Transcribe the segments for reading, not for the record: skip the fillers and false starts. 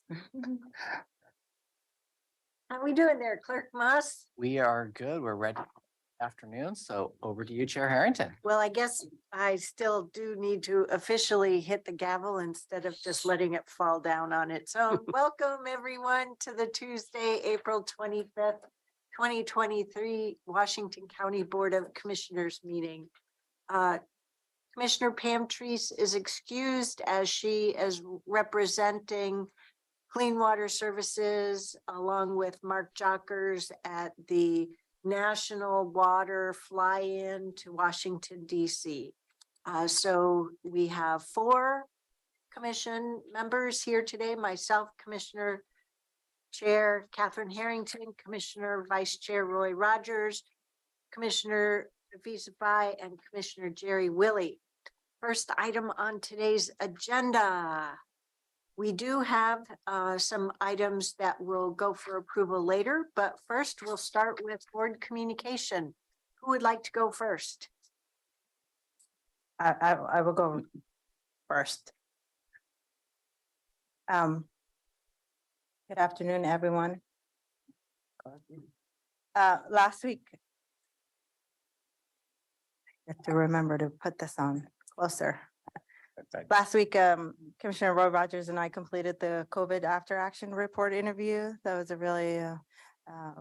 How we doing there, Clerk Moss? We are good. We're ready. Afternoon. So over to you, Chair Harrington. Well, I guess I still do need to officially hit the gavel instead of just letting it fall down on its own. Welcome everyone to the Tuesday, April 25th, 2023 Washington County Board of Commissioners meeting. Commissioner Pam Treese is excused as she is representing Clean Water Services along with Mark Jockers at the National Water Fly-In to Washington, D.C. So we have 4 commission members here today, myself, Commissioner Chair Catherine Harrington, Commissioner Vice Chair Roy Rogers, Commissioner Visify, and Commissioner Jerry Willey. First item on today's agenda. We do have some items that will go for approval later, but first we'll start with board communication. Who would like to go first? I will go first. Good afternoon, everyone. Last week, I have to remember to put this on closer. Last week, Commissioner Roy Rogers and I completed the COVID after action report interview. That was a really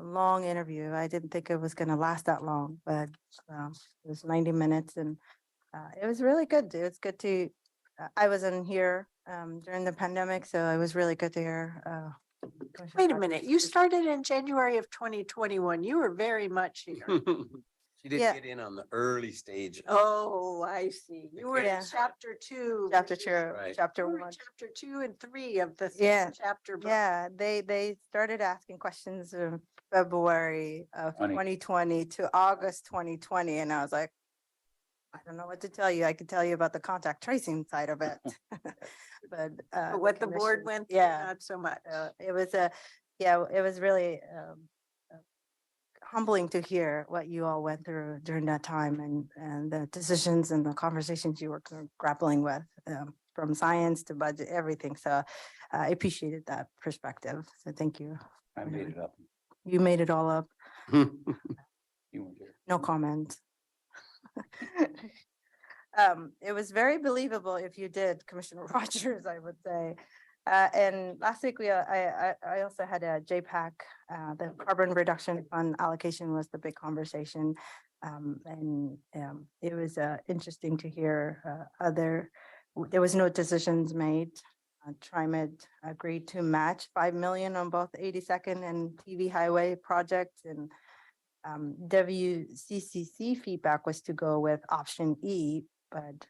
long interview. I didn't think it was going to last that long, but it was 90 minutes and it was really good. It was good to, I wasn't here during the pandemic, so it was really good to hear. Wait a minute, you started in January of 2021. You were very much here. She did get in on the early stage. Oh, I see. You were in chapter 2. Chapter 2, Right. chapter 1. Chapter 2 and 3 of the chapter book. Yeah, they started asking questions in February of 2020 to August 2020, and I was like, I don't know what to tell you. I can tell you about the contact tracing side of it, but what the board went through, not so much. It was it was really humbling to hear what you all went through during that time and the decisions and the conversations you were grappling with, from science to budget, everything. So I appreciated that perspective. So thank you. I made it up. You made it all up. You weren't here. No comment. It was very believable if you did, Commissioner Rogers, I would say. And last week I also had a JPAC, the carbon reduction fund allocation was the big conversation. And it was interesting to hear there was no decisions made. TriMet agreed to match $5 million on both 82nd and TV highway projects, and WCCC feedback was to go with option E, but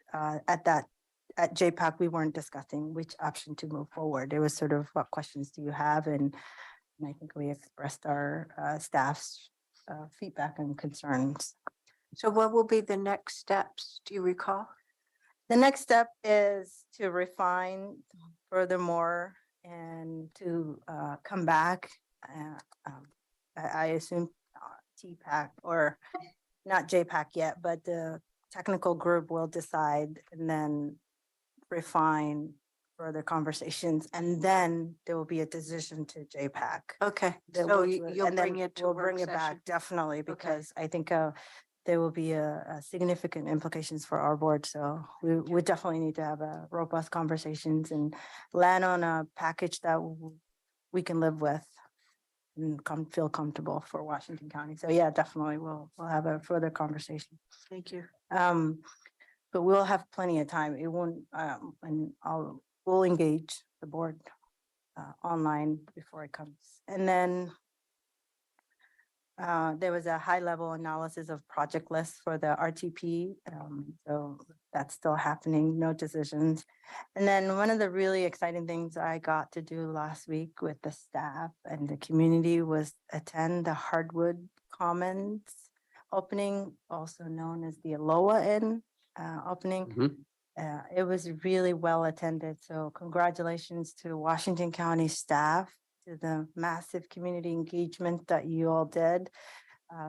at JPAC, we weren't discussing which option to move forward. It was sort of what questions do you have? And I think we expressed our staff's feedback and concerns. So what will be the next steps? Do you recall? The next step is to refine furthermore and to come back. I assume TPAC or not JPAC yet, but the technical group will decide and then refine further conversations, and then there will be a decision to JPAC. Okay, so you'll bring it to we'll bring it back, definitely, because I think there will be a significant implications for our board. So we definitely need to have a robust conversations and land on a package that we can live with and feel comfortable for Washington County. So yeah, definitely we'll have a further conversation. Thank you. But we'll have plenty of time. It won't, and we'll engage the board online before it comes. And then there was a high level analysis of project lists for the RTP. So that's still happening, no decisions. And then one of the really exciting things I got to do last week with the staff and the community was attend the Hardwood Commons opening, also known as the Aloha Inn opening. It was really well attended. So congratulations to Washington County staff, to the massive community engagement that you all did,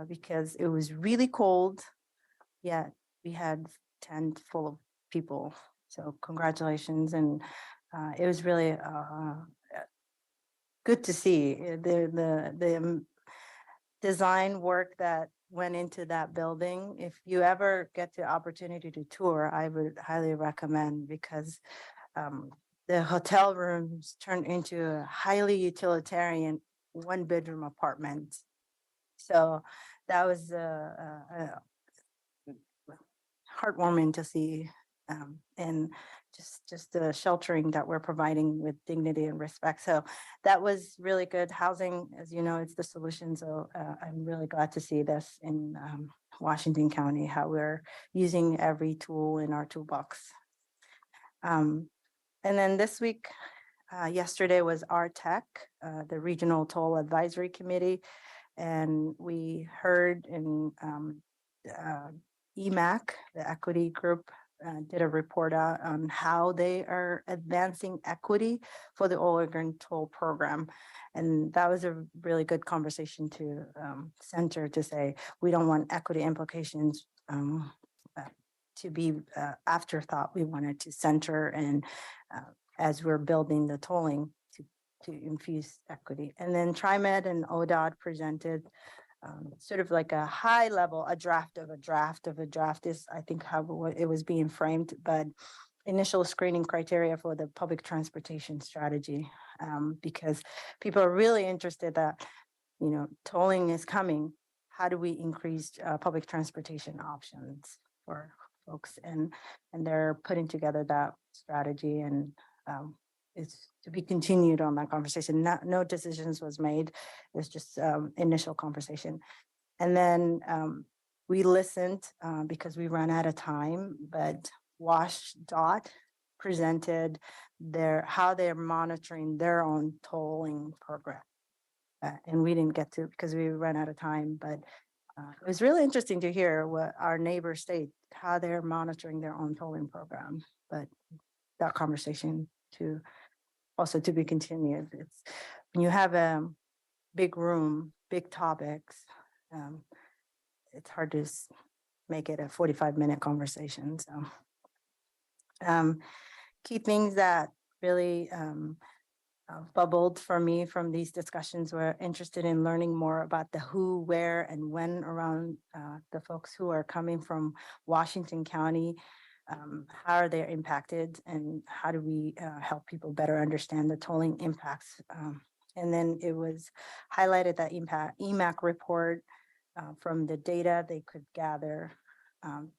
because it was really cold, yet we had tent full of people. So congratulations. And it was really good to see the design work that went into that building. If you ever get the opportunity to tour, I would highly recommend, because the hotel rooms turned into a highly utilitarian one-bedroom apartment. So that was heartwarming to see, and just the sheltering that we're providing with dignity and respect. So that was really good. Housing, as you know, it's the solution. So I'm really glad to see this in Washington County, how we're using every tool in our toolbox. And then this week, yesterday was RTEC, the Regional Toll Advisory Committee, and we heard in EMAC, the equity group, did a report out on how they are advancing equity for the Oregon toll program. And that was a really good conversation to center, to say, we don't want equity implications to be afterthought. We wanted to center, and as we're building the tolling, to infuse equity. And then TriMet and ODOT presented sort of like a high level, a draft of a draft of a draft is, I think, how it was being framed, but initial screening criteria for the public transportation strategy, because people are really interested that, you know, tolling is coming. How do we increase public transportation options for folks? And they're putting together that strategy, and it's to be continued on that conversation. No decisions was made. It's just initial conversation. And then we listened because we ran out of time, but WashDOT presented how they're monitoring their own tolling program. And we didn't get to, because we ran out of time, but it was really interesting to hear what our neighbors state, how they're monitoring their own tolling program. But that conversation also to be continued. It's when you have a big room, big topics, it's hard to make it a 45-minute conversation. So key things that really bubbled for me from these discussions were interested in learning more about the who, where, and when around the folks who are coming from Washington County. How are they impacted, and how do we help people better understand the tolling impacts? And then it was highlighted that EMAC report from the data they could gather.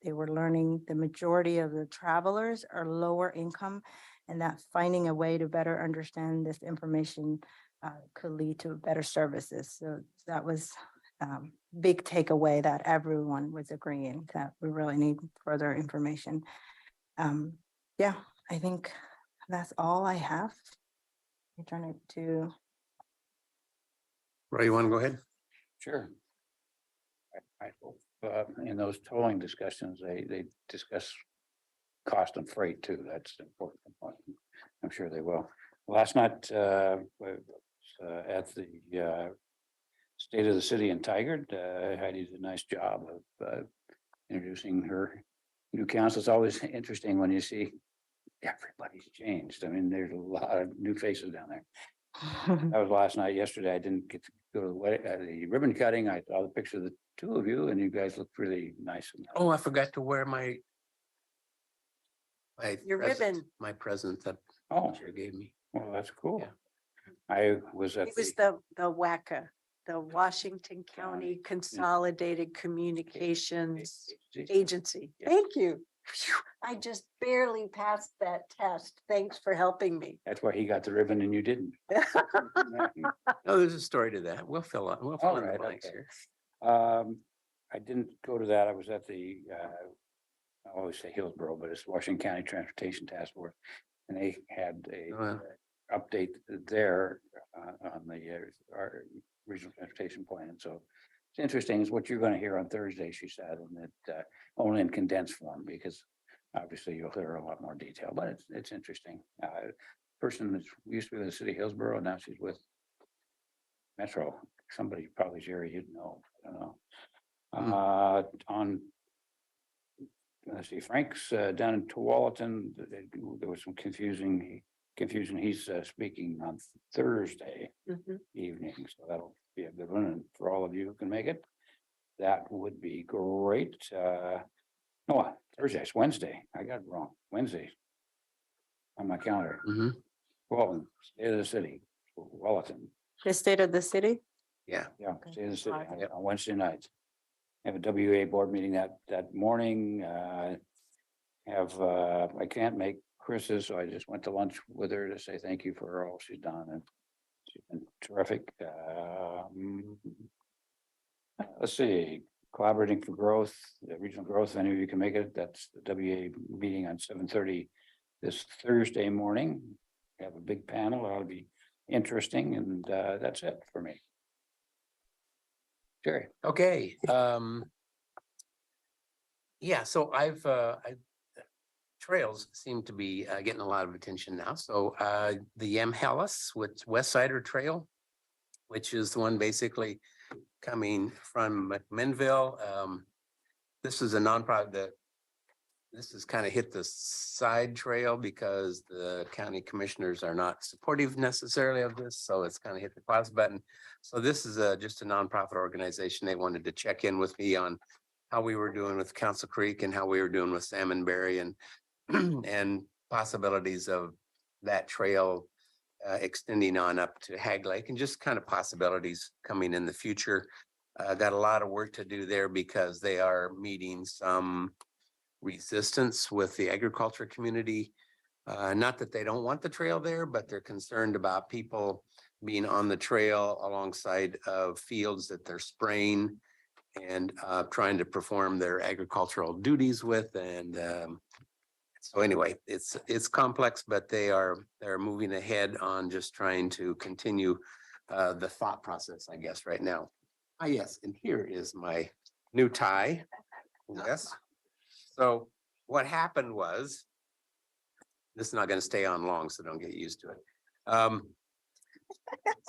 They were learning the majority of the travelers are lower income, and that finding a way to better understand this information could lead to better services. So that was big takeaway that everyone was agreeing that we really need further information. Yeah, I think that's all I have. I turn it to. Roy, you want to go ahead? Sure. I hope in those tolling discussions, they discuss cost and freight too. That's the important component. I'm sure they will. Last night at the State of the City in Tigard, Heidi did a nice job of introducing her new council. It's always interesting when you see everybody's changed. I mean, there's a lot of new faces down there. That was last night. Yesterday, I didn't get to go to the ribbon cutting. I saw the picture of the two of you, and you guys look really nice. Oh, I forgot to wear my Your ribbon. My present that Oh, chair gave me. well, that's cool. Yeah. I was at It was the WACA, the Washington County Consolidated Communications Agency. Yeah. Thank you. Phew, I just barely passed that test. Thanks for helping me. That's why he got the ribbon and you didn't. No, there's a story to that. We'll fill in the right, blanks okay. here. I didn't go to that. I was at the, I always say Hillsborough, but it's Washington County Transportation Task Force. And they had a Oh, wow. update there on the our regional transportation plan. So it's interesting is what you're going to hear on Thursday, she said, and that only in condensed form, because obviously you'll hear a lot more detail, but it's interesting. Person that used to be with the city of Hillsborough, now she's with Metro. Somebody probably, Jerry, you'd know. I don't know. On let's see, Frank's down in Tualatin, there was some confusing. confusion. He's speaking on Thursday Mhm. evening, so that'll be a good one. And for all of you who can make it, that would be great. No, Thursday, it's Wednesday. I got it wrong. Wednesday. On my calendar. Mhm. Well, State of the City, Wellington. The state of the city? Yeah, Okay. State of the City Alright. on Wednesday nights. Have a WA board meeting that morning. I can't make Chris's, so I just went to lunch with her to say thank you for all she's done, and she's been terrific. Let's see, collaborating for growth, the regional growth, if any of you can make it, that's the WA meeting on 7:30 this Thursday morning. We have a big panel, that'll be interesting, and that's it for me. Jerry. Okay, yeah, so trails seem to be getting a lot of attention now. So the Yamhalis with West Sider Trail, which is the one basically coming from McMinnville. This is a nonprofit that this has kind of hit the side trail because the county commissioners are not supportive necessarily of this. So it's kind of hit the pause button. So this is just a nonprofit organization. They wanted to check in with me on how we were doing with Council Creek and how we were doing with Salmonberry and and possibilities of that trail extending on up to Hag Lake and just kind of possibilities coming in the future. Got a lot of work to do there because they are meeting some resistance with the agriculture community. Not that they don't want the trail there, but they're concerned about people being on the trail alongside of fields that they're spraying and trying to perform their agricultural duties with. And so anyway, it's complex, but they're moving ahead on just trying to continue the thought process, I guess, right now. Ah, yes, and here is my new tie. Yes. So what happened was, this is not going to stay on long, so don't get used to it.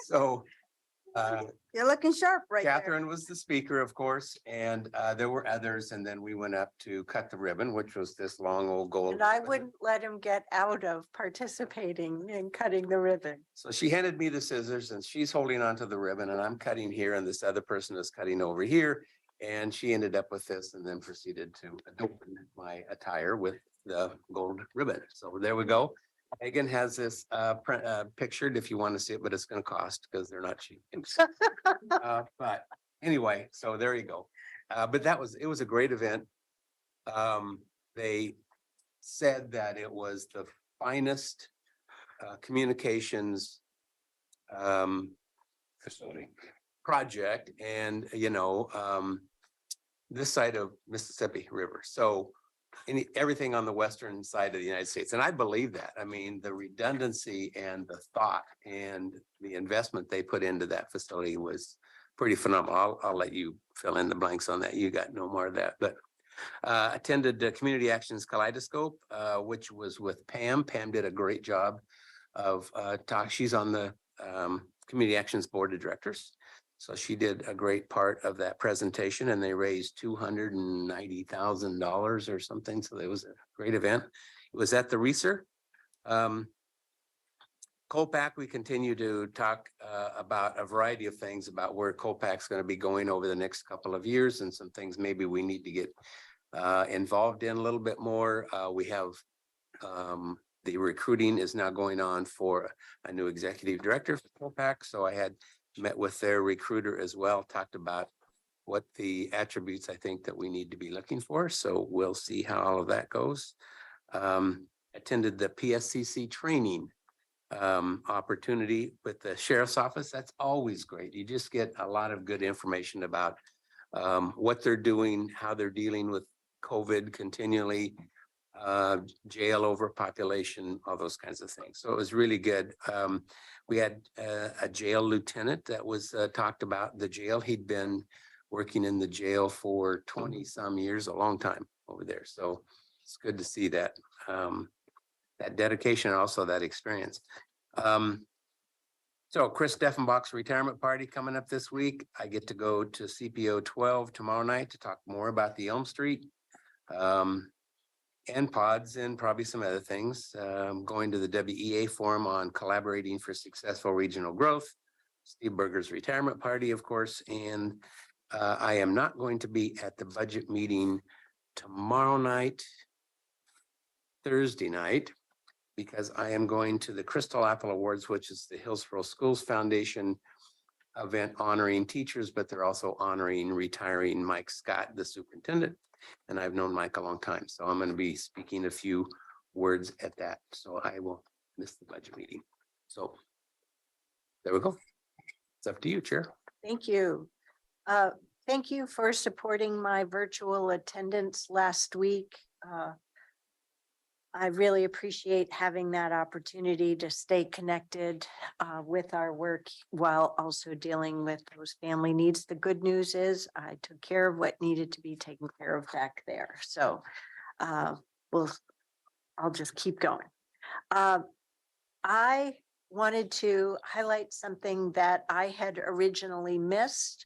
So You're looking sharp right there. Catherine was the speaker, of course, and there were others, and then we went up to cut the ribbon, which was this long old gold. And I ribbon. wouldn't let him get out of participating in cutting the ribbon. So she handed me the scissors and she's holding onto the ribbon and I'm cutting here and this other person is cutting over here. And she ended up with this and then proceeded to adorn my attire with the gold ribbon. So there we go. Megan has this pictured if you want to see it, but it's going to cost because they're not cheap. But anyway, so there you go. But it was a great event. They said that it was the finest communications Facility. project and this side of Mississippi River. So everything on the western side of the United States. And I believe that. I mean, the redundancy and the thought and the investment they put into that facility was pretty phenomenal. I'll let you fill in the blanks on that. You got no more of that, but attended the Community Actions Kaleidoscope, which was with Pam. Pam did a great job of she's on the Community Actions Board of Directors. So she did a great part of that presentation and they raised $290,000 or something. So it was a great event. It was at the Reeser. Colpack, we continue to talk about a variety of things about where Colpack's going to be going over the next couple of years and some things maybe we need to get involved in a little bit more. We have the recruiting is now going on for a new executive director for Colpack. So I had met with their recruiter as well, talked about what the attributes I think that we need to be looking for. So we'll see how all of that goes. Attended the PSCC training opportunity with the sheriff's office. That's always great. You just get a lot of good information about what they're doing, how they're dealing with COVID continually, jail overpopulation, all those kinds of things. So it was really good. We had a jail lieutenant that was talked about the jail. He'd been working in the jail for 20 some years, a long time over there. So it's good to see that that dedication and also that experience. So Chris Deffenbach's retirement party coming up this week. I get to go to CPO 12 tomorrow night to talk more about the Elm Street. and pods and probably some other things. Going to the WEA forum on collaborating for successful regional growth. Steve Berger's retirement party, of course, and I am not going to be at the budget meeting tomorrow night, Thursday night, because I am going to the Crystal Apple Awards, which is the Hillsborough Schools Foundation event honoring teachers, but they're also honoring retiring Mike Scott, the superintendent. And I've known Mike a long time, so I'm going to be speaking a few words at that. So I will miss the budget meeting. So there we go. It's up to you, Chair. Thank you. Thank you for supporting my virtual attendance last week. I really appreciate having that opportunity to stay connected with our work while also dealing with those family needs. The good news is I took care of what needed to be taken care of back there. So I'll just keep going. I wanted to highlight something that I had originally missed.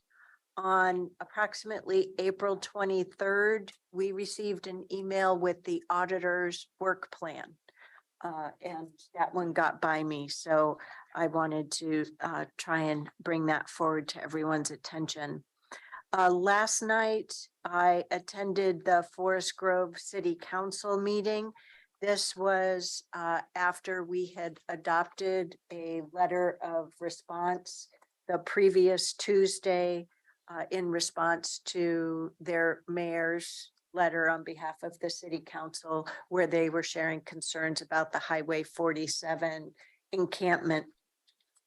On approximately April 23rd, we received an email with the auditor's work plan. And that one got by me. So I wanted to try and bring that forward to everyone's attention. Last night, I attended the Forest Grove City Council meeting. This was after we had adopted a letter of response the previous Tuesday in response to their mayor's letter on behalf of the city council, where they were sharing concerns about the Highway 47 encampment.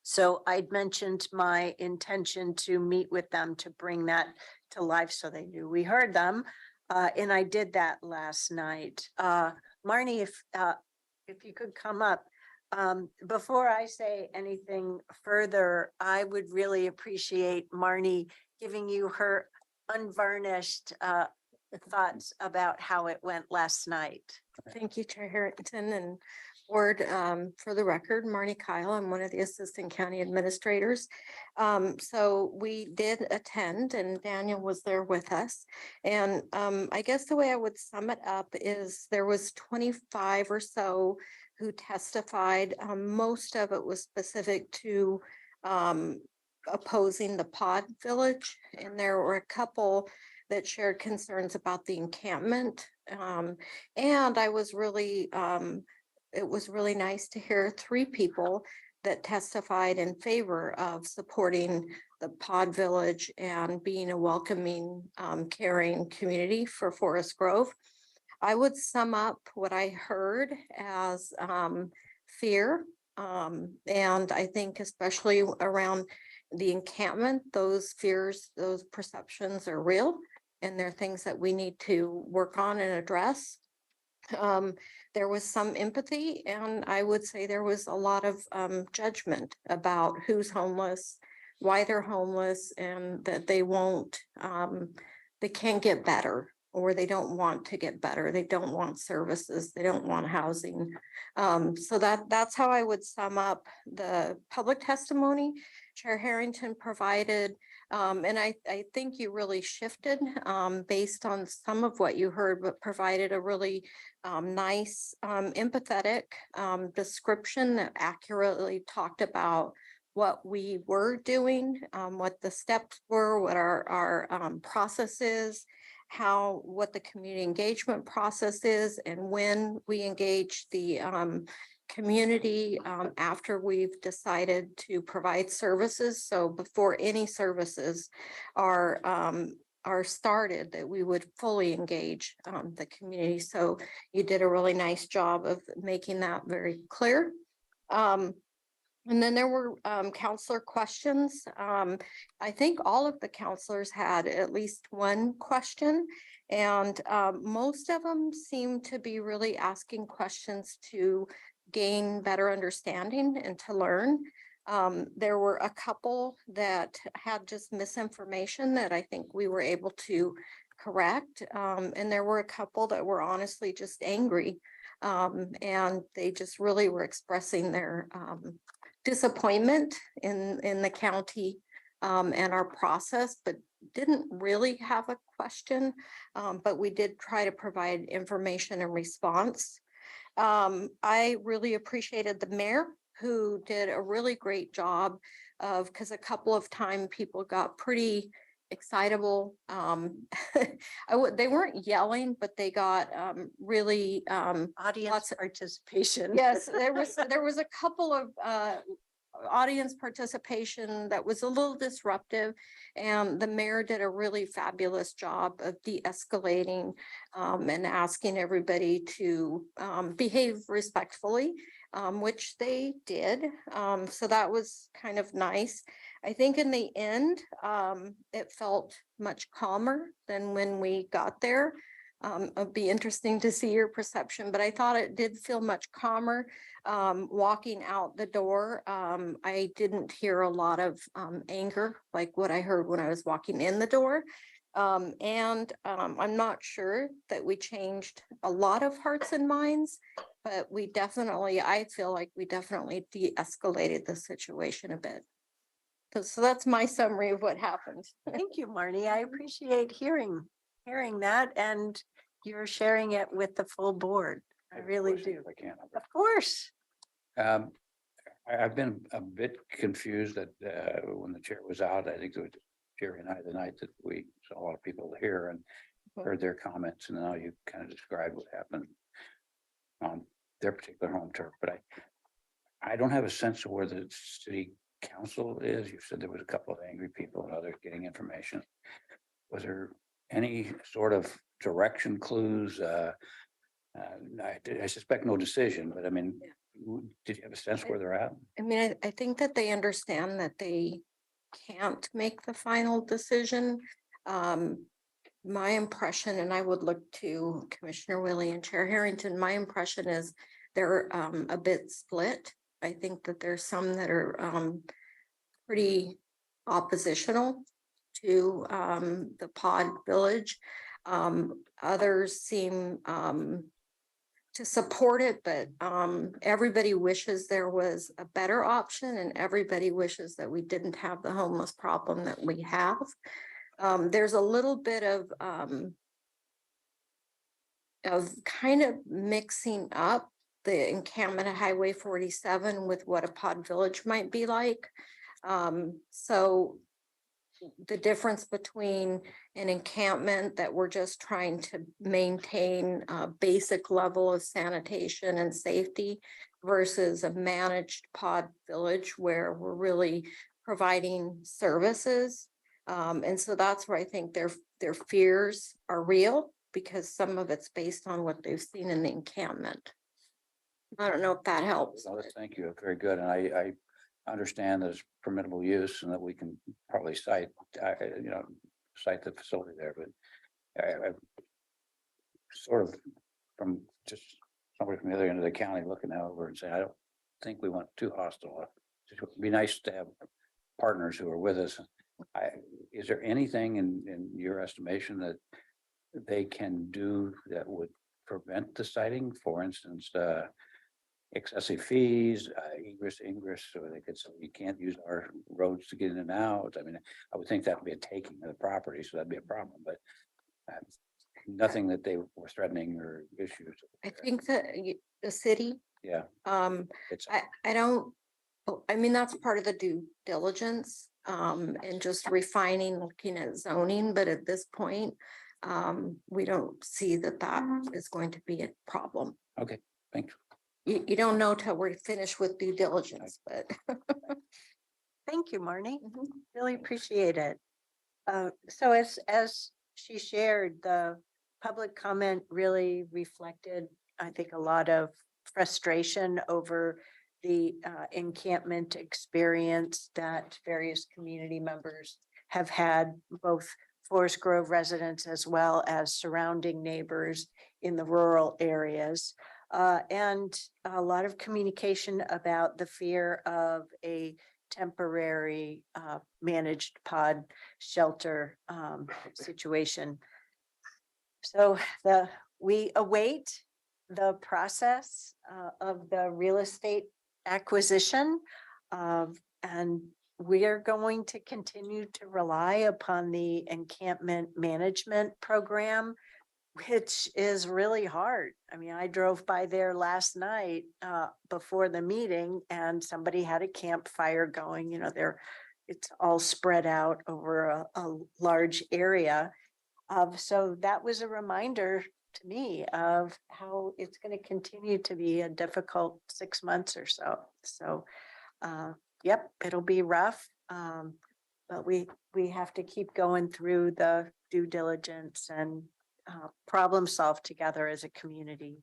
So I'd mentioned my intention to meet with them to bring that to life so they knew we heard them. And I did that last night. Marnie, if you could come up. Before I say anything further, I would really appreciate Marnie giving you her unvarnished thoughts about how it went last night. Thank you, Chair Harrington and Board. For the record, Marnie Kyle, I'm one of the Assistant County Administrators. So we did attend and Daniel was there with us. And I guess the way I would sum it up is there was 25 or so who testified. Most of it was specific to opposing the pod village. And there were a couple that shared concerns about the encampment. And I was really, it was really nice to hear 3 people that testified in favor of supporting the pod village and being a welcoming, caring community for Forest Grove. I would sum up what I heard as fear. And I think especially around the encampment, those fears, those perceptions are real. And they're things that we need to work on and address. There was some empathy, and I would say there was a lot of judgment about who's homeless, why they're homeless, and that they won't, they can't get better, or they don't want to get better. They don't want services. They don't want housing. So that's how I would sum up the public testimony Chair Harrington provided. And I think you really shifted based on some of what you heard, but provided a really nice, empathetic description that accurately talked about what we were doing, what the steps were, what our process is, what the community engagement process is, and when we engage the community after we've decided to provide services. So before any services are started, that we would fully engage the community. So you did a really nice job of making that very clear. And then there were counselor questions. I think all of the counselors had at least one question, and most of them seemed to be really asking questions to gain better understanding and to learn. There were a couple that had just misinformation that I think we were able to correct. And there were a couple that were honestly just angry. And they just really were expressing their disappointment in the county and our process, but didn't really have a question, but we did try to provide information and response. I really appreciated the mayor who did a really great job of, because a couple of times people got pretty excitable. They weren't yelling, but they got really Audience Lots of- participation. yes, there was a couple of audience participation that was a little disruptive, and the mayor did a really fabulous job of de-escalating and asking everybody to behave respectfully, which they did. So that was kind of nice. I think in the end, it felt much calmer than when we got there. It'd be interesting to see your perception, but I thought it did feel much calmer. Walking out the door, I didn't hear a lot of anger like what I heard when I was walking in the door. I'm not sure that we changed a lot of hearts and minds, but I feel like we definitely de-escalated the situation a bit. So that's my summary of what happened. Thank you, Marnie. I appreciate hearing that, and you're sharing it with the full board. I really do. If I can. Of course. I've been a bit confused that when the chair was out, I think it was Jerry and I the night that we saw a lot of people here and heard their comments, and now you kind of described what happened on their particular home turf, but I don't have a sense of where the city council is. You said there was a couple of angry people and others getting information. Was there any sort of direction clues? I suspect no decision, but I mean, did you have a sense where they're at? I mean, I think that they understand that they can't make the final decision. My impression, and I would look to Commissioner Willie and Chair Harrington, my impression is they're a bit split. I think that there's some that are pretty oppositional to the pod village. Others seem to support it, but everybody wishes there was a better option, and everybody wishes that we didn't have the homeless problem that we have. There's a little bit of kind of mixing up the encampment at Highway 47 with what a pod village might be like. So the difference between an encampment that we're just trying to maintain a basic level of sanitation and safety versus a managed pod village where we're really providing services. And so that's where I think their fears are real, because some of it's based on what they've seen in the encampment. I don't know if that helps. Thank you. Very good. And I understand there's permissible use and that we can probably cite the facility there, but I sort of from just somebody from the other end of the county looking over and saying, I don't think we want too hostile. It would be nice to have partners who are with us. Is there anything in your estimation that they can do that would prevent the siting? For instance, excessive fees, ingress, so they could say you can't use our roads to get in and out. I mean, I would think that would be a taking of the property, so that'd be a problem, but nothing that they were threatening or issues. I think that the city, Yeah. It's, I mean, that's part of the due diligence, and just refining, looking at zoning, but at this point, we don't see that is going to be a problem. okay, thanks. You don't know till we're finished with due diligence, but. Thank you, Marnie. Mhm. Really appreciate it. So as she shared, the public comment really reflected, I think, a lot of frustration over the encampment experience that various community members have had, both Forest Grove residents as well as surrounding neighbors in the rural areas. And a lot of communication about the fear of a temporary managed pod shelter situation. So we await the process of the real estate acquisition and we are going to continue to rely upon the encampment management program, which is really hard. I mean, I drove by there last night before the meeting and somebody had a campfire going, it's all spread out over a large area. So that was a reminder to me of how it's going to continue to be a difficult 6 months or so. So, yep, it'll be rough. But we have to keep going through the due diligence and problem solve together as a community.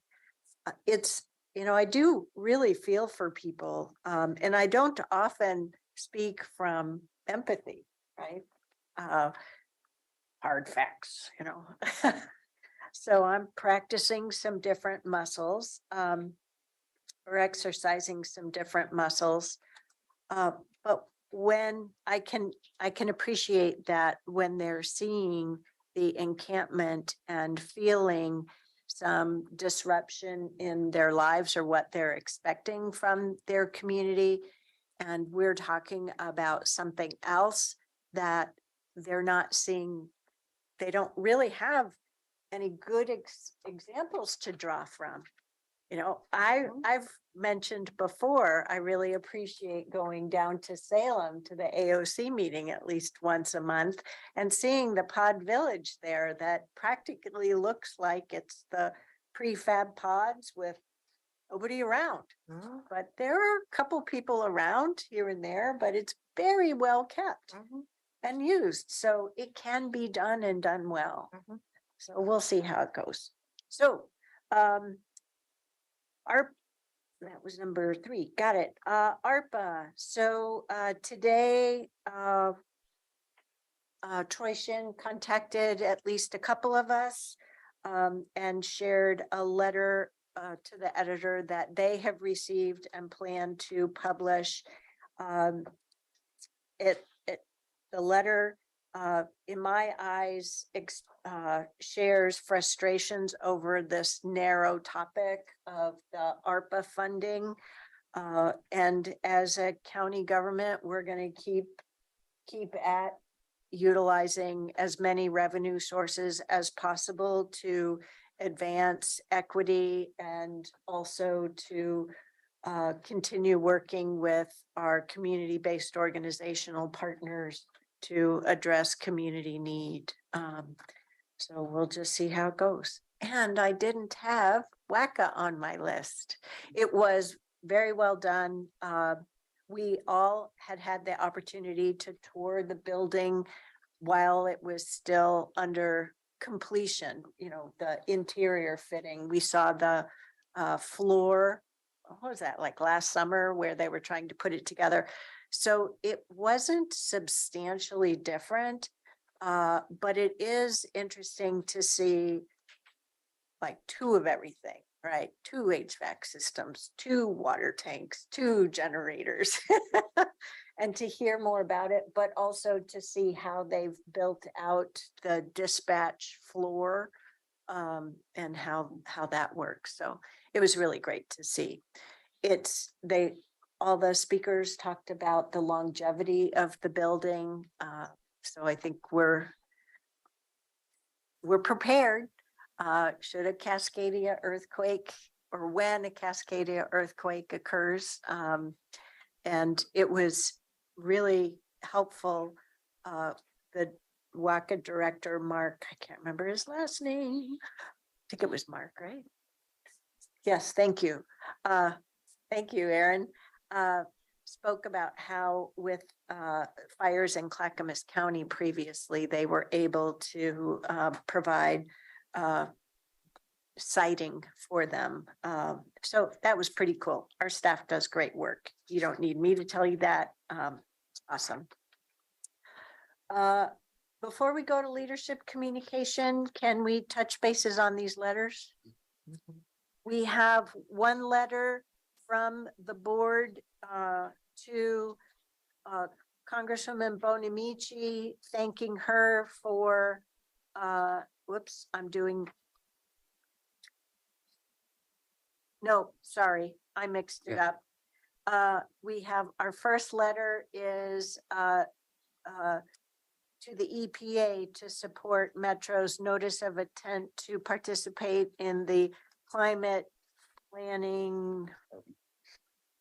I do really feel for people, and I don't often speak from empathy, right? Hard facts. So I'm practicing some different muscles, or exercising some different muscles. But when I can appreciate that when they're seeing the encampment and feeling some disruption in their lives or what they're expecting from their community. And we're talking about something else that they're not seeing. They don't really have any good examples to draw from. I've mentioned before, I really appreciate going down to Salem to the AOC meeting at least once a month and seeing the pod village there that practically looks like it's the prefab pods with nobody around. But there are a couple people around here and there, but it's very well kept and used. So it can be done and done well. So we'll see how it goes. So, that was number 3. Got it. ARPA. So today, Troy Shin contacted at least a couple of us and shared a letter to the editor that they have received and plan to publish. The letter, in my eyes, shares frustrations over this narrow topic of the ARPA funding. And as a county government, we're going to keep at utilizing as many revenue sources as possible to advance equity and also to continue working with our community-based organizational partners to address community need. So we'll just see how it goes. And I didn't have WACA on my list. It was very well done. We all had the opportunity to tour the building while it was still under completion, the interior fitting. We saw the floor, what was that, like last summer where they were trying to put it together. So it wasn't substantially different, but it is interesting to see like 2 of everything, right? 2 HVAC systems, 2 water tanks, 2 generators, and to hear more about it, but also to see how they've built out the dispatch floor and how that works. So it was really great to see. All the speakers talked about the longevity of the building. So I think we're prepared should a Cascadia earthquake or when a Cascadia earthquake occurs. And it was really helpful. The WACA director, Mark, I can't remember his last name. I think it was Mark, right? Yes, thank you. Thank you, Aaron. Spoke about how with fires in Clackamas County previously, they were able to provide siting for them. So that was pretty cool. Our staff does great work. You don't need me to tell you that. Awesome. Before we go to leadership communication, can we touch bases on these letters? We have one letter from the board to Congresswoman Bonamici, thanking her for, whoops, no, sorry, I mixed it up. We have, our first letter is to the EPA to support Metro's notice of intent to participate in the climate planning,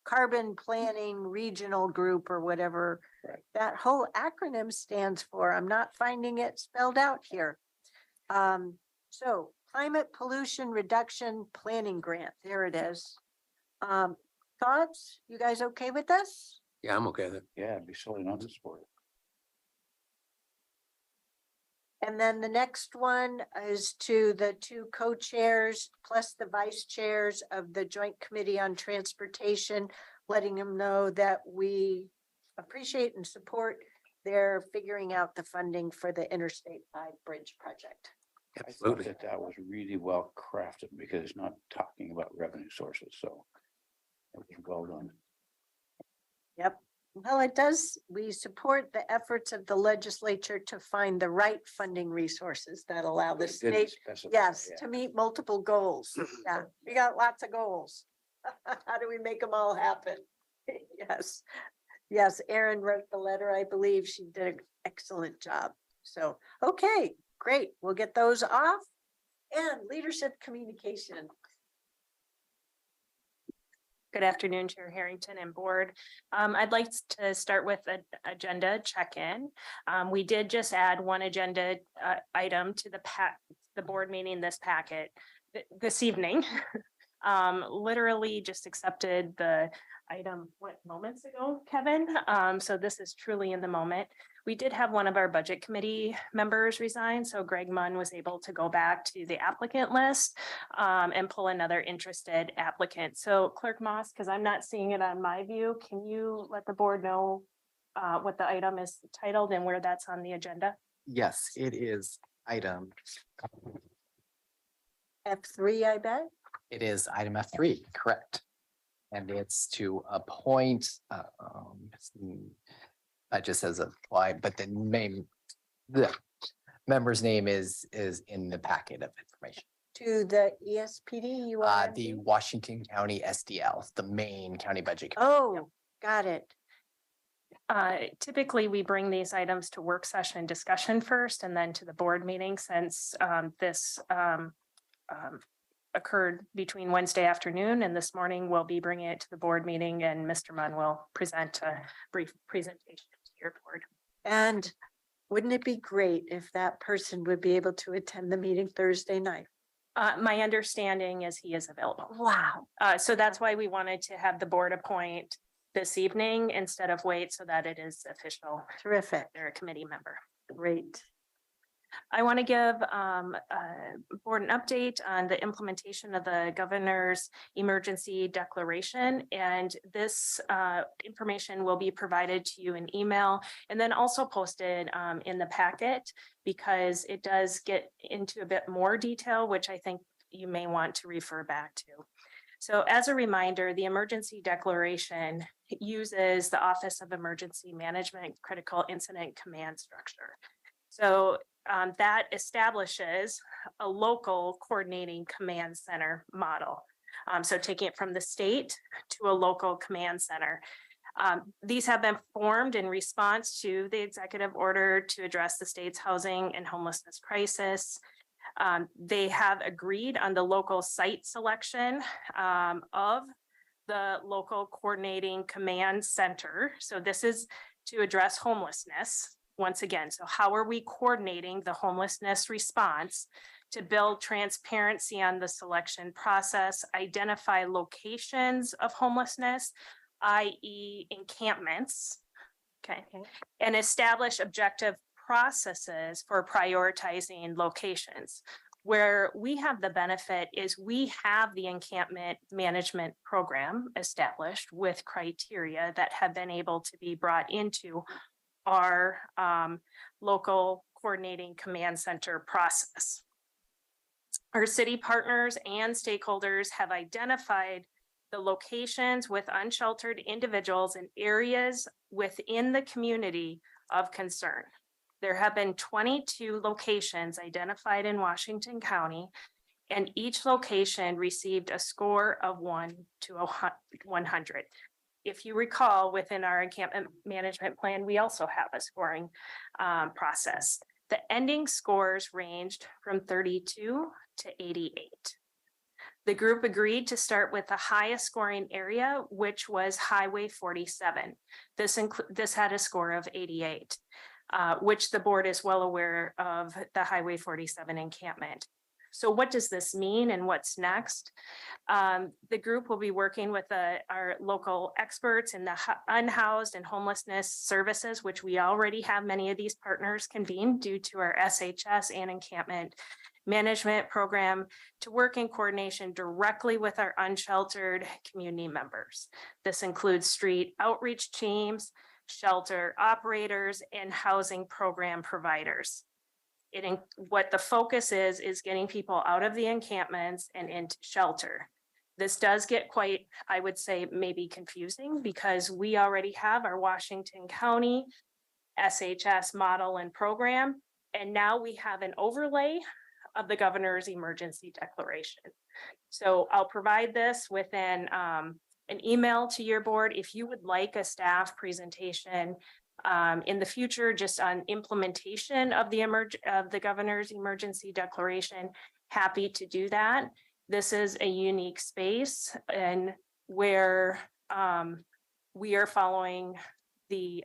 carbon planning regional group or whatever Right. that whole acronym stands for. I'm not finding it spelled out here. So climate pollution reduction planning grant, there it is. Thoughts? You guys okay with this? Yeah, I'm okay with it. Yeah, it'd be silly not to support it. And then the next one is to the two co-chairs plus the vice chairs of the Joint Committee on Transportation, letting them know that we appreciate and support their figuring out the funding for the Interstate 5 Bridge project. I thought Absolutely. that that was really well crafted because it's not talking about revenue sources, so. It was well done. Yep. Well, it does. We support the efforts of the legislature to find the right funding resources that allow the It didn't state, specify, yes, yeah. to meet multiple goals. Yeah, we got lots of goals. How do we make them all happen? Yes. Yes, Erin wrote the letter. I believe she did an excellent job. So, okay, great. We'll get those off. And leadership communication. Good afternoon, Chair Harrington and Board. I'd like to start with an agenda check-in. We did just add one agenda item to the board meeting this packet this evening. Literally just accepted the item, what, moments ago, Kevin? So this is truly in the moment. We did have one of our budget committee members resign, so Greg Munn was able to go back to the applicant list and pull another interested applicant. So Clerk Moss, because I'm not seeing it on my view, can you let the board know what the item is titled and where that's on the agenda? Yes, it is item. F3, I bet. It is item F3, correct. And it's to appoint, it just says apply, but the member's name is in the packet of information. To the ESPD, you are? The Washington County SDL, the main county budget. Oh, got it. Typically, we bring these items to work session discussion first and then to the board meeting since this occurred between Wednesday afternoon and this morning. We'll be bringing it to the board meeting and Mr. Munn will present a brief presentation to your board. And wouldn't it be great if that person would be able to attend the meeting Thursday night? My understanding is he is available. Wow. So that's why we wanted to have the board appoint this evening instead of wait so that it is official. Terrific. They're a committee member. Great. I want to give board an update on the implementation of the governor's emergency declaration. And this information will be provided to you in email and then also posted in the packet because it does get into a bit more detail, which I think you may want to refer back to. So as a reminder, the emergency declaration uses the Office of Emergency Management Critical Incident Command Structure. So that establishes a local coordinating command center model. So taking it from the state to a local command center. These have been formed in response to the executive order to address the state's housing and homelessness crisis. They have agreed on the local site selection of the local coordinating command center. So this is to address homelessness. Once again, so how are we coordinating the homelessness response to build transparency on the selection process, identify locations of homelessness, i.e. encampments, okay, and establish objective processes for prioritizing locations. Where we have the benefit is we have the encampment management program established with criteria that have been able to be brought into our local coordinating command center process. Our city partners and stakeholders have identified the locations with unsheltered individuals in areas within the community of concern. There have been 22 locations identified in Washington County, and each location received a score of 1 to 100. if you recall, within our encampment management plan, we also have a scoring process. The ending scores ranged from 32 to 88. The group agreed to start with the highest scoring area, which was Highway 47. This had a score of 88, which the board is well aware of the Highway 47 encampment. So what does this mean and what's next? The group will be working with our local experts in the unhoused and homelessness services, which we already have many of these partners convened due to our SHS and encampment management program, to work in coordination directly with our unsheltered community members. This includes street outreach teams, shelter operators, and housing program providers. What the focus is getting people out of the encampments and into shelter. This does get quite, I would say, maybe confusing, because we already have our Washington County SHS model and program, and now we have an overlay of the governor's emergency declaration. So I'll provide this within an email to your board if you would like a staff presentation in the future, just on implementation of the governor's emergency declaration. Happy to do that. This is a unique space, and where we are following the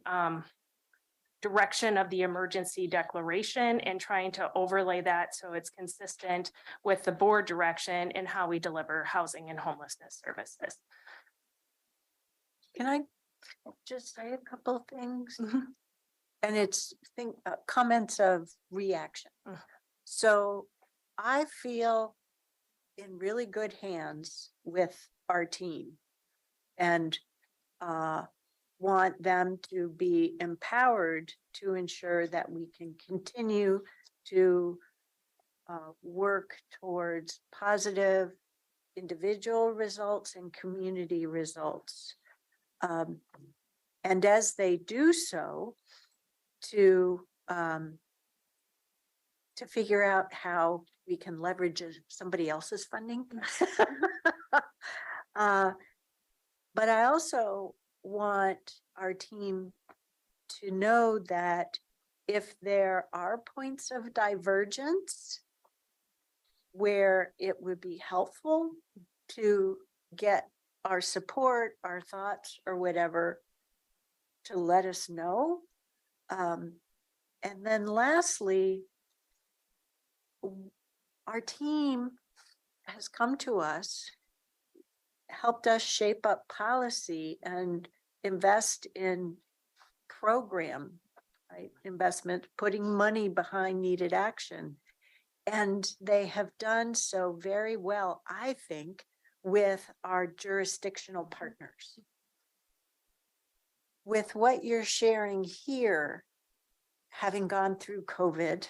direction of the emergency declaration and trying to overlay that so it's consistent with the board direction and how we deliver housing and homelessness services. Can I just say a couple of things? And it's comments of reaction. So I feel in really good hands with our team, and want them to be empowered to ensure that we can continue to work towards positive individual results and community results. And as they do so, to figure out how we can leverage somebody else's funding. But I also want our team to know that if there are points of divergence where it would be helpful to get our support, our thoughts, or whatever, to let us know. And then lastly, our team has come to us, helped us shape up policy and invest in program, right? Investment, putting money behind needed action. And they have done so very well, I think, with our jurisdictional partners. With what you're sharing here, having gone through COVID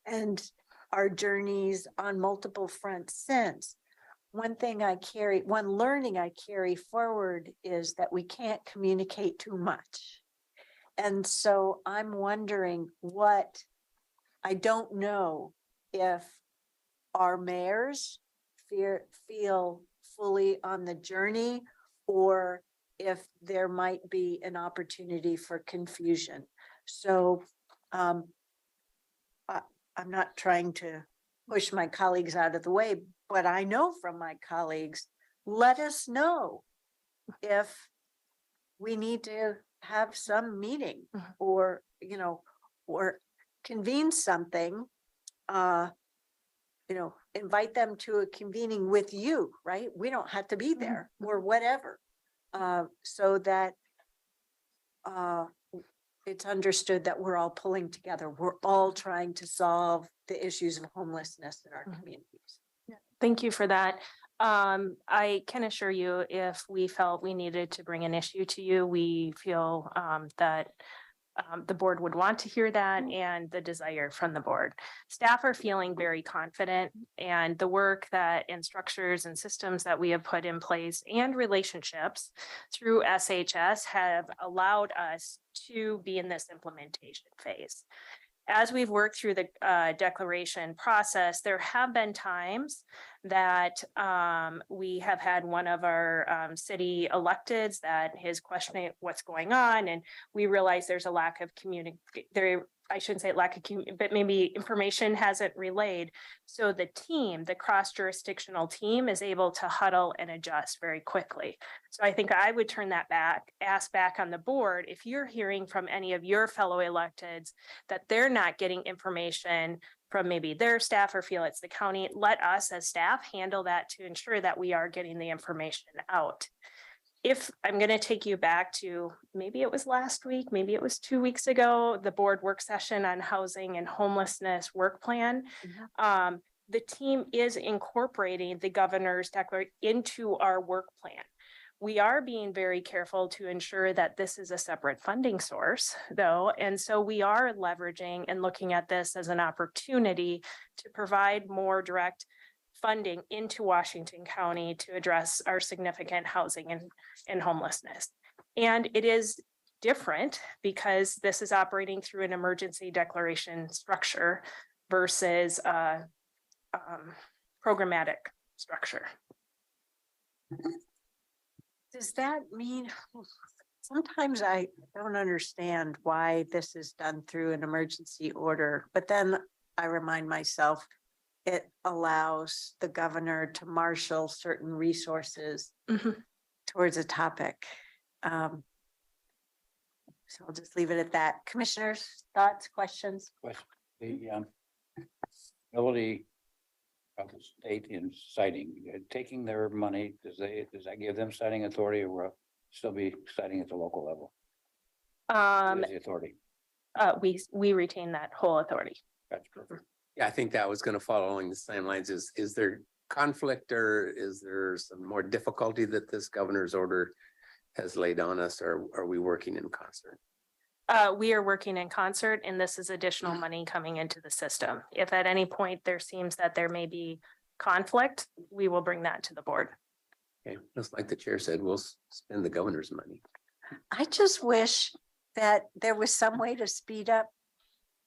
and our journeys on multiple fronts since, one learning I carry forward is that we can't communicate too much. And so I'm wondering I don't know if our mayors feel fully on the journey, or if there might be an opportunity for confusion. So I'm not trying to push my colleagues out of the way, but I know from my colleagues, let us know if we need to have some meeting or convene something, invite them to a convening with you, right? We don't have to be there or whatever, so that it's understood that we're all pulling together. We're all trying to solve the issues of homelessness in our communities. Thank you for that. I can assure you, if we felt we needed to bring an issue to you, we feel that the board would want to hear that, and the desire from the board. Staff are feeling very confident, and the work and structures and systems that we have put in place and relationships through SHS have allowed us to be in this implementation phase. as we've worked through the declaration process, there have been times that we have had one of our city electeds that is questioning what's going on, and we realize there's a lack of I shouldn't say lack of but maybe information hasn't relayed. So the team, the cross-jurisdictional team, is able to huddle and adjust very quickly. So I think I would turn that ask back on the board. If you're hearing from any of your fellow electeds that they're not getting information from maybe their staff or feel it's the county, let us as staff handle that to ensure that we are getting the information out. If I'm going to take you back to maybe it was last week, maybe it was 2 weeks ago, the board work session on housing and homelessness work plan. The team is incorporating the governor's declaration into our work plan. We are being very careful to ensure that this is a separate funding source, though. And so we are leveraging and looking at this as an opportunity to provide more direct funding into Washington County to address our significant housing and homelessness. And it is different because this is operating through an emergency declaration structure versus a programmatic structure. Does that mean, sometimes I don't understand why this is done through an emergency order, but then I remind myself it allows the governor to marshal certain resources towards a topic. So I'll just leave it at that. Commissioners, thoughts, questions? The ability of the state in citing, taking their money, does that give them citing authority, or will still be citing at the local level? Who has the authority? We retain that whole authority. That's perfect. Yeah, I think that was going to follow along the same lines. Is there conflict, or is there some more difficulty that this governor's order has laid on us, or are we working in concert? We are working in concert, and this is additional money coming into the system. If at any point there seems that there may be conflict, we will bring that to the board. Okay, just like the chair said, we'll spend the governor's money. I just wish that there was some way to speed up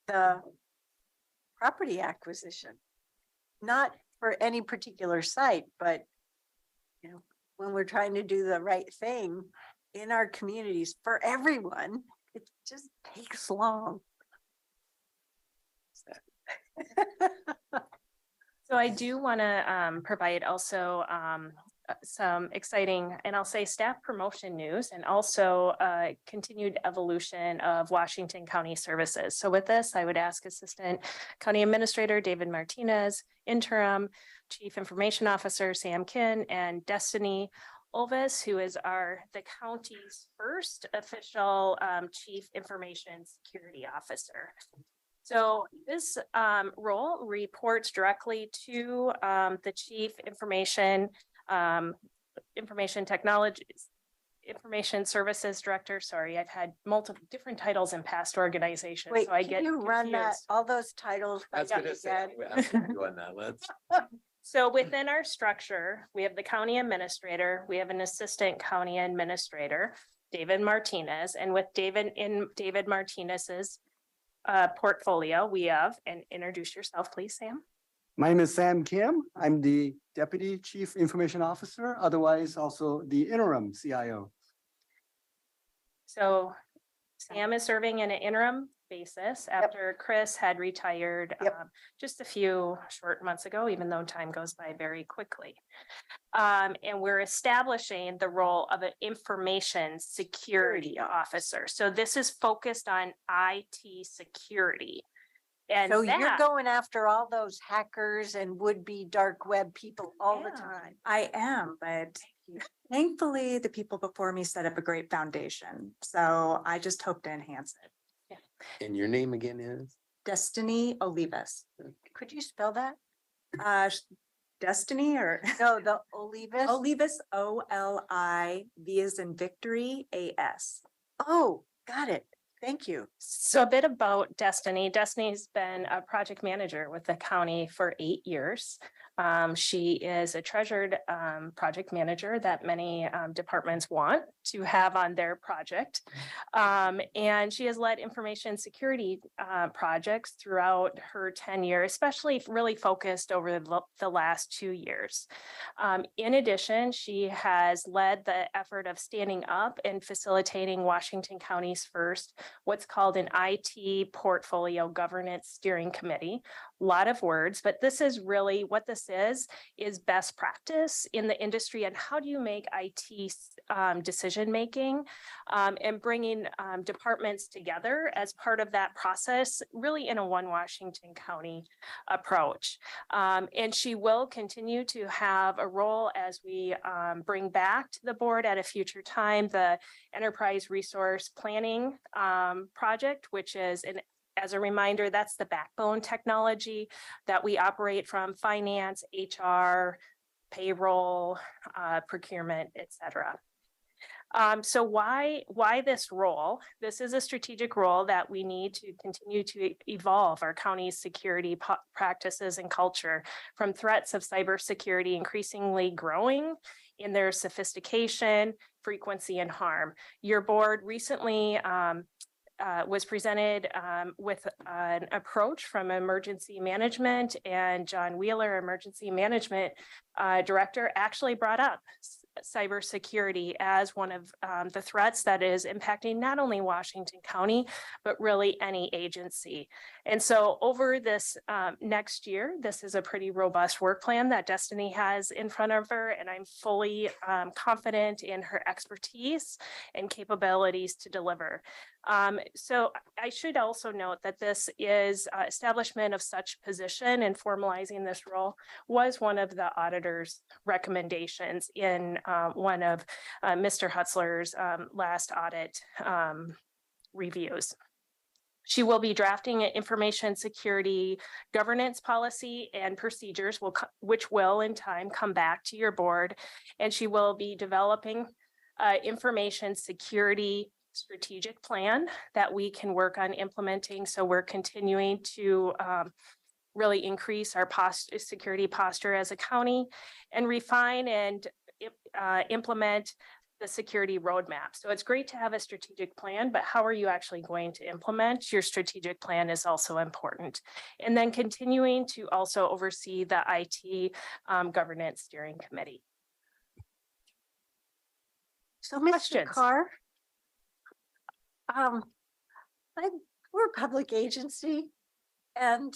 the property acquisition. Not for any particular site, but you know, when we're trying to do the right thing in our communities for everyone, it just takes long. So I do want to provide also some exciting, and I'll say staff promotion news, and also continued evolution of Washington County services. So with this, I would ask Assistant County Administrator David Martinez, Interim Chief Information Officer Sam Kin, and Destiny Olvis, who is the county's first official Chief Information Security Officer. So this role reports directly to the Chief Information Services Director. Sorry, I've had multiple different titles in past organizations. Wait, so I can get you run that, confused. all those titles? by That's what again? I said. Doing that. Let's. So within our structure, we have the county administrator, we have an assistant county administrator, David Martinez, and with David Martinez's portfolio, we have, and introduce yourself, please, Sam. My name is Sam Kim. I'm the Deputy Chief Information Officer, otherwise also the interim CIO. So Sam is serving in an interim basis after Chris had retired just a few short months ago, even though time goes by very quickly. And we're establishing the role of an information security officer. So this is focused on IT security. And So you're that- going after all those hackers and would-be dark web people all the Yeah. time. I am, but thankfully the people before me set up a great foundation. So I just hope to enhance it. And your name again is? Destiny Olivas. Could you spell that? Destiny or No, the Olivas. Olivas, O-L-I-V as in victory, A-S. Oh, got it. Thank you. So a bit about Destiny. Destiny's been a project manager with the county for 8 years. She is a treasured project manager that many departments want to have on their project. And she has led information security projects throughout her tenure, especially really focused over the last 2 years. In addition, she has led the effort of standing up and facilitating Washington County's first, what's called an IT portfolio governance steering committee. A lot of words, but this is really what this is best practice in the industry and how do you make IT decision making and bringing departments together as part of that process, really in a one Washington County approach. And she will continue to have a role as we bring back to the board at a future time the Enterprise Resource Planning project, which is as a reminder, that's the backbone technology that we operate from finance, HR, payroll, procurement, et cetera. So why this role? This is a strategic role that we need to continue to evolve our county's security practices and culture from threats of cybersecurity increasingly growing in their sophistication, frequency, and harm. Your board recently was presented with an approach from emergency management, and John Wheeler, emergency management director, actually brought up cybersecurity as one of the threats that is impacting not only Washington County, but really any agency. And so over this next year, this is a pretty robust work plan that Destiny has in front of her, and I'm fully confident in her expertise and capabilities to deliver. So I should also note that this is establishment of such position and formalizing this role was one of the auditor's recommendations in one of Mr. Hutzler's last audit reviews. She will be drafting an information security governance policy and procedures, which will in time come back to your board. And she will be developing information security strategic plan that we can work on implementing. So we're continuing to really increase our security posture as a county and refine and implement the security roadmap. So it's great to have a strategic plan, but how are you actually going to implement your strategic plan is also important. And then continuing to also oversee the IT governance steering committee. So, Mr. Questions? Carr, we're a public agency and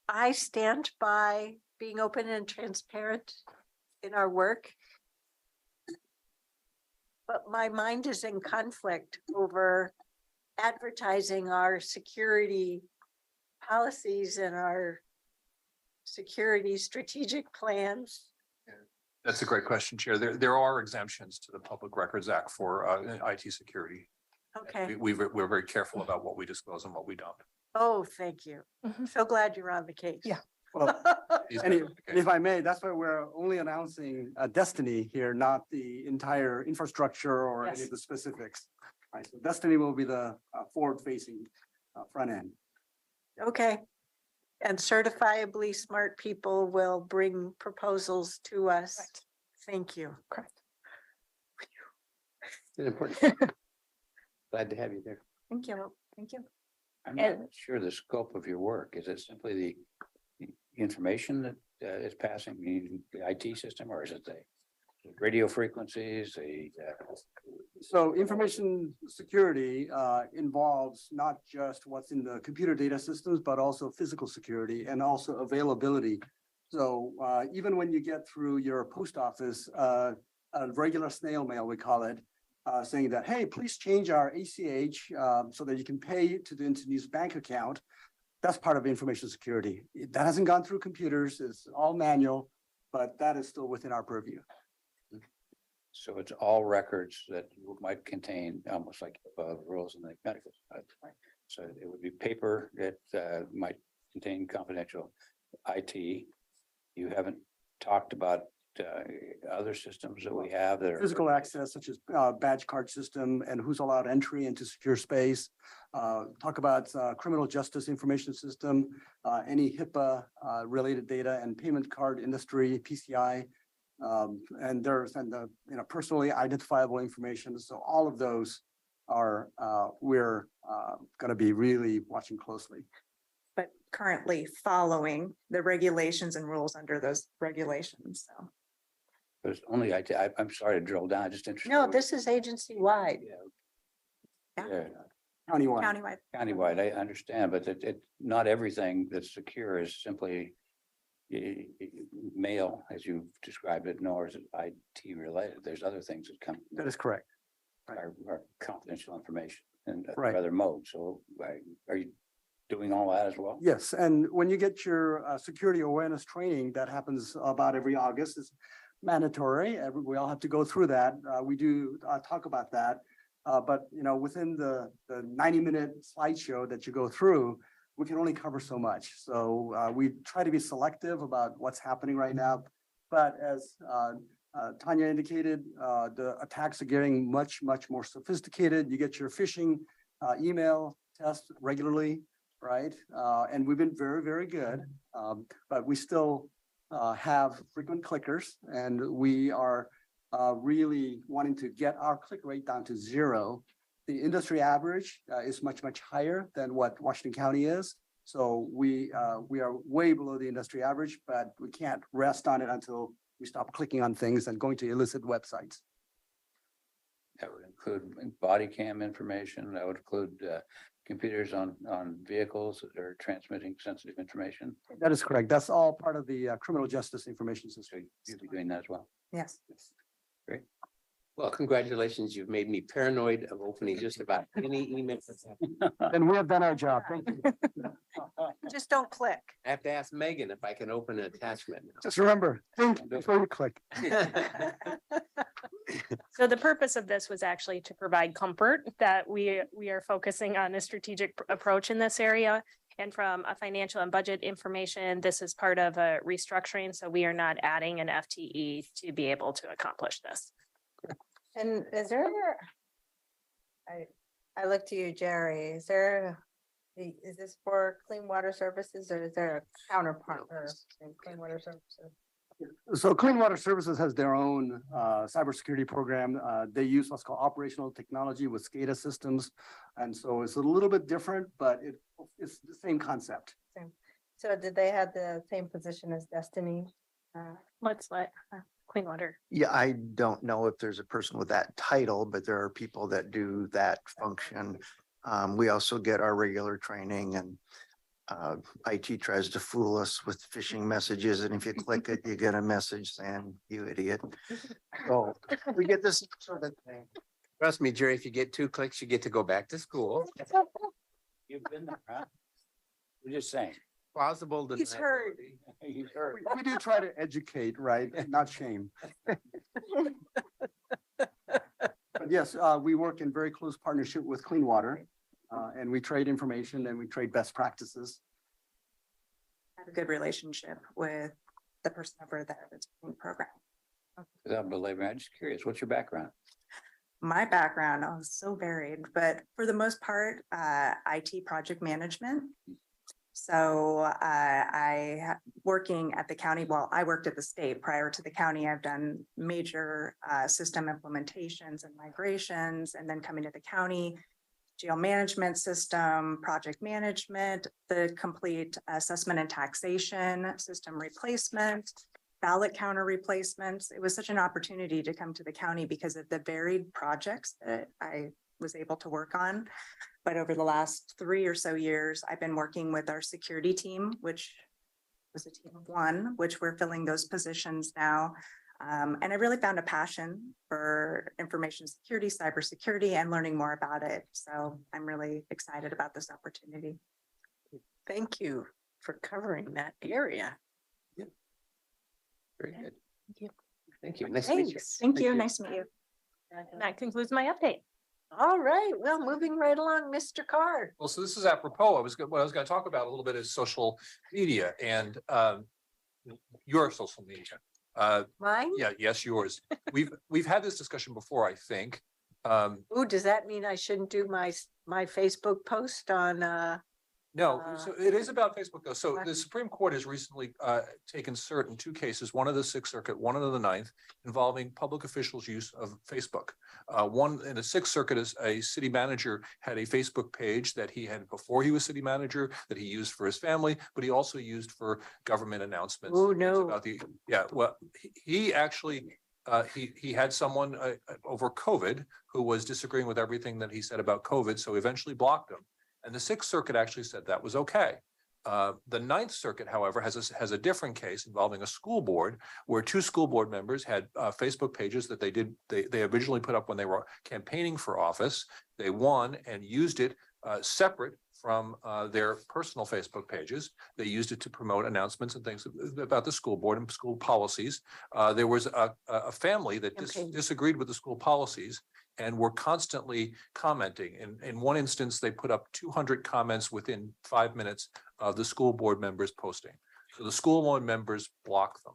I stand by being open and transparent in our work. But my mind is in conflict over advertising our security policies and our security strategic plans. That's a great question, Chair. There are exemptions to the Public Records Act for IT security. Okay. We're very careful about what we disclose and what we don't. Oh, thank you. So glad you're on the case. Yeah. Well, These and guys are okay. if I may, that's why we're only announcing Destiny here, not the entire infrastructure or any Yes. of the specifics. Right, so Destiny will be the forward-facing front end. Okay. And certifiably smart people will bring proposals to us. Thank you. Correct. It's important. Glad to have you there. Thank you. Thank you. I'm not sure the scope of your work. Is it simply the information that is passing the IT system, or is it the radio frequencies, So information security involves not just what's in the computer data systems, but also physical security and also availability. So even when you get through your post office, a regular snail mail, we call it, saying that, hey, please change our ACH so that you can pay to the Internet's bank account. That's part of information security. That hasn't gone through computers. It's all manual, but that is still within our purview. so it's all records that might contain almost like rules in the medical. So it would be paper that might contain confidential IT. You haven't talked about other systems that we have that are. Physical access such as badge card system and who's allowed entry into secure space. Talk about criminal justice information system, any HIPAA related data and payment card industry, PCI. And the personally identifiable information. So all of those are we're going to be really watching closely. But currently following the regulations and rules under those regulations, so. There's only, I'm sorry to drill down, just interested. No, this is agency-wide. Yeah, Countywide. Countywide. countywide, I understand, but not everything that's secure is simply mail, as you've described it, nor is it IT related. There's other things that come. That is correct. Are confidential information and Right. other modes. So are you doing all that as well? Yes, and when you get your security awareness training, that happens about every August, it's mandatory. We all have to go through that. We do talk about that. But within the 90-minute slideshow that you go through, we can only cover so much. So we try to be selective about what's happening right now. But as Tanya indicated, the attacks are getting much more sophisticated. You get your phishing email test regularly, right? And we've been very good, but we still have frequent clickers, and we are really wanting to get our click rate down to 0. The industry average is much higher than what Washington County is. So we are way below the industry average, but we can't rest on it until we stop clicking on things and going to illicit websites. That would include body cam information. That would include computers on vehicles that are transmitting sensitive information. That is correct. That's all part of the criminal justice information system. You'll be doing that as well. Yes. Great. Well, congratulations. You've made me paranoid of opening just about any email. Then we have done our job. Thank you. Just don't click. I have to ask Megan if I can open an attachment Just remember, think before you click. now. So the purpose of this was actually to provide comfort that we are focusing on a strategic approach in this area. And from a financial and budget information, this is part of a restructuring, so we are not adding an FTE to be able to accomplish this. And is there, I look to you, Jerry, is this for Clean Water Services or is there a counterpart for Clean Water Services? So Clean Water Services has their own cybersecurity program. They use what's called operational technology with SCADA systems. And so it's a little bit different, but it's the same concept. So did they have the same position as Destiny? Let's let Clean Water. Yeah, I don't know if there's a person with that title, but there are people that do that function. We also get our regular training, and IT tries to fool us with phishing messages. And if you click it, you get a message saying, "You idiot." So we get this sort of thing. Trust me, Jerry, if you get 2 clicks, you get to go back to school. You've been there, huh? We're just saying. Plausible. He's heard. You've heard. We do try to educate, right? Not shame. But yes, we work in very close partnership with Clean Water, and we trade information and we trade best practices. Have a good relationship with the person over there that's in the program. Without belaboring, I'm just curious, what's your background? My background, so varied, but for the most part, IT project management. So working at the county, well, I worked at the state prior to the county. I've done major system implementations and migrations, and then coming to the county, jail management system, project management, the complete assessment and taxation system replacement, ballot counter replacements. It was such an opportunity to come to the county because of the varied projects that I was able to work on. But over the last 3 or so years, I've been working with our security team, which was a team of 1, which we're filling those positions now. And I really found a passion for information security, cybersecurity, and learning more about it. So I'm really excited about this opportunity. Thank you for covering that area. Very good. Thank you. Thank you. Nice to meet you. Thanks. Thank you. Nice to meet you. And that concludes my update. All right, well, moving right along, Mr. Carr. Well, so this is apropos. What I was going to talk about a little bit is social media and your social media. Mine? Yeah, yes, yours. We've had this discussion before, I think. Ooh, does that mean I shouldn't do my Facebook post on, No, so it is about Facebook though. So what? the Supreme Court has recently taken cert in two cases, one of the Sixth Circuit, one of the Ninth, involving public officials' use of Facebook. One in the Sixth Circuit is a city manager had a Facebook page that he had before he was city manager that he used for his family, but he also used for government announcements. Oh, things no. About the, yeah, well, he actually he had someone over COVID who was disagreeing with everything that he said about COVID, so eventually blocked him. And the Sixth Circuit actually said that was okay. The Ninth Circuit, however, has a different case involving a school board where two school board members had Facebook pages that they originally put up when they were campaigning for office. They won and used it separate from their personal Facebook pages. They used it to promote announcements and things about the school board and school policies. There was a family that disagreed with the school policies and were constantly commenting. In one instance, they put up 200 comments within 5 minutes of the school board members posting. So the school board members blocked them.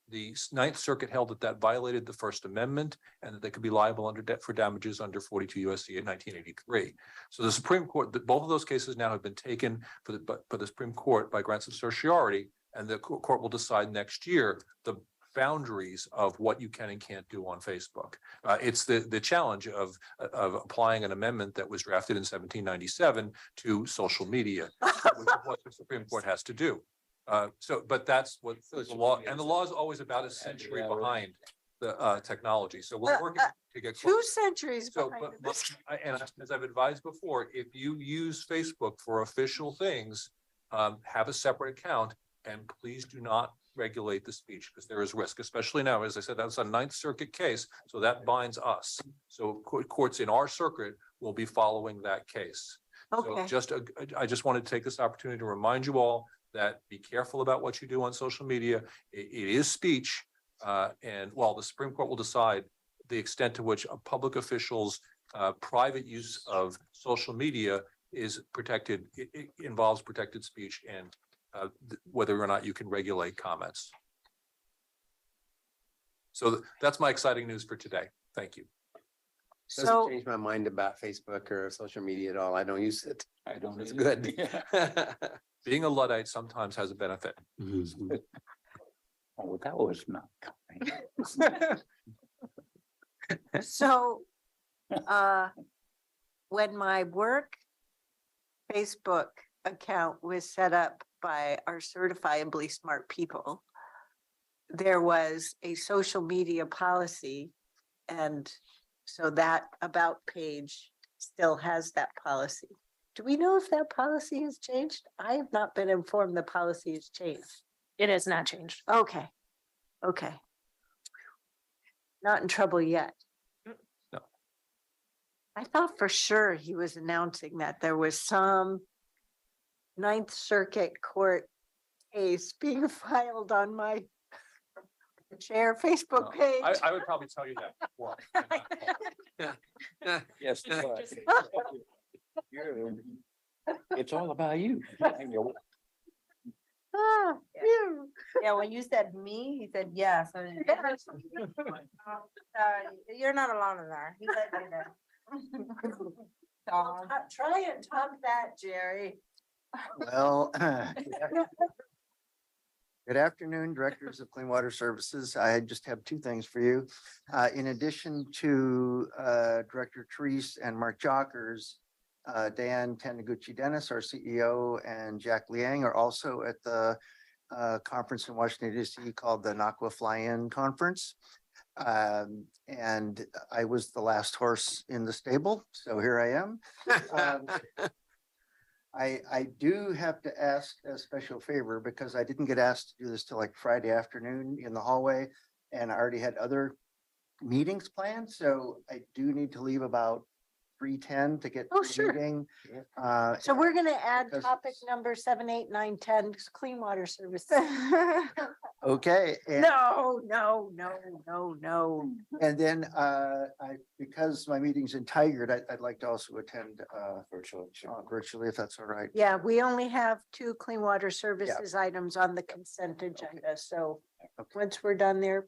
The Ninth Circuit held that violated the First Amendment and that they could be liable for damages under 42 USC in 1983. So the Supreme Court, both of those cases now have been taken for the Supreme Court by grants of certiorari, and the court will decide next year the boundaries of what you can and can't do on Facebook. It's the challenge of applying an amendment that was drafted in 1797 to social media, which is what the Supreme Court has to do. But that's what the law, and the law is always about a century behind the technology. So we're working to get 2 centuries So, behind but, this. and as I've advised before, if you use Facebook for official things, have a separate account, and please do not regulate the speech because there is risk, especially now. As I said, that's a Ninth Circuit case, so that binds us. So courts in our circuit will be following that case. Okay. So I just wanted to take this opportunity to remind you all that be careful about what you do on social media. It is speech, and while the Supreme Court will decide the extent to which a public official's private use of social media is protected, it involves protected speech and whether or not you can regulate comments. So that's my exciting news for today. Thank you. So, Doesn't change my mind about Facebook or social media at all. I don't use it. I don't. It's either. good. Yeah. Being a Luddite sometimes has a benefit. Oh, that was not coming. so, when my work Facebook account was set up by our certifiably smart people, there was a social media policy, and so that about page still has that policy. Do we know if that policy has changed? I have not been informed the policy has changed. It has not changed. Okay, okay. Not in trouble yet. No. I thought for sure he was announcing that there was some Ninth Circuit Court case being filed on my chair Facebook page. I would probably tell you that before. Yes. It's all about you. Ah, phew. Yeah, when you said me, he said, yeah, so. You're not alone in there. He let me know. Try and top that, Jerry. Well, good afternoon, Directors of Clean Water Services. I just have 2 things for you. In addition to Director Therese and Mark Jockers, Dan Taniguchi-Dennis, our CEO, and Jack Liang are also at the conference in Washington, D.C. called the NACWA Fly-In Conference. And I was the last horse in the stable, so here I am. I do have to ask a special favor because I didn't get asked to do this till like Friday afternoon in the hallway, and I already had other meetings planned, so I do need to leave about 3:10 to get Oh, to the sure. meeting. So we're gonna add because- topic number 7, 8, 9, 10, clean water services. Okay. and- No. And then because my meeting's in Tigard, I'd like to also attend virtually, if that's all right. Yeah, we only have 2 clean water services items on the consent agenda, so Once we're done there.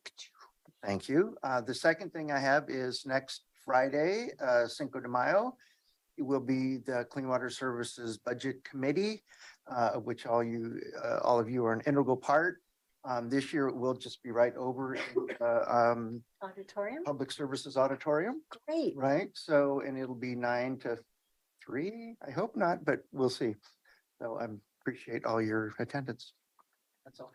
Thank you. The second thing I have is next Friday, Cinco de Mayo. It will be the Clean Water Services Budget Committee, of which all of you are an integral part. This year it will just be right over in the Auditorium. Public Services Auditorium, Great. right? So, and it'll be 9 to 3. I hope not, but we'll see. So I appreciate all your attendance. That's all.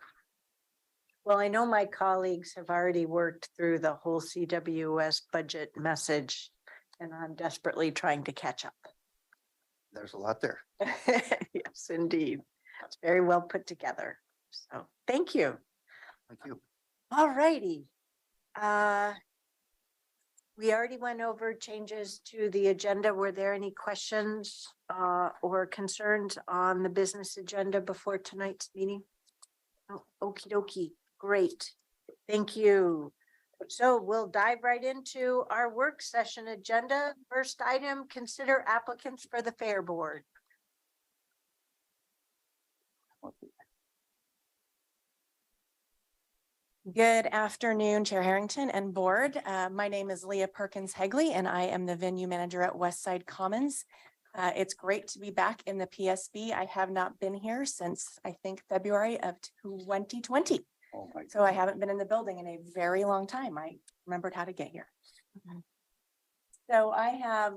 Well, I know my colleagues have already worked through the whole CWS budget message, and I'm desperately trying to catch up. There's a lot there. Yes, indeed. It's very well put together. So thank you. Thank you. All righty. We already went over changes to the agenda. Were there any questions or concerns on the business agenda before tonight's meeting? Oh, okie dokie. Great. Thank you. So we'll dive right into our work session agenda. First item, consider applicants for the Fair Board. Good afternoon, Chair Harrington and Board. My name is Leah Perkins Hegley, and I am the venue manager at Westside Commons. It's great to be back in the PSB. I have not been here since, I think, February of 2020. Oh my. So I haven't been in the building in a very long time. I remembered how to get here. So I have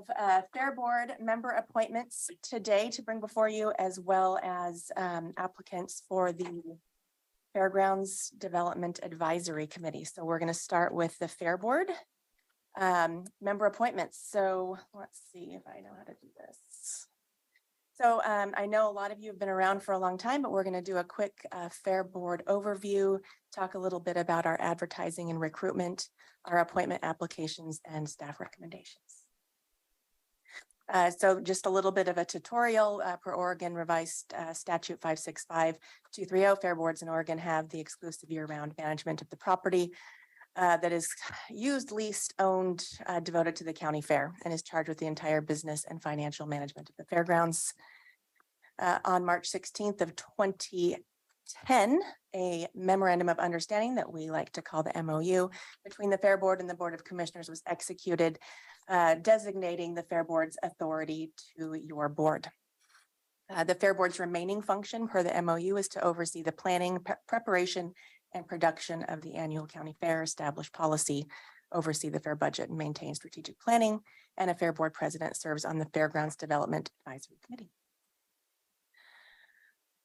Fair Board member appointments today to bring before you, as well as applicants for the Fairgrounds Development Advisory Committee. So we're going to start with the Fair Board member appointments. So let's see if I know how to do this. So I know a lot of you have been around for a long time, but we're going to do a quick Fair Board overview, talk a little bit about our advertising and recruitment, our appointment applications, and staff recommendations. So just a little bit of a tutorial per Oregon revised statute 565-230. Fair boards in Oregon have the exclusive year-round management of the property that is used, leased, owned, devoted to the county fair, and is charged with the entire business and financial management of the fairgrounds. On March 16th of 2010, a memorandum of understanding that we like to call the MOU between the Fair Board and the Board of Commissioners was executed, designating the Fair Board's authority to your board. The Fair Board's remaining function per the MOU is to oversee the planning, preparation, and production of the annual county fair, establish policy, oversee the fair budget, and maintain strategic planning. And a Fair Board president serves on the Fairgrounds Development Advisory Committee.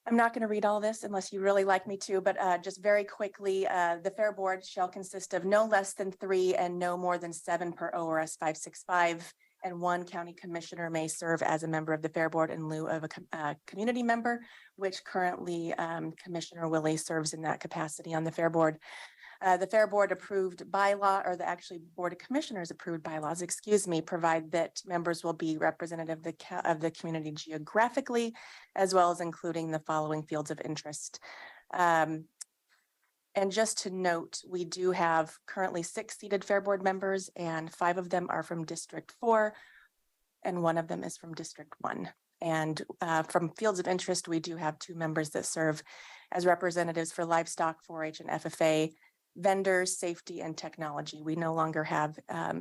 I'm not going to read all this unless you really like me to, but just very quickly, the Fair Board shall consist of no less than 3 and no more than 7 per ORS 565, and 1 county commissioner may serve as a member of the Fair Board in lieu of a community member, which currently Commissioner Willie serves in that capacity on the Fair Board. The Fair Board approved bylaw, or the actually Board of Commissioners approved bylaws, provide that members will be representative of the community geographically, as well as including the following fields of interest. And just to note, we do have currently 6 seated Fair Board members, and 5 of them are from District 4, and 1 of them is from District 1. And from fields of interest, we do have 2 members that serve as representatives for livestock, 4-H, and FFA, vendors, safety, and technology. We no longer have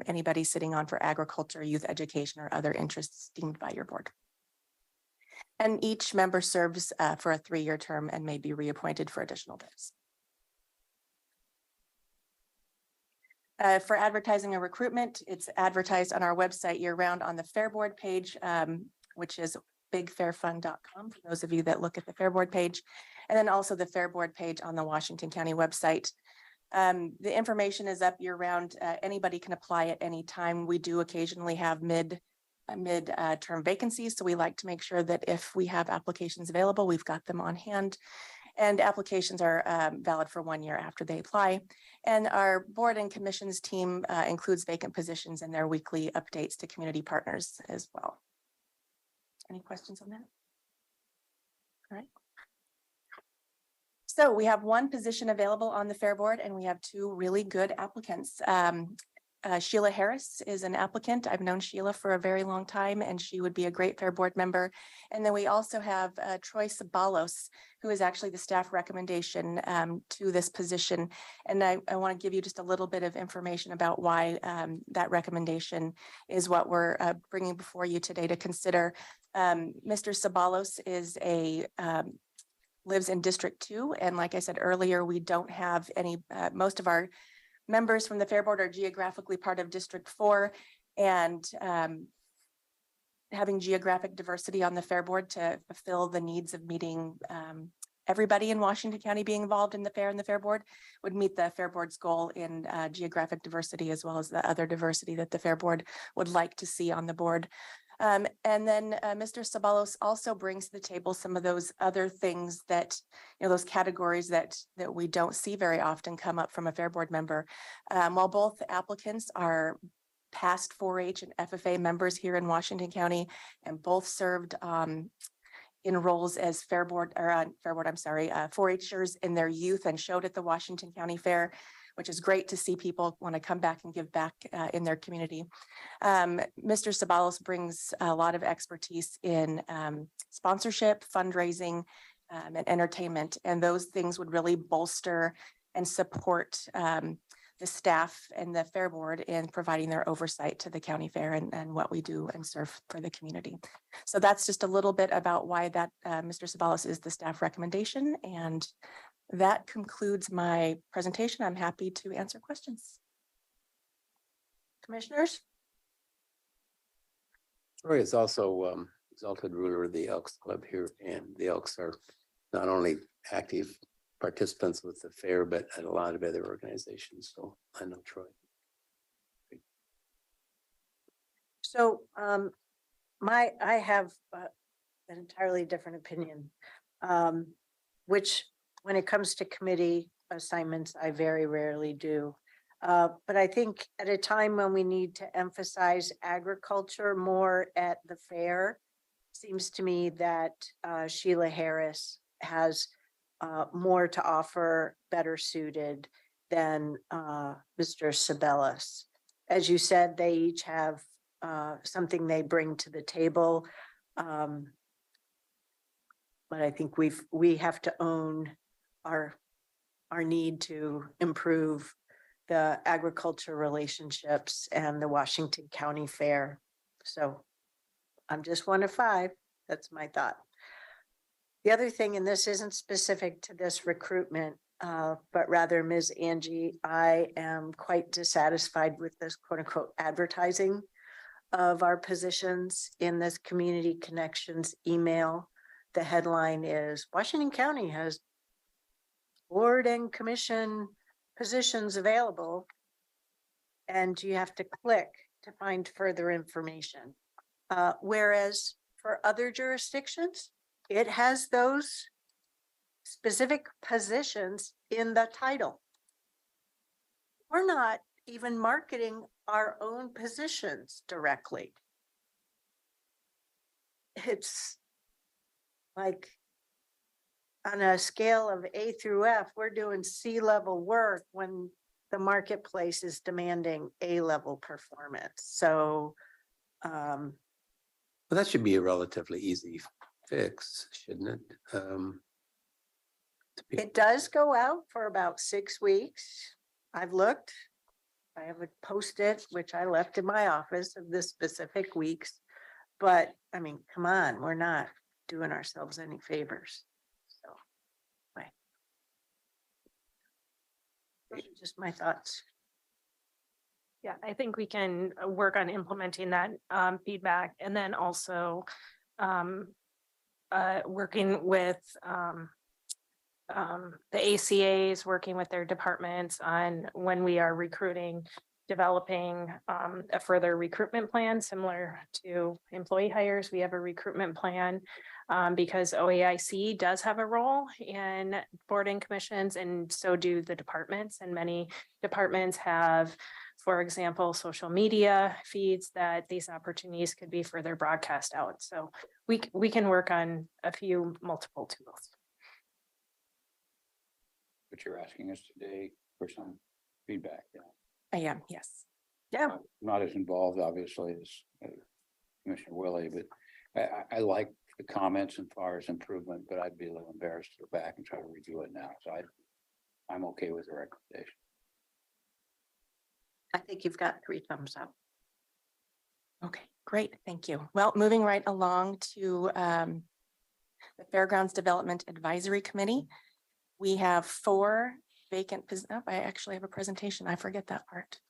anybody sitting on for agriculture, youth education, or other interests deemed by your board. And each member serves for a 3-year term and may be reappointed for additional terms. For advertising and recruitment, it's advertised on our website year-round on the Fair Board page, which is bigfairfund.com for those of you that look at the Fair Board page, and then also the Fair Board page on the Washington County website. The information is up year-round. Anybody can apply at any time. We do occasionally have mid-term vacancies, so we like to make sure that if we have applications available, we've got them on hand. And applications are valid for 1 year after they apply. And our board and commissions team includes vacant positions in their weekly updates to community partners as well. Any questions on that? All right. So we have 1 position available on the Fair Board, and we have 2 really good applicants. Sheila Harris is an applicant. I've known Sheila for a very long time and she would be a great Fair Board member. And then we also have Troy Sabalos, who is actually the staff recommendation to this position. And I want to give you just a little bit of information about why that recommendation is what we're bringing before you today to consider. Mr. Sabalos is lives in District 2. And like I said earlier, we don't have any, most of our members from the Fair Board are geographically part of District 4. And having geographic diversity on the Fair Board to fulfill the needs of meeting everybody in Washington County being involved in the Fair and the Fair Board would meet the Fair Board's goal in geographic diversity, as well as the other diversity that the Fair Board would like to see on the board. And then Mr. Sabalos also brings to the table some of those other things that, those categories that we don't see very often come up from a Fair Board member. While both applicants are past 4-H and FFA members here in Washington County and both served in roles as 4-Hers in their youth and showed at the Washington County Fair, which is great to see people want to come back and give back in their community. Mr. Sabalos brings a lot of expertise in sponsorship, fundraising, and entertainment, and those things would really bolster and support the staff and the Fair Board in providing their oversight to the county fair and what we do and serve for the community. So that's just a little bit about why that Mr. Sabalos is the staff recommendation, and that concludes my presentation. I'm happy to answer questions. Commissioners? Troy is also exalted ruler of the Elks Club here, and the Elks are not only active participants with the fair, but at a lot of other organizations. So I know Troy. So I have an entirely different opinion, which when it comes to committee assignments, I very rarely do. But I think at a time when we need to emphasize agriculture more at the fair, seems to me that Sheila Harris has more to offer, better suited than Mr. Sabalos. As you said, they each have something they bring to the table. But I think we have to own our need to improve the agriculture relationships and the Washington County Fair. So I'm just one of 5. That's my thought. The other thing, and this isn't specific to this recruitment, but rather Ms. Angie, I am quite dissatisfied with this quote unquote advertising of our positions in this community connections email. The headline is Washington County has board and commission positions available, and you have to click to find further information. Whereas for other jurisdictions, it has those specific positions in the title. We're not even marketing our own positions directly. It's like on a scale of A through F, we're doing C-level work when the marketplace is demanding A-level performance. So Well, that should be a relatively easy fix, shouldn't it? it does go out for about 6 weeks. I've looked. I have a post-it, which I left in my office of the specific weeks. But I mean, come on, we're not doing ourselves any favors. So, right. Those are just my thoughts. Yeah, I think we can work on implementing that feedback, and then also working with the ACAs, working with their departments on when we are recruiting, developing a further recruitment plan similar to employee hires. We have a recruitment plan because OAIC does have a role in board and commissions, and so do the departments. And many departments have, for example, social media feeds that these opportunities could be further broadcast out. So we can work on a few multiple tools. What you're asking us today for some feedback. Yeah. I am, yes. Yeah. Not as involved, obviously, as Commissioner Willie, but I like the comments as far as improvement, but I'd be a little embarrassed to go back and try to review it now. So I'm okay with the recommendation. I think you've got 3 thumbs up. Okay, great, thank you. Well, moving right along to the Fairgrounds Development Advisory Committee. We have 4 vacant, oh, I actually have a presentation. I forget that part.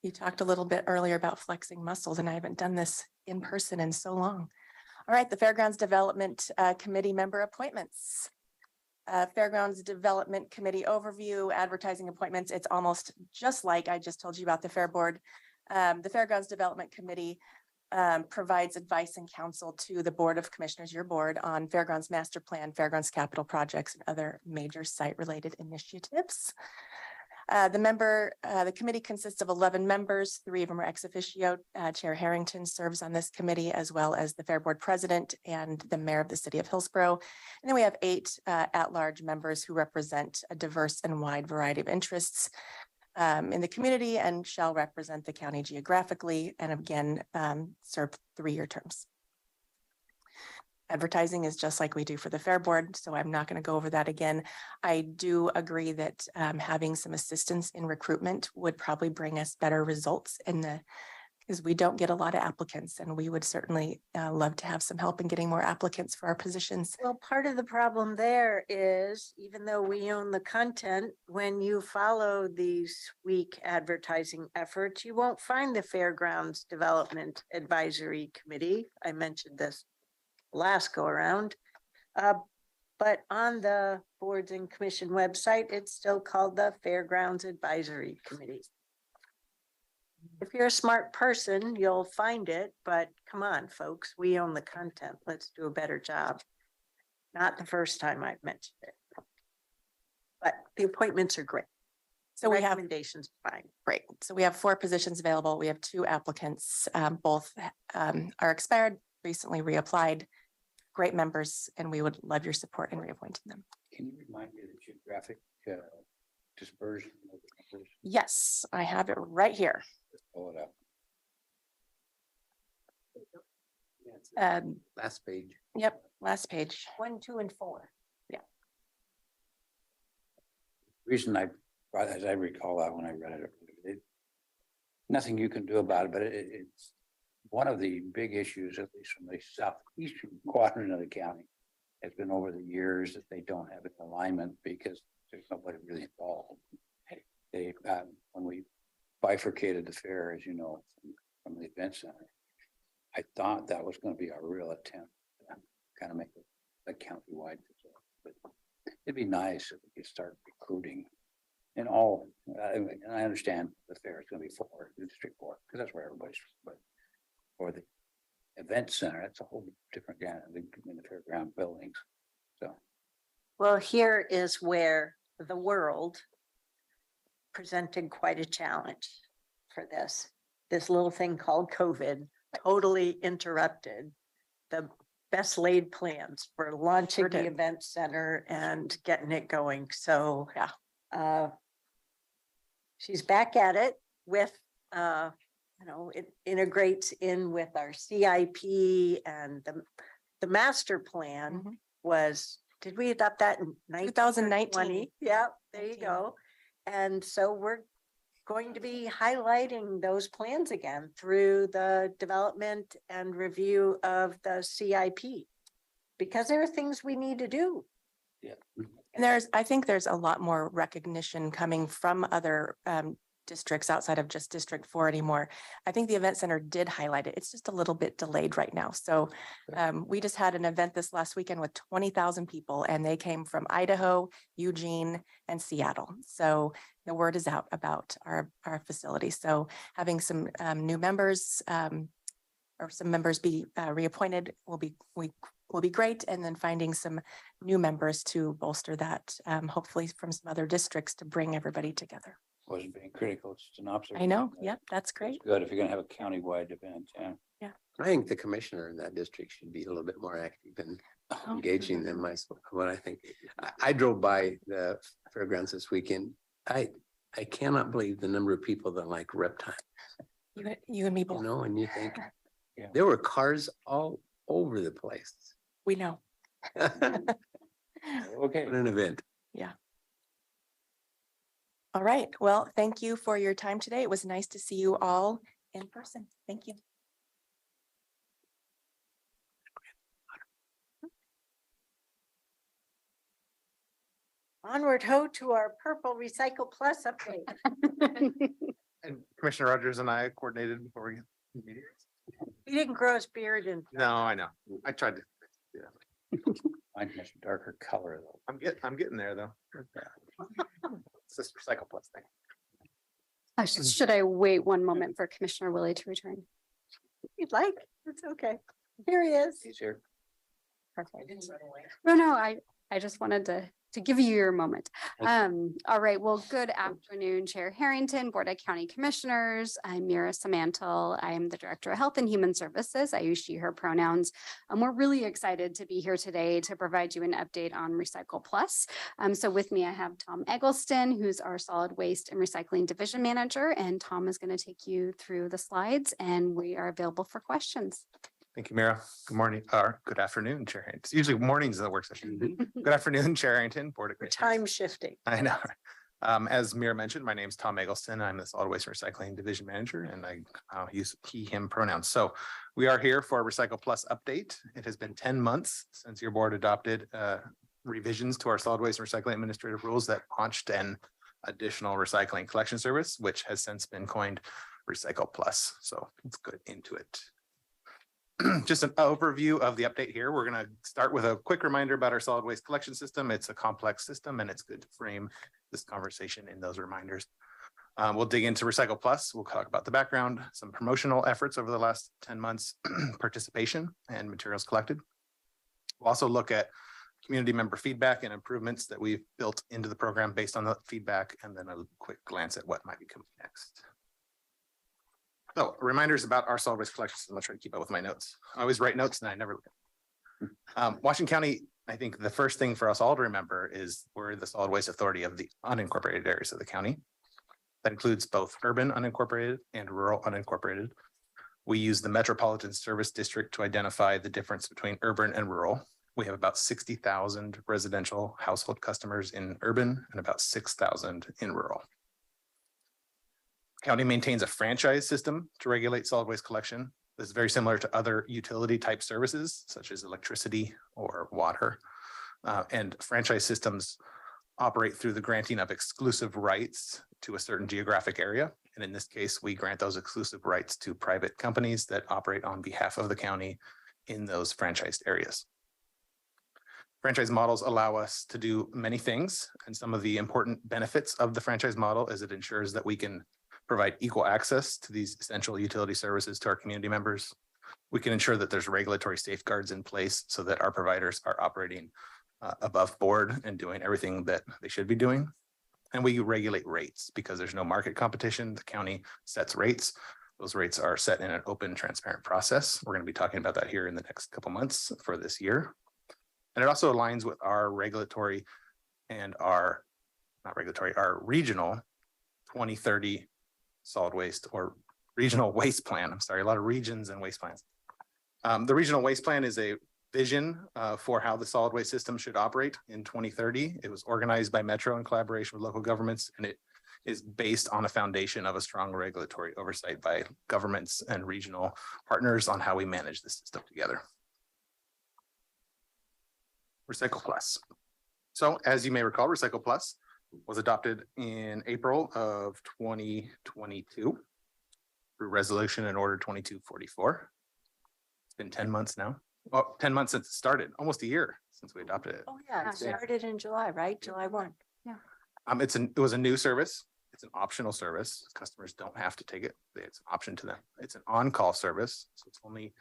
You talked a little bit earlier about flexing muscles, and I haven't done this in person in so long. All right, the Fairgrounds Development Committee member appointments. Fairgrounds Development Committee overview, advertising appointments. It's almost just like I just told you about the Fair Board. The Fairgrounds Development Committee provides advice and counsel to the Board of Commissioners, your board, on Fairgrounds Master Plan, Fairgrounds capital projects, and other major site-related initiatives. The committee consists of 11 members. 3 of them are ex officio. Chair Harrington serves on this committee, as well as the Fair Board President and the Mayor of the City of Hillsborough. And then we have 8 at-large members who represent a diverse and wide variety of interests in the community and shall represent the county geographically, and again, serve 3-year terms. Advertising is just like we do for the Fair Board, so I'm not going to go over that again. I do agree that having some assistance in recruitment would probably bring us better results because we don't get a lot of applicants, and we would certainly love to have some help in getting more applicants for our positions. Well, part of the problem there is, even though we own the content, when you follow these weak advertising efforts, you won't find the Fairgrounds Development Advisory Committee. I mentioned this last go around. But on the boards and commission website, it's still called the Fairgrounds Advisory Committee. If you're a smart person, you'll find it, but come on, folks, we own the content. Let's do a better job. Not the first time I've mentioned it. But the appointments are great. So we have Recommendations, fine. Great. So we have 4 positions available. We have 2 applicants. Both are expired, recently reapplied. Great members, and we would love your support in reappointing them. Can you remind me of the geographic dispersion of the numbers? Yes, I have it right here. Let's pull it up. Last page. Yep, last page. 1, 2, and 4. Reason as I recall that when I read it, nothing you can do about it, but it's one of the big issues, at least from the southeastern quadrant of the county, has been over the years that they don't have an alignment because there's nobody really involved. They, when we bifurcated the fair, as you know, from the event center, I thought that was going to be a real attempt to kind of make a county-wide facility. But it'd be nice if we could start recruiting in all, and I understand the fair is going to be 4, District 4, because that's where everybody's, but or the event center, that's a whole different kind of in the fairground buildings. So, Well, here is where the world presented quite a challenge for this. This little thing called COVID totally interrupted the best laid plans for launching Sure the did. event center and getting it going. So Yeah. She's back at it with it integrates in with our CIP, and the master plan Mhm. was, did we adopt that in 2019? Yeah, there you 19. go. And so we're going to be highlighting those plans again through the development and review of the CIP, because there are things we need to do. yeah. And I think there's a lot more recognition coming from other districts outside of just District 4 anymore. I think the event center did highlight it. It's just a little bit delayed right now. So we just had an event this last weekend with 20,000 people, and they came from Idaho, Eugene, and Seattle. So the word is out about our facility. So having some new members or some members be reappointed will be great. And then finding some new members to bolster that, hopefully from some other districts to bring everybody together. Wasn't being critical, it's just an observation. I know. Yep, that's great. It's good if you're gonna have a countywide event, yeah. I think the commissioner in that district should be a little bit more active and engaging them, what I think. I drove by the fairgrounds this weekend. I cannot believe the number of people that like reptiles, You and me you both. know, and you think Yeah. there were cars all over the place. We know. What Okay. an event. All right. Well, thank you for your time today. It was nice to see you all in person. Thank you. Onward ho to our Purple Recycle Plus update. And Commissioner Rogers and I coordinated before we. Meeting. He didn't grow his beard and. No, I know. I tried to. Mine has a darker color though. I'm getting there though. It's this Recycle Plus thing. Should I wait one moment for Commissioner Willie to return? You'd like, it's okay. Here he is. He's here. Perfect. No, I just wanted to give you your moment. All right, well, good afternoon, Chair Harrington, Board of County Commissioners. I'm Mira Samantel. I'm the Director of Health and Human Services. I use she, her pronouns. We're really excited to be here today to provide you an update on Recycle Plus. So with me, I have Tom Eggleston, who's our Solid Waste and Recycling Division Manager, and Tom is going to take you through the slides, and we are available for questions. Thank you, Mira. Good morning, or good afternoon, Chair Harrington. It's usually mornings of the work session. Good afternoon, Chair Harrington, Board of We're Commissioners. time shifting. I know. As Mira mentioned, my name is Tom Eggleston. I'm the Solid Waste and Recycling Division Manager, and I use he, him pronouns. So we are here for a Recycle Plus update. It has been 10 months since your board adopted revisions to our Solid Waste and Recycling Administrative Rules that launched an additional recycling collection service, which has since been coined Recycle Plus. So let's go into it. Just an overview of the update here. We're going to start with a quick reminder about our solid waste collection system. It's a complex system and it's good to frame this conversation in those reminders. We'll dig into Recycle Plus. We'll talk about the background, some promotional efforts over the last 10 months, participation and materials collected. We'll also look at community member feedback and improvements that we've built into the program based on the feedback, and then a quick glance at what might be coming next. So reminders about our solid waste collection system. I'll try to keep up with my notes. I always write notes and I never look at them. Washington County, I think the first thing for us all to remember is we're the solid waste authority of the unincorporated areas of the county. That includes both urban unincorporated and rural unincorporated. We use the Metropolitan Service District to identify the difference between urban and rural. We have about 60,000 residential household customers in urban and about 6,000 in rural. County maintains a franchise system to regulate solid waste collection. This is very similar to other utility type services such as electricity or water. And franchise systems operate through the granting of exclusive rights to a certain geographic area. And in this case, we grant those exclusive rights to private companies that operate on behalf of the county in those franchised areas. Franchise models allow us to do many things, and some of the important benefits of the franchise model is it ensures that we can provide equal access to these essential utility services to our community members. We can ensure that there's regulatory safeguards in place so that our providers are operating above board and doing everything that they should be doing. And we regulate rates because there's no market competition. The county sets rates. Those rates are set in an open, transparent process. We're going to be talking about that here in the next couple months for this year. And it also aligns with our regulatory and our regional 2030 solid waste or regional waste plan. I'm sorry, a lot of regions and waste plans. The regional waste plan is a vision for how the solid waste system should operate in 2030. It was organized by Metro in collaboration with local governments, and it is based on a foundation of a strong regulatory oversight by governments and regional partners on how we manage the system together. Recycle Plus. So as you may recall, Recycle Plus was adopted in April of 2022 through resolution and order 2244. It's been 10 months now. Well, 10 months since it started, almost a year since we adopted it. Oh, yeah, it started in July, right? July 1. Yeah. It was a new service. It's an optional service. Customers don't have to take it. It's an option to them. It's an on-call service. So it's only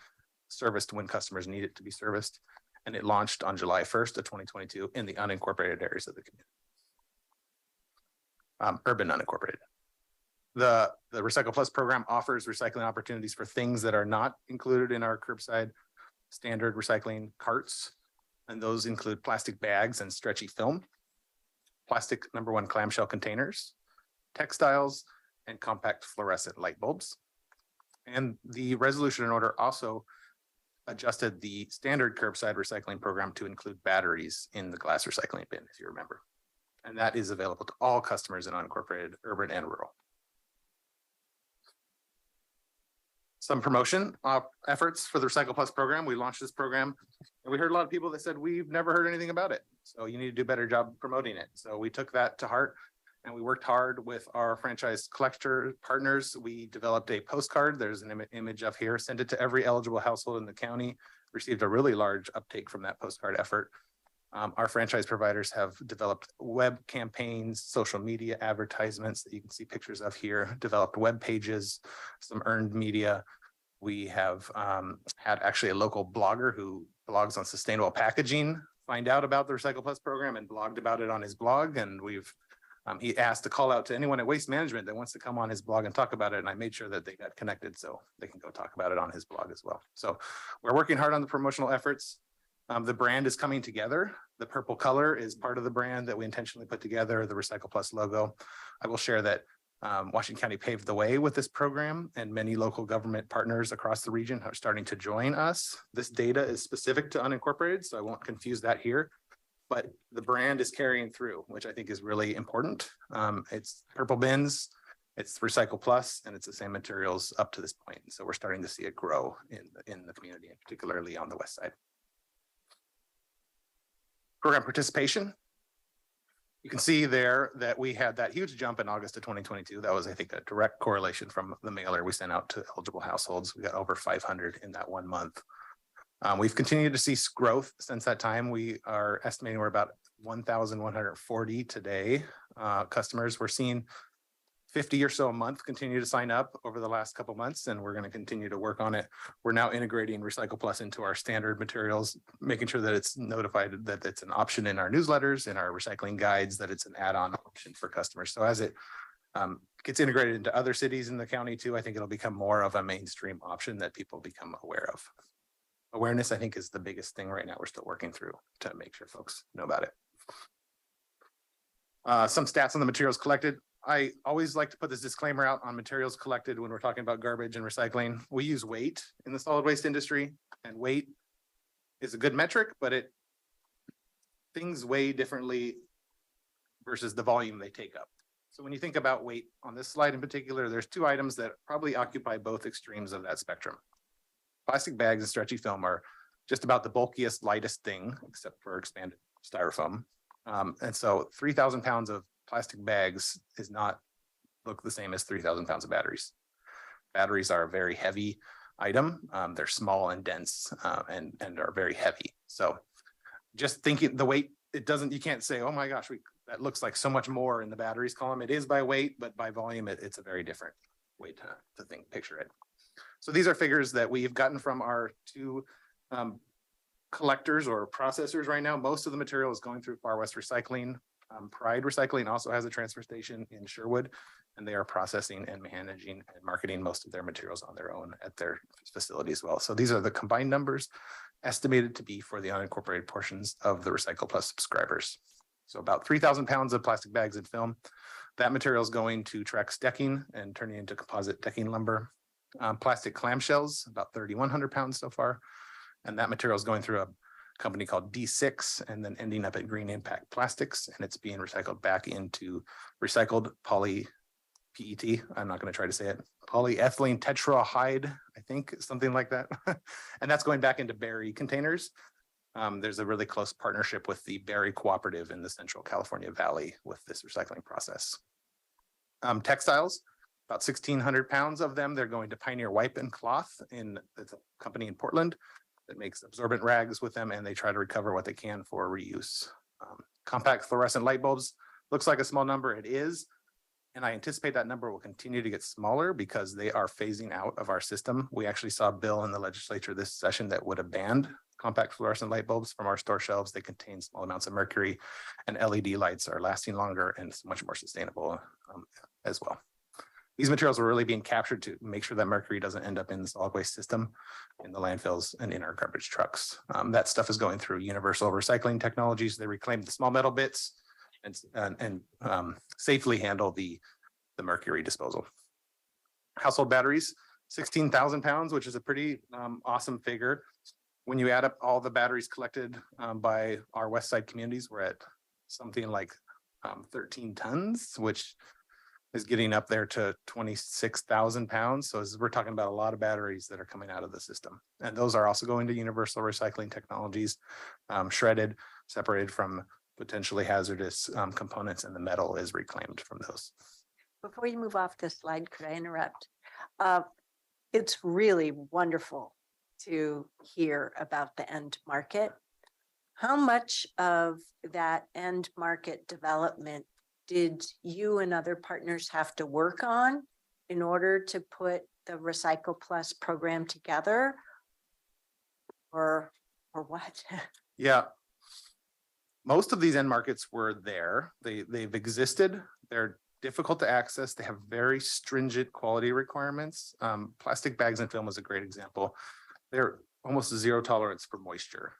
serviced when customers need it to be serviced. And it launched on July 1st of 2022 in the unincorporated areas of the community. Urban unincorporated. The Recycle Plus program offers recycling opportunities for things that are not included in our curbside standard recycling carts. And those include plastic bags and stretchy film, plastic #1 clamshell containers, textiles, and compact fluorescent light bulbs. And the resolution and order also adjusted the standard curbside recycling program to include batteries in the glass recycling bin, if you remember. And that is available to all customers in unincorporated urban and rural. Some promotion efforts for the Recycle Plus program. We launched this program and we heard a lot of people that said, we've never heard anything about it. So you need to do a better job promoting it. So we took that to heart and we worked hard with our franchise collector partners. We developed a postcard. There's an image of here, sent it to every eligible household in the county, received a really large uptake from that postcard effort. Our franchise providers have developed web campaigns, social media advertisements that you can see pictures of here, developed web pages, some earned media. We have had actually a local blogger who blogs on sustainable packaging find out about the Recycle Plus program and blogged about it on his blog. And we've he asked to call out to anyone at Waste Management that wants to come on his blog and talk about it. And I made sure that they got connected so they can go talk about it on his blog as well. So we're working hard on the promotional efforts. The brand is coming together. The purple color is part of the brand that we intentionally put together, the Recycle Plus logo. I will share that Washington County paved the way with this program and many local government partners across the region are starting to join us. This data is specific to unincorporated, so I won't confuse that here, but the brand is carrying through, which I think is really important. It's purple bins, it's Recycle Plus, and it's the same materials up to this point. So we're starting to see it grow in the community, and particularly on the west side. Program participation. You can see there that we had that huge jump in August of 2022. That was, I think, a direct correlation from the mailer we sent out to eligible households. We got over 500 in that 1 month. We've continued to see growth since that time. We are estimating we're about 1,140 today. Customers, we're seeing 50 or so a month continue to sign up over the last couple months, and we're going to continue to work on it. We're now integrating Recycle Plus into our standard materials, making sure that it's notified that it's an option in our newsletters, in our recycling guides, that it's an add-on option for customers. So as it gets integrated into other cities in the county too, I think it'll become more of a mainstream option that people become aware of. Awareness, I think, is the biggest thing right now. We're still working through to make sure folks know about it. Some stats on the materials collected. I always like to put this disclaimer out on materials collected when we're talking about garbage and recycling. We use weight in the solid waste industry, and weight is a good metric, but things weigh differently versus the volume they take up. So when you think about weight on this slide in particular, there's two items that probably occupy both extremes of that spectrum. Plastic bags and stretchy film are just about the bulkiest, lightest thing, except for expanded styrofoam. And so 3,000 pounds of plastic bags is not look the same as 3,000 pounds of batteries. Batteries are a very heavy item. They're small and dense and are very heavy. So just thinking the weight, you can't say, oh my gosh, that looks like so much more in the batteries column. It is by weight, but by volume, it's a very different way to picture it. So these are figures that we've gotten from our two collectors or processors right now. Most of the material is going through Far West Recycling. Pride Recycling also has a transfer station in Sherwood, and they are processing and managing and marketing most of their materials on their own at their facility as well. So these are the combined numbers estimated to be for the unincorporated portions of the Recycle Plus subscribers. So about 3,000 pounds of plastic bags and film. That material is going to Trex decking and turning into composite decking lumber. Plastic clamshells, about 3,100 pounds so far. And that material is going through a company called D6 and then ending up at Green Impact Plastics, and it's being recycled back into recycled poly PET. I'm not going to try to say it. Polyethylene tetrahydride, I think, something like that. And that's going back into Berry containers. There's a really close partnership with the Berry Cooperative in the Central California Valley with this recycling process. Textiles, about 1,600 pounds of them. They're going to Pioneer Wipe and Cloth. It's a company in Portland that makes absorbent rags with them, and they try to recover what they can for reuse. Compact fluorescent light bulbs, looks like a small number. It is. And I anticipate that number will continue to get smaller because they are phasing out of our system. We actually saw a bill in the legislature this session that would have banned compact fluorescent light bulbs from our store shelves. They contain small amounts of mercury, and LED lights are lasting longer and it's much more sustainable as well. These materials are really being captured to make sure that mercury doesn't end up in the solid waste system, in the landfills and in our garbage trucks. That stuff is going through universal recycling technologies. They reclaim the small metal bits and safely handle the mercury disposal. Household batteries, 16,000 pounds, which is a pretty awesome figure. When you add up all the batteries collected by our West Side communities, we're at something like 13 tons, which is getting up there to 26,000 pounds. So we're talking about a lot of batteries that are coming out of the system. And those are also going to universal recycling technologies, shredded, separated from potentially hazardous components, and the metal is reclaimed from those. Before you move off this slide, could I interrupt? It's really wonderful to hear about the end market. How much of that end market development did you and other partners have to work on in order to put the Recycle Plus program together? Or what? Yeah. Most of these end markets were there. They've existed. They're difficult to access. They have very stringent quality requirements. Plastic bags and film is a great example. They're almost zero tolerance for moisture.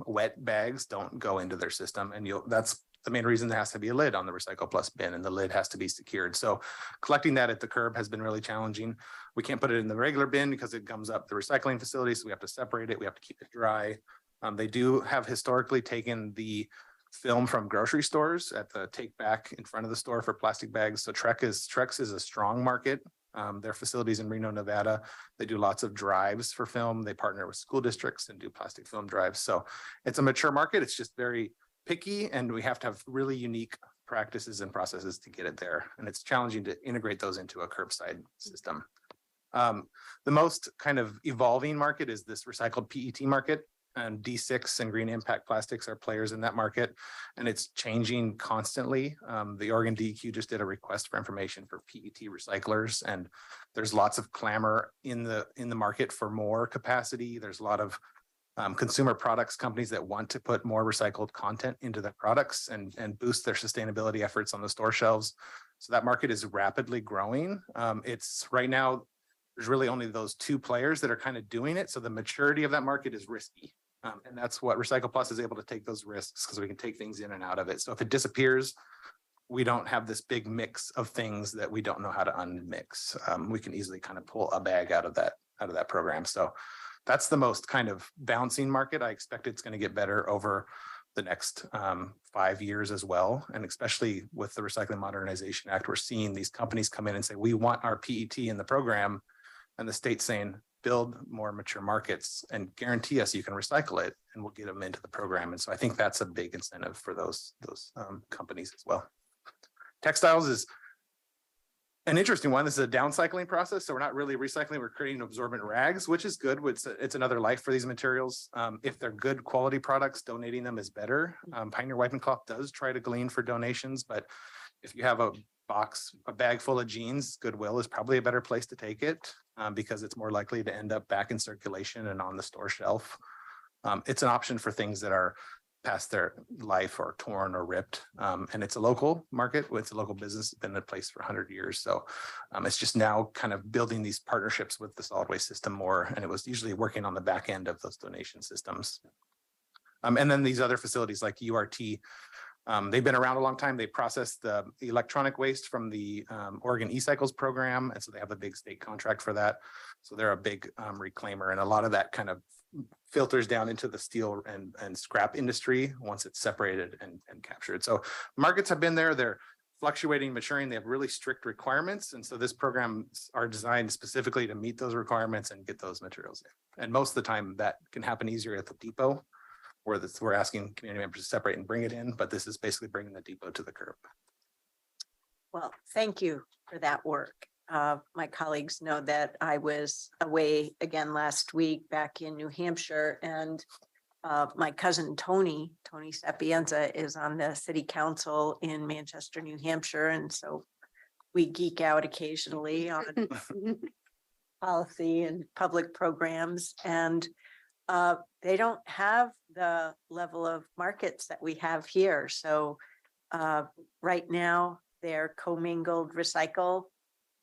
Wet bags don't go into their system, and that's the main reason there has to be a lid on the Recycle Plus bin, and the lid has to be secured. So collecting that at the curb has been really challenging. We can't put it in the regular bin because it comes up the recycling facility. So we have to separate it. We have to keep it dry. They do have historically taken the film from grocery stores at the take back in front of the store for plastic bags. So Trex is a strong market. Their facilities in Reno, Nevada, they do lots of drives for film. They partner with school districts and do plastic film drives. So it's a mature market. It's just very picky, and we have to have really unique practices and processes to get it there. And it's challenging to integrate those into a curbside system. The most kind of evolving market is this recycled PET market. And D6 and green impact plastics are players in that market, and it's changing constantly. The Oregon DEQ just did a request for information for PET recyclers, and there's lots of clamor in the market for more capacity. There's a lot of consumer products companies that want to put more recycled content into their products and boost their sustainability efforts on the store shelves. So that market is rapidly growing. It's right now, there's really only those two players that are kind of doing it. So the maturity of that market is risky. And that's what Recycle Plus is able to take those risks, because we can take things in and out of it. So if it disappears, we don't have this big mix of things that we don't know how to unmix. We can easily kind of pull a bag out of that program. So that's the most kind of bouncing market. I expect it's going to get better over the next 5 years as well. And especially with the Recycling Modernization Act, we're seeing these companies come in and say, we want our PET in the program. And the state's saying, build more mature markets and guarantee us you can recycle it, and we'll get them into the program. And so I think that's a big incentive for those companies as well. Textiles is an interesting one. This is a downcycling process. So we're not really recycling, we're creating absorbent rags, which is good. It's another life for these materials. If they're good quality products, donating them is better. Pioneer Wiping Cloth does try to glean for donations, but if you have a bag full of jeans, Goodwill is probably a better place to take it because it's more likely to end up back in circulation and on the store shelf. It's an option for things that are past their life or torn or ripped. And it's a local market. It's a local business, it's been in place for 100 years. So it's just now kind of building these partnerships with the solid waste system more. And it was usually working on the back end of those donation systems. And then these other facilities like URT, they've been around a long time. They process the electronic waste from the Oregon e-cycles program. And so they have a big state contract for that. So they're a big reclaimer, and a lot of that kind of filters down into the steel and scrap industry once it's separated and captured. So markets have been there. They're fluctuating, maturing. They have really strict requirements. And so this programs are designed specifically to meet those requirements and get those materials in. And most of the time that can happen easier at the depot, where we're asking community members to separate and bring it in, but this is basically bringing the depot to the curb. Well, thank you for that work. My colleagues know that I was away again last week back in New Hampshire, and my cousin Tony Sapienza is on the city council in Manchester, New Hampshire. And so we geek out occasionally on policy and public programs, and they don't have the level of markets that we have here. So right now, they're commingled recycle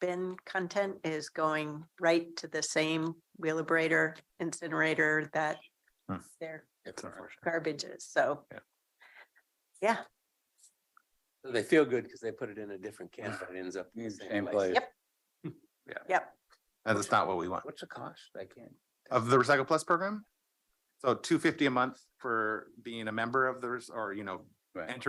bin content is going right to the same wheelabrator incinerator that Hmm. their It's unfortunate. garbage is. So, Yeah. yeah, So they feel good because they put it in a different can, but it ends up in the Same same place. place. Yep. Yep. And that's not what we want. What's the cost? I can't. Of the Recycle Plus program? So $250 a month for being a member of theirs or, Right.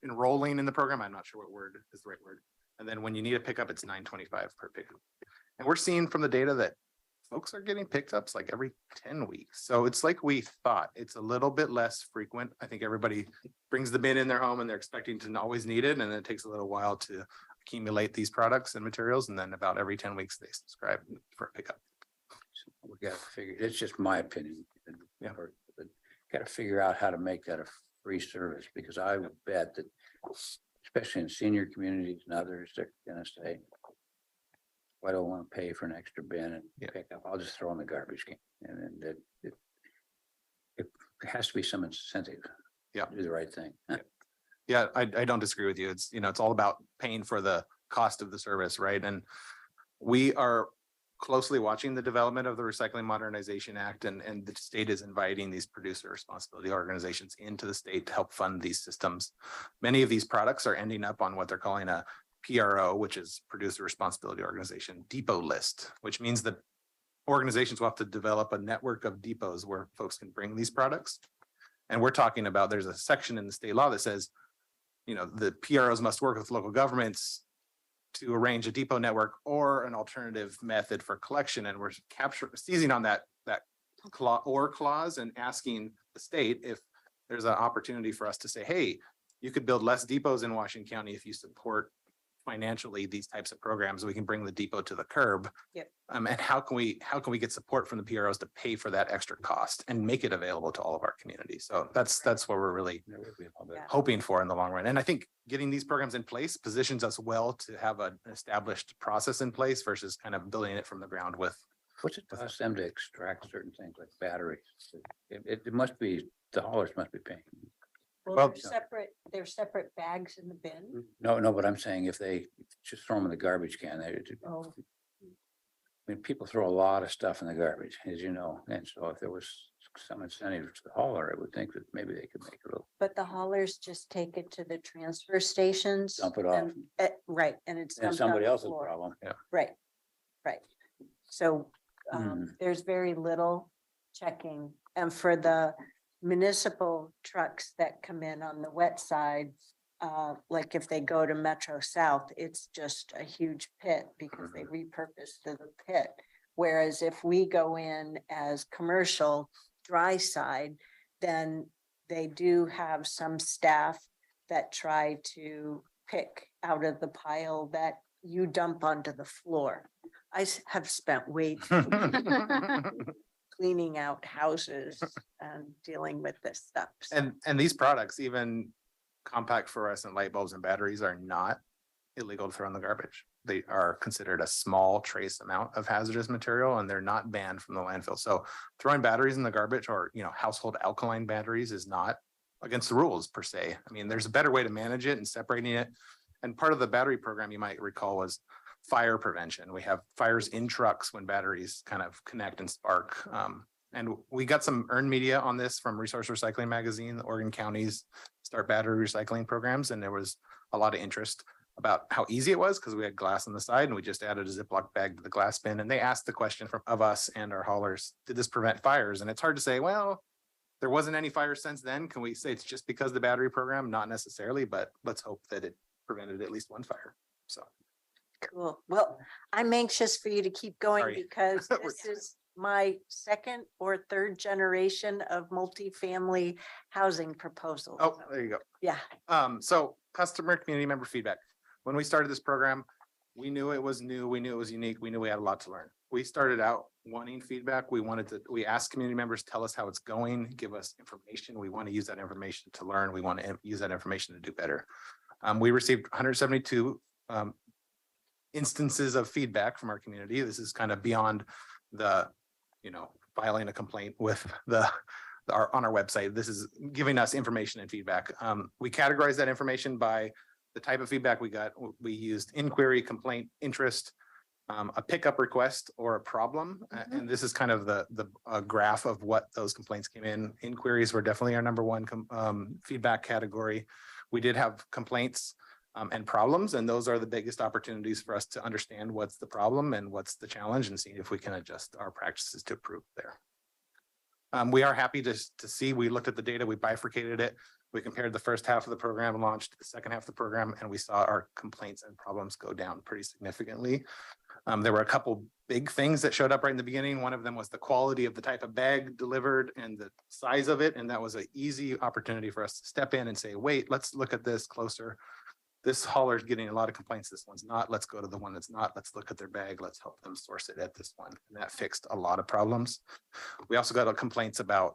enrolling in the program. I'm not sure what word is the right word. And then when you need a pickup, it's $925 per pickup. And we're seeing from the data that folks are getting picked ups like every 10 weeks. So it's like we thought. It's a little bit less frequent. I think everybody brings the bin in their home and they're expecting to always need it. And it takes a little while to accumulate these products and materials. And then about every 10 weeks, they subscribe for a pickup. We gotta figure, it's just my opinion. Yeah. But gotta figure out how to make that a free service, because I would bet that, especially in senior communities and others, they're gonna say, "Well, I don't want to pay for an extra bin and Yeah. pick up, I'll just throw in the garbage can." And then it has to be some incentive. Yeah. to Do the right thing. Yeah, I don't disagree with you. It's, it's all about paying for the cost of the service, right? And we are closely watching the development of the Recycling Modernization Act, and the state is inviting these producer responsibility organizations into the state to help fund these systems. Many of these products are ending up on what they're calling a PRO, which is Producer Responsibility Organization depot list, which means that organizations will have to develop a network of depots where folks can bring these products. And we're talking about, there's a section in the state law that says, the PROs must work with local governments to arrange a depot network or an alternative method for collection. And we're seizing on that clause and asking the state if there's an opportunity for us to say, hey, you could build less depots in Washington County if you support financially these types of programs. We can bring the depot to the curb. Yep. And how can we get support from the PROs to pay for that extra cost and make it available to all of our communities? So that's what we're really There would be a little bit. Yeah. hoping for in the long run. And I think getting these programs in place positions us well to have an established process in place versus kind of building it from the ground with. What's it cost them to extract certain things like batteries? It must be, the haulers must be paying. Well, they're separate bags in the bin. No, but I'm saying if they just throw them in the garbage can, Oh, I mean, people throw a lot of stuff in the garbage, as you know, and so if there was some incentive to the hauler, I would think that maybe they could make a little. but the haulers just take it to the transfer stations. Dump it off. Right, and it's. And dumped somebody on the else's floor. problem. Right, right. So Hmm. there's very little checking. And for the municipal trucks that come in on the wet side, like if they go to Metro South, it's just a huge pit because they repurpose the pit. Whereas if we go in as commercial dry side, then they do have some staff that try to pick out of the pile that you dump onto the floor. I have spent way too cleaning out houses and dealing with this stuff. So, And these products, even compact fluorescent light bulbs and batteries, are not illegal to throw in the garbage. They are considered a small trace amount of hazardous material and they're not banned from the landfill. So throwing batteries in the garbage or, household alkaline batteries is not against the rules per se. I mean, there's a better way to manage it and separating it. And part of the battery program, you might recall, was fire prevention. We have fires in trucks when batteries kind of connect and spark. And we got some earned media on this from Resource Recycling Magazine, the Oregon counties start battery recycling programs. And there was a lot of interest about how easy it was because we had glass on the side and we just added a Ziploc bag to the glass bin. And they asked the question of us and our haulers, did this prevent fires? And it's hard to say, well, there wasn't any fire since then. Can we say it's just because of the battery program? Not necessarily, but let's hope that it prevented at least one fire. So. cool. Well, I'm anxious for you to keep going Sorry. because this is my second or third generation of multifamily housing proposals. Oh, there you go. Yeah. So customer community member feedback. When we started this program, we knew it was new, we knew it was unique, we knew we had a lot to learn. We started out wanting feedback. We asked community members, tell us how it's going, give us information. We want to use that information to learn. We want to use that information to do better. We received 172 instances of feedback from our community. This is kind of beyond the, filing a complaint with on our website. This is giving us information and feedback. We categorize that information by the type of feedback we got. We used inquiry, complaint, interest, a pickup request or a problem. And this is kind of the graph of what those complaints came in. Inquiries were definitely our number one feedback category. We did have complaints and problems, and those are the biggest opportunities for us to understand what's the problem and what's the challenge and see if we can adjust our practices to improve there. We are happy to see, we looked at the data, we bifurcated it. We compared the first half of the program, launched the second half of the program, and we saw our complaints and problems go down pretty significantly. There were a couple big things that showed up right in the beginning. One of them was the quality of the type of bag delivered and the size of it. And that was an easy opportunity for us to step in and say, wait, let's look at this closer. This hauler is getting a lot of complaints. This one's not. Let's go to the one that's not. Let's look at their bag. Let's help them source it at this one. And that fixed a lot of problems. We also got complaints about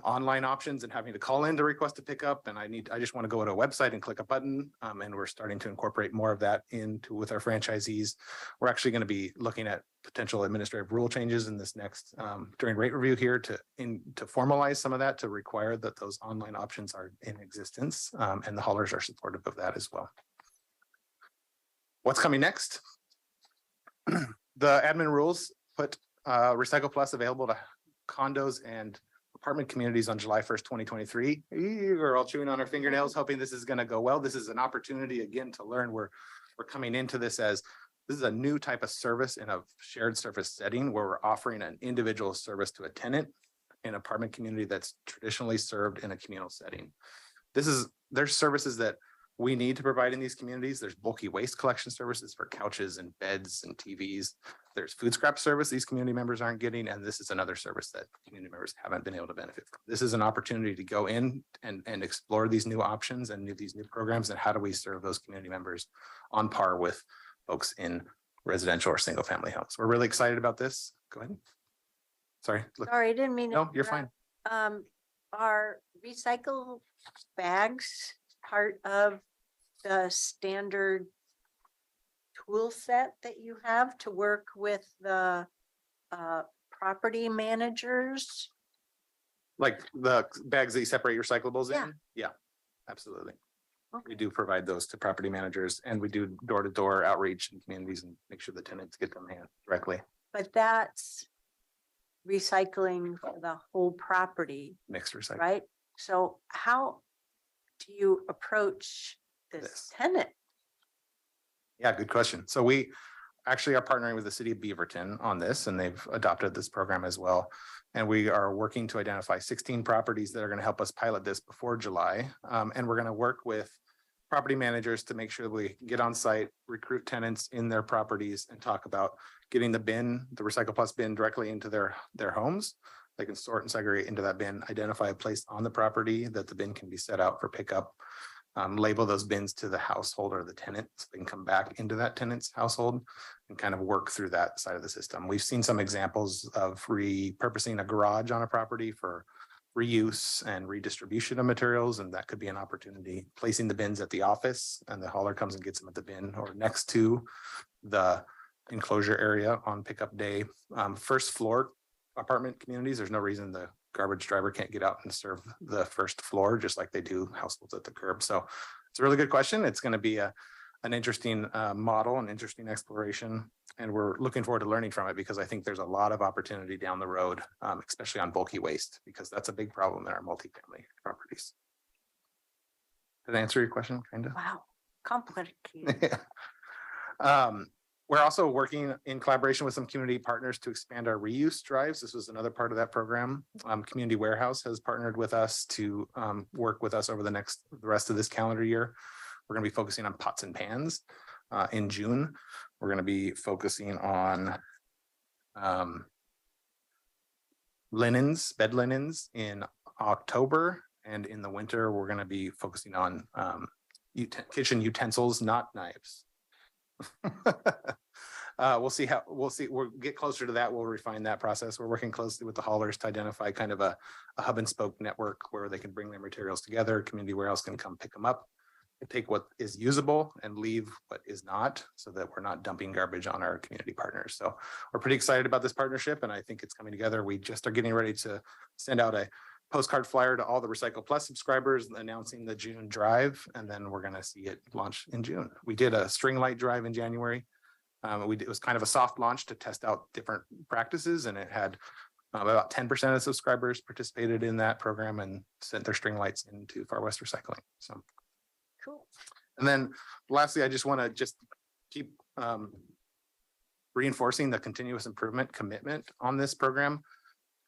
online options and having to call in to request a pickup. And I just want to go to a website and click a button. And we're starting to incorporate more of that with our franchisees. We're actually going to be looking at potential administrative rule changes in this next during rate review here to formalize some of that, to require that those online options are in existence. And the haulers are supportive of that as well. What's coming next? The admin rules put Recycle Plus available to condos and apartment communities on July 1st, 2023. We're all chewing on our fingernails, hoping this is going to go well. This is an opportunity again to learn. We're coming into this as this is a new type of service in a shared service setting where we're offering an individual service to a tenant in an apartment community that's traditionally served in a communal setting. There's services that we need to provide in these communities. There's bulky waste collection services for couches and beds and TVs. There's food scrap service these community members aren't getting, and this is another service that community members haven't been able to benefit from. This is an opportunity to go in and explore these new options and these new programs, and how do we serve those community members on par with folks in residential or single family homes. We're really excited about this. Go ahead. Sorry. Sorry, I didn't mean. No, you're fine. Are recycle bags part of the standard tool set that you have to work with the property managers? Like the bags that you separate recyclables Yeah. in? Yeah, absolutely. Okay. We do provide those to property managers, and we do door-to-door outreach in communities and make sure the tenants get them in directly. But that's recycling for the whole property, Mixed recycle. right? So how do you approach this tenant? Yeah, good question. So we actually are partnering with the city of Beaverton on this, and they've adopted this program as well. And we are working to identify 16 properties that are going to help us pilot this before July. And we're going to work with property managers to make sure that we get on site, recruit tenants in their properties, and talk about getting the bin, the Recycle Plus bin, directly into their homes. They can sort and segregate into that bin, identify a place on the property that the bin can be set out for pickup, label those bins to the household or the tenant, so they can come back into that tenant's household and kind of work through that side of the system. We've seen some examples of repurposing a garage on a property for reuse and redistribution of materials, and that could be an opportunity. Placing the bins at the office and the hauler comes and gets them at the bin or next to the enclosure area on pickup day. First floor apartment communities, there's no reason the garbage driver can't get out and serve the first floor, just like they do households at the curb. So it's a really good question. It's going to be an interesting model, an interesting exploration, and we're looking forward to learning from it, because I think there's a lot of opportunity down the road, especially on bulky waste, because that's a big problem in our multifamily properties. Did I answer your question? Kind of. Wow, complicated. We're also working in collaboration with some community partners to expand our reuse drives. This was another part of that program. Community Warehouse has partnered with us to work with us over the rest of this calendar year. We're going to be focusing on pots and pans in June. We're going to be focusing on linens, bed linens in October. And in the winter, we're going to be focusing on kitchen utensils, not knives. We'll get closer to that. We'll refine that process. We're working closely with the haulers to identify kind of a hub and spoke network where they can bring their materials together. Community Warehouse can come pick them up and take what is usable and leave what is not, so that we're not dumping garbage on our community partners. So we're pretty excited about this partnership, and I think it's coming together. We just are getting ready to send out a postcard flyer to all the Recycle Plus subscribers announcing the June drive, and then we're going to see it launch in June. We did a string light drive in January. It was kind of a soft launch to test out different practices, and it had about 10% of subscribers participated in that program and sent their string lights into Far West Recycling. So Cool. and then lastly, I just want to keep reinforcing the continuous improvement commitment on this program.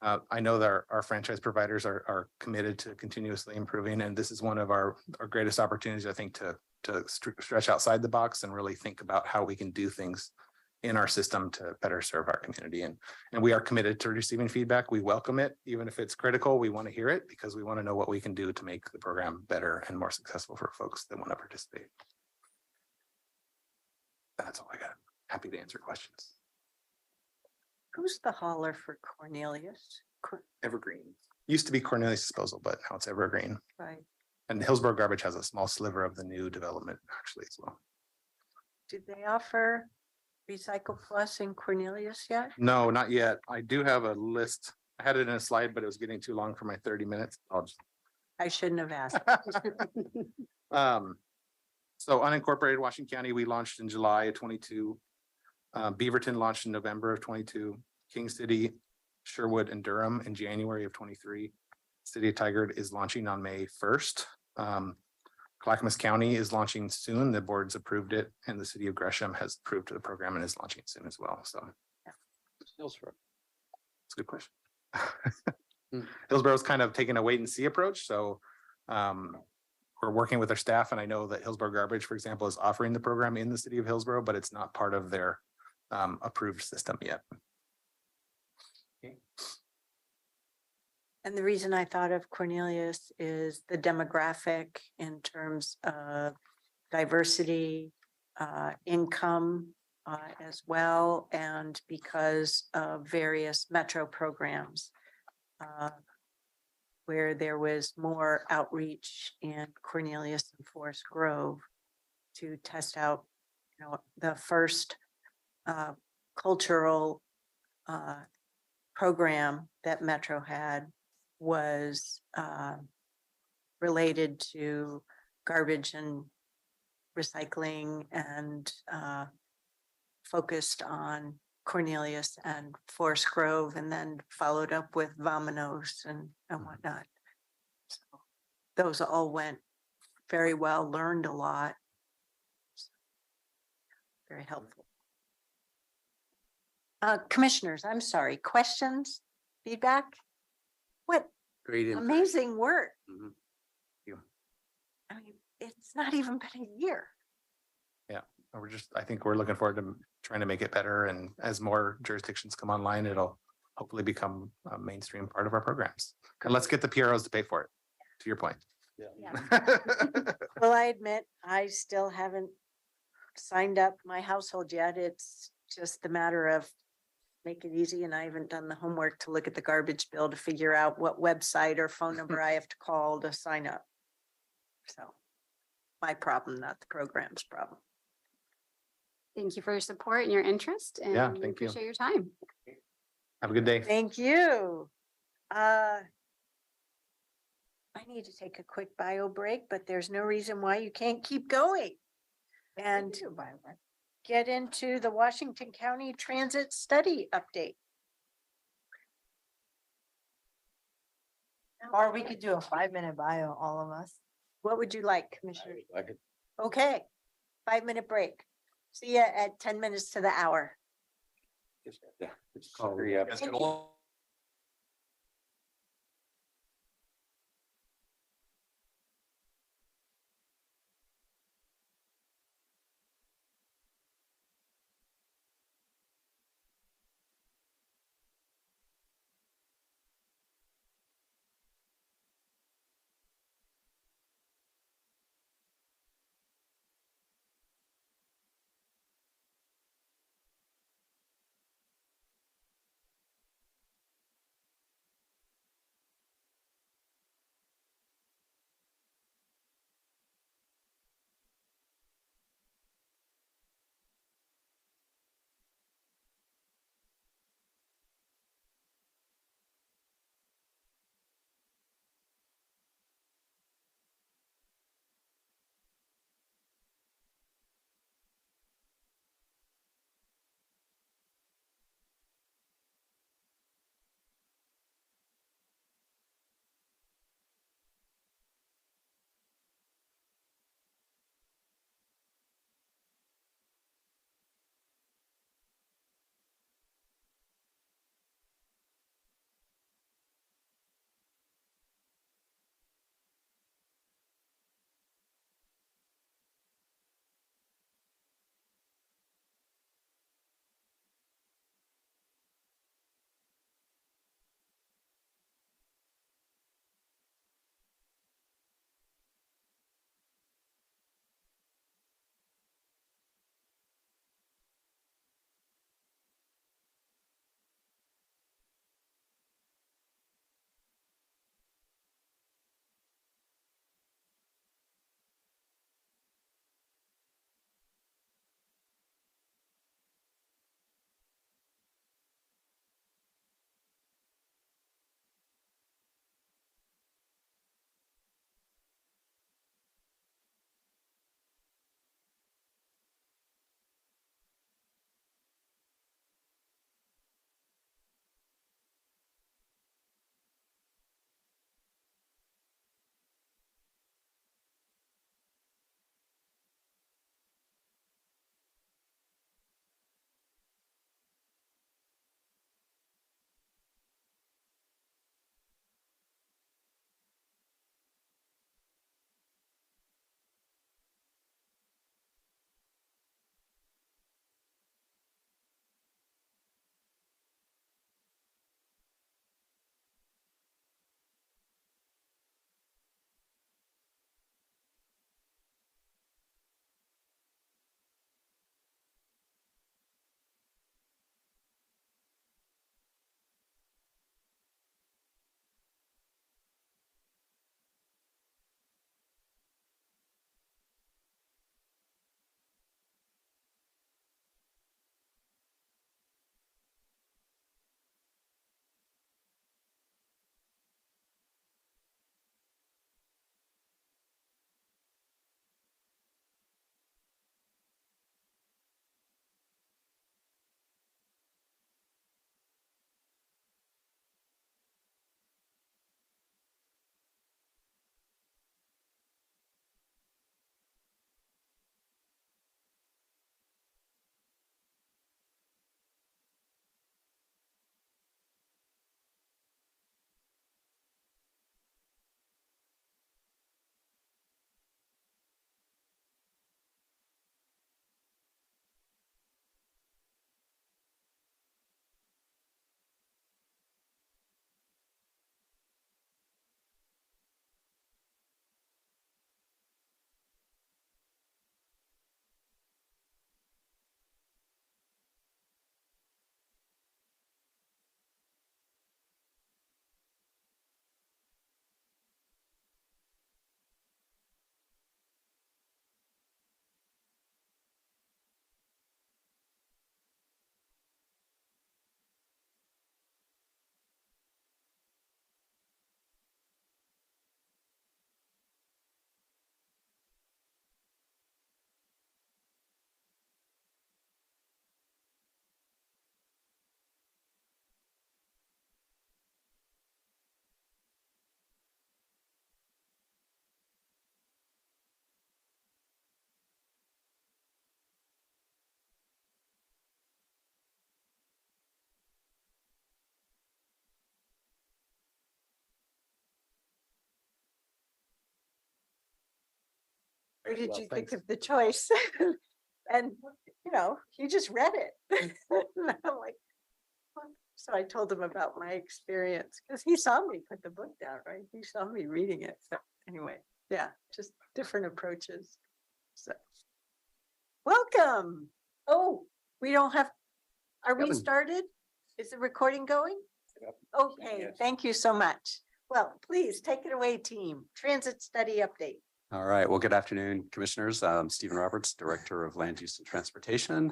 I know that our franchise providers are committed to continuously improving, and this is one of our greatest opportunities, I think, to stretch outside the box and really think about how we can do things in our system to better serve our community. And we are committed to receiving feedback. We welcome it, even if it's critical. We want to hear it because we want to know what we can do to make the program better and more successful for folks that want to participate. That's all I got. Happy to answer questions. Who's the hauler for Cornelius? Evergreen. Used to be Cornelius Disposal, but now it's Evergreen. Right. And Hillsborough Garbage has a small sliver of the new development actually as well. Did they offer Recycle Plus in Cornelius yet? No, not yet. I do have a list. I had it in a slide, but it was getting too long for my 30 minutes. I shouldn't have asked. So unincorporated Washington County, we launched in July of 22. Beaverton launched in November of 22. King City, Sherwood, and Durham in January of 23. City of Tigard is launching on May 1st. Clackamas County is launching soon. The board's approved it, and the city of Gresham has approved the program and is launching soon as well. So Hillsborough. it's a good question. Hillsborough's kind of taking a wait and see approach. So we're working with their staff, and I know that Hillsborough Garbage, for example, is offering the program in the city of Hillsborough, but it's not part of their approved system yet. And the reason I thought of Cornelius is the demographic in terms of diversity, income as well, and because of various metro programs where there was more outreach in Cornelius and Forest Grove to test out, the first cultural program that Metro had was related to garbage and recycling and focused on Cornelius and Forest Grove, and then followed up with Vamanos and whatnot. So those all went very well, learned a lot. Very helpful. Commissioners, I'm sorry, questions, feedback? What Great. input. amazing work. Mhm. I mean, it's not even been a year. Yeah, I think we're looking forward to trying to make it better. And as more jurisdictions come online, it'll hopefully become a mainstream part of our programs. And let's get the PROs to pay for it, to your point. Well, I admit, I still haven't signed up my household yet. It's just the matter of make it easy, and I haven't done the homework to look at the garbage bill to figure out what website or phone number I have to call to sign up. So my problem, not the program's problem. Thank you for your support and your interest, and Yeah, we thank you. appreciate your time. Have a good day. Thank you. I need to take a quick bio break, but there's no reason why you can't keep going and get into the Washington County Transit Study Update. Or we could do a 5-minute bio, all of us. What would you like, Commissioner? Like it. Okay, 5-minute break. See ya at 10 minutes to the hour. Yeah. Hurry up. Let's get along. Or did Well, you think thanks. of the choice? And, you know, he just read it. And I'm like, "What?" So I told him about my experience, because he saw me put the book down, right? He saw me reading it. So anyway, yeah, just different approaches. So. Welcome. Oh, we don't have, are we Kevin. started? Is the recording going? Okay, Yes. thank you so much. Well, please take it away, team. Transit study update. All right. Well, good afternoon, commissioners. I'm Stephen Roberts, Director of Land Use and Transportation.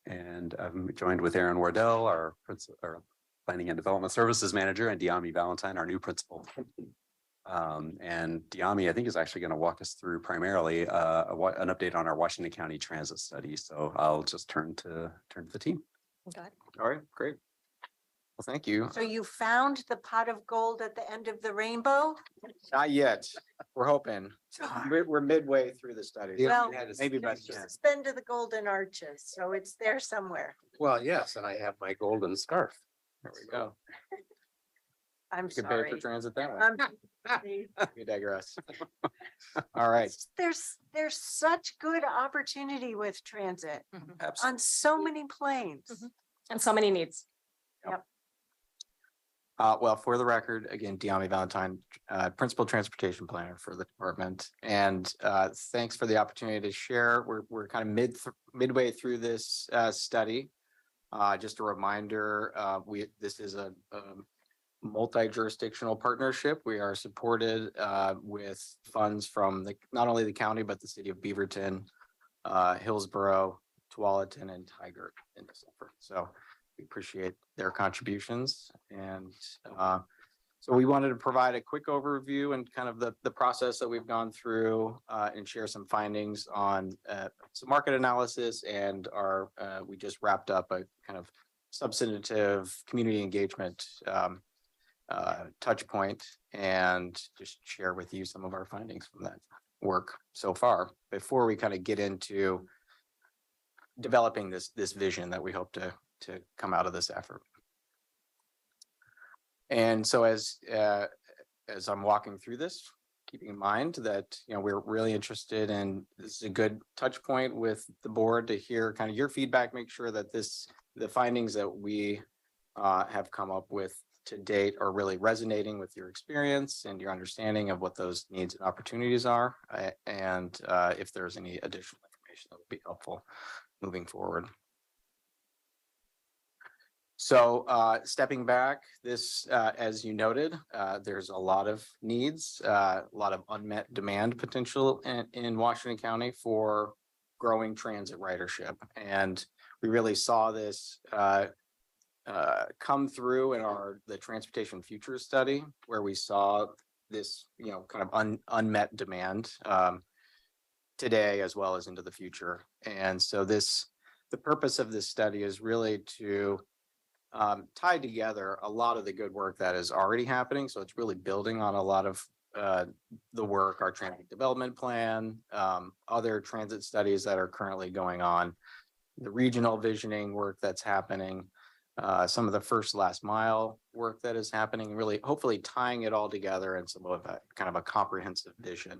And I'm joined with Aaron Wardell, our Planning and Development Services Manager, and Diami Valentine, our new principal. And Diami, I think, is actually going to walk us through primarily an update on our Washington County transit study. So I'll just turn to the team. Okay. All right, great. Well, thank you. So you found the pot of gold at the end of the rainbow? Not yet. We're hoping. We're midway through the study. Well, Maybe by there's the end. suspend to the golden arches, so it's there somewhere. Well, yes, and I have my golden scarf. There we go. I'm You can pay for sorry. transit that way. I'm- We digress. All right. There's such good opportunity with transit Absolutely. on so many planes. And so many needs. Well, for the record, again, Diami Valentine, Principal Transportation Planner for the department. And thanks for the opportunity to share. We're kind of midway through this study. Just a reminder, this is a multi-jurisdictional partnership. We are supported with funds from not only the county, but the city of Beaverton, Hillsborough, Tualatin, and Tigard in this effort. So we appreciate their contributions. And so we wanted to provide a quick overview and kind of the process that we've gone through and share some findings on some market analysis, and we just wrapped up a kind of substantive community engagement touch point, and just share with you some of our findings from that work so far before we kind of get into developing this vision that we hope to come out of this effort. And so as I'm walking through this, keeping in mind that, you know, we're really interested in, this is a good touch point with the board to hear kind of your feedback, make sure that the findings that we have come up with to date are really resonating with your experience and your understanding of what those needs and opportunities are. And if there's any additional information that would be helpful moving forward. So stepping back, this, as you noted, there's a lot of needs, a lot of unmet demand potential in Washington County for growing transit ridership. And we really saw this come through in the Transportation Futures Study, where we saw this, you know, kind of unmet demand today as well as into the future. And so the purpose of this study is really to tie together a lot of the good work that is already happening. So it's really building on a lot of the work, our transit development plan, other transit studies that are currently going on, the regional visioning work that's happening, some of the first last mile work that is happening, really hopefully tying it all together in some of a kind of a comprehensive vision,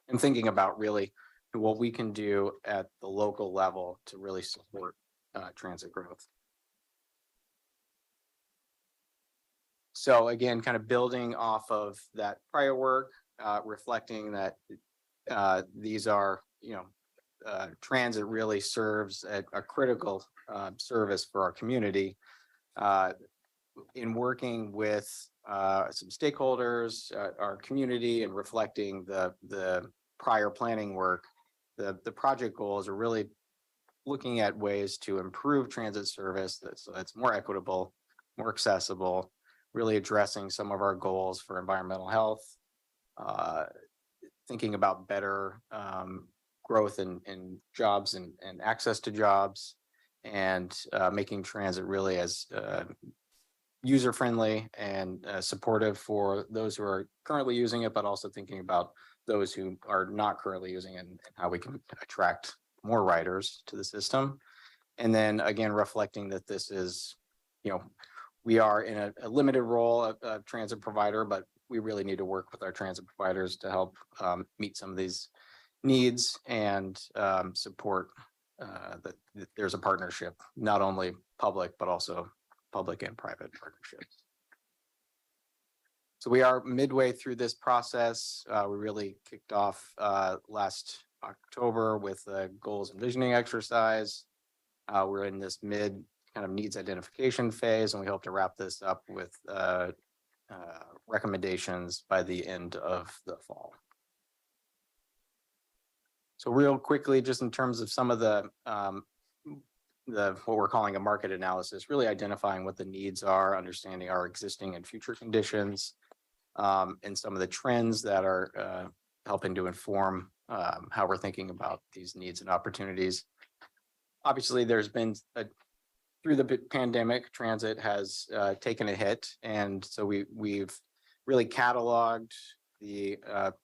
and thinking about really what we can do at the local level to really support transit growth. So again, kind of building off of that prior work, reflecting that these are, you know, transit really serves a critical service for our community. In working with some stakeholders, our community, and reflecting the prior planning work, the project goals are really looking at ways to improve transit service that's more equitable, more accessible, really addressing some of our goals for environmental health, thinking about better growth in jobs and access to jobs, and making transit really as user-friendly and supportive for those who are currently using it, but also thinking about those who are not currently using it and how we can attract more riders to the system. And then again, reflecting that this is, you know, we are in a limited role of transit provider, but we really need to work with our transit providers to help meet some of these needs and support that there's a partnership, not only public, but also public and private partnerships. So we are midway through this process. We really kicked off last October with the goals and visioning exercise. We're in this mid kind of needs identification phase, and we hope to wrap this up with recommendations by the end of the fall. So real quickly, just in terms of some of the what we're calling a market analysis, really identifying what the needs are, understanding our existing and future conditions, and some of the trends that are helping to inform how we're thinking about these needs and opportunities. Obviously, there's been through the pandemic, transit has taken a hit, and so we've really cataloged the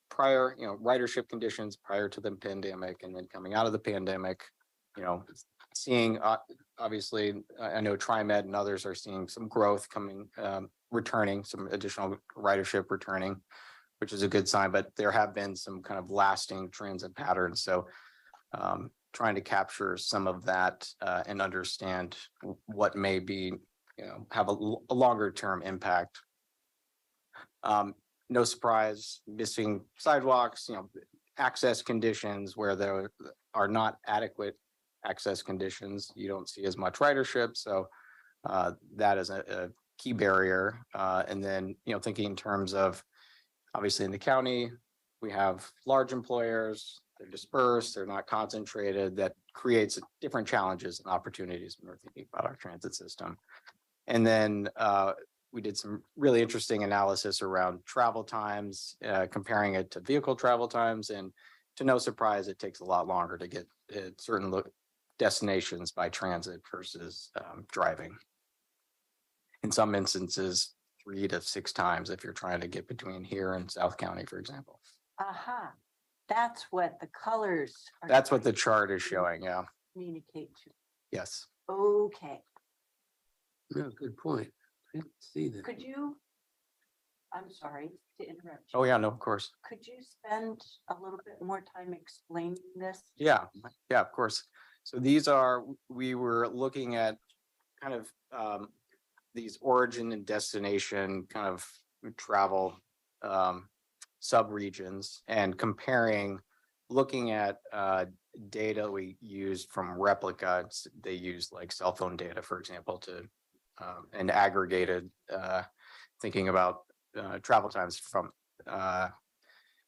prior, ridership conditions prior to the pandemic, and then coming out of the pandemic, seeing obviously, I know TriMet and others are seeing some growth coming, returning, some additional ridership returning, which is a good sign, but there have been some kind of lasting transit patterns. So trying to capture some of that and understand what may be, have a longer term impact. No surprise, missing sidewalks, access conditions where there are not adequate access conditions. You don't see as much ridership. So that is a key barrier. And then, thinking in terms of, obviously in the county, we have large employers, they're dispersed, they're not concentrated. That creates different challenges and opportunities when we're thinking about our transit system. And then we did some really interesting analysis around travel times, comparing it to vehicle travel times. And to no surprise, it takes a lot longer to get certain destinations by transit versus driving. In some instances, 3 to 6 times if you're trying to get between here and South County, for example. Aha, that's what the colors are. That's what the chart is showing, yeah. Communicate to. Yes. Okay. No, good point. I didn't see that. Could you, I'm sorry to interrupt. Oh, yeah, no, of course. Could you spend a little bit more time explaining this? Yeah, of course. So we were looking at kind of these origin and destination kind of travel sub-regions and comparing, looking at data we used from Replica. They used like cell phone data, for example, to and aggregated thinking about travel times from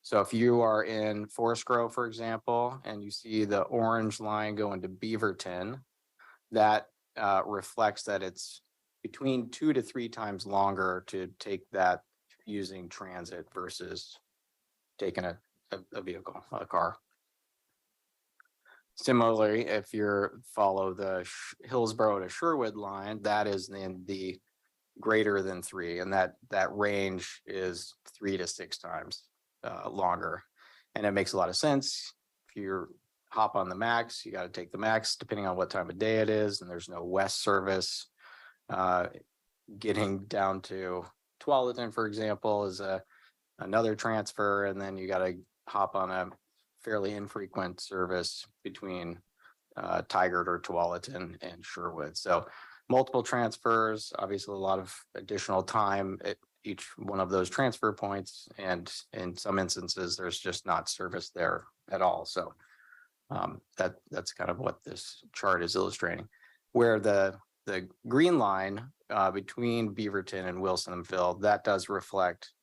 so if you are in Forest Grove, for example, and you see the orange line going to Beaverton, that reflects that it's between 2 to 3 times longer to take that using transit versus taking a vehicle, a car. Similarly, if you follow the Hillsborough to Sherwood line, that is in the greater than 3, and that range is 3 to 6 times longer. And it makes a lot of sense. If you hop on the Max, you got to take the Max depending on what time of day it is, and there's no west service. Getting down to Tualatin, for example, is another transfer, and then you got to hop on a fairly infrequent service between Tigard or Tualatin and Sherwood. So multiple transfers, obviously a lot of additional time at each one of those transfer points. And in some instances, there's just not service there at all. So that's kind of what this chart is illustrating. Where the green line between Beaverton and Wilsonville, that does reflect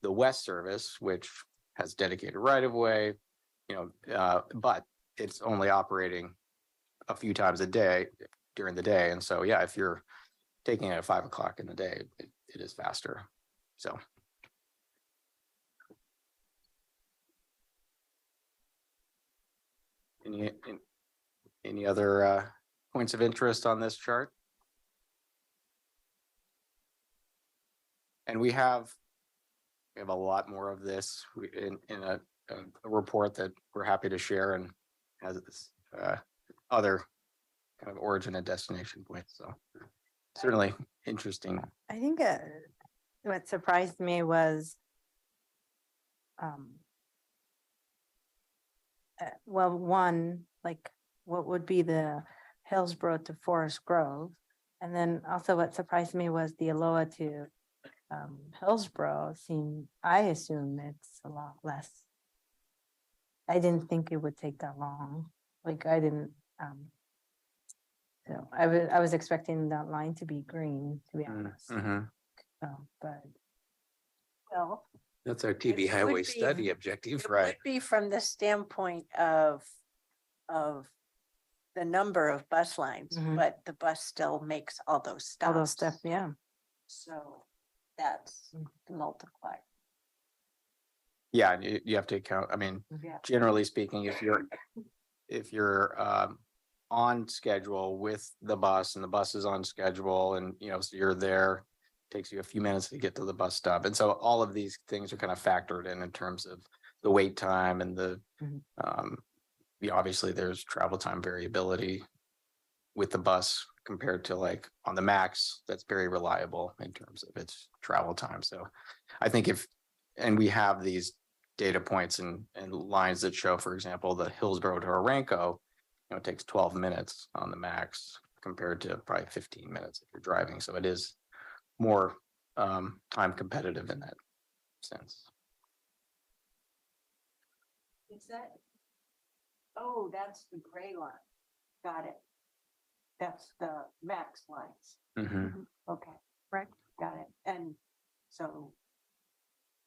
the west service, which has dedicated right of way, but it's only operating a few times a day during the day. And so, yeah, if you're taking it at 5 o'clock in the day, it is faster. So. Any other points of interest on this chart? And we have a lot more of this in a report that we're happy to share and has this other kind of origin and destination points. So certainly interesting. I think what surprised me was well, one, like, what would be the Hillsborough to Forest Grove? And then also what surprised me was the Aloha to Hillsborough I assume it's a lot less. I didn't think it would take that long. Like I didn't, so I was expecting that line to be green, to be honest. But well, That's our It TV would highway be- study objective. it would be from the standpoint of the number of bus lines, Mhm. but the bus still makes all those stops. all those stuff, yeah. So that's the multiplier. Yeah, and you have to account, I mean, Yeah. generally speaking, if you're on schedule with the bus and the bus is on schedule and, you know, so you're there, takes you a few minutes to get to the bus stop. And so all of these things are kind of factored in terms of the wait time and obviously there's travel time variability with the bus compared to like on the Max, that's very reliable in terms of its travel time. So I think and we have these data points and lines that show, for example, the Hillsborough to Aranco, you know, it takes 12 minutes on the Max compared to probably 15 minutes if you're driving. So it is more time competitive in that sense. Is that? Oh, that's the gray line. Got it. That's the max lines. Okay, right, got it. And so